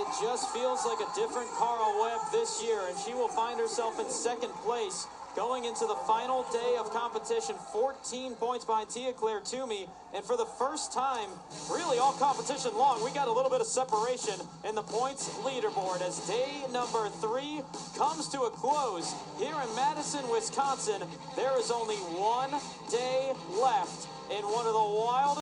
It just feels like a different Carl Webb this year, and she will find herself in second place going into the final day of competition, 14 points behind Tia-Clair Toomey. And for the first time, really all competition long, we got a little bit of separation in the points leaderboard as day number 3 comes to a close here in Madison, Wisconsin. There is only one day left in one of the wildest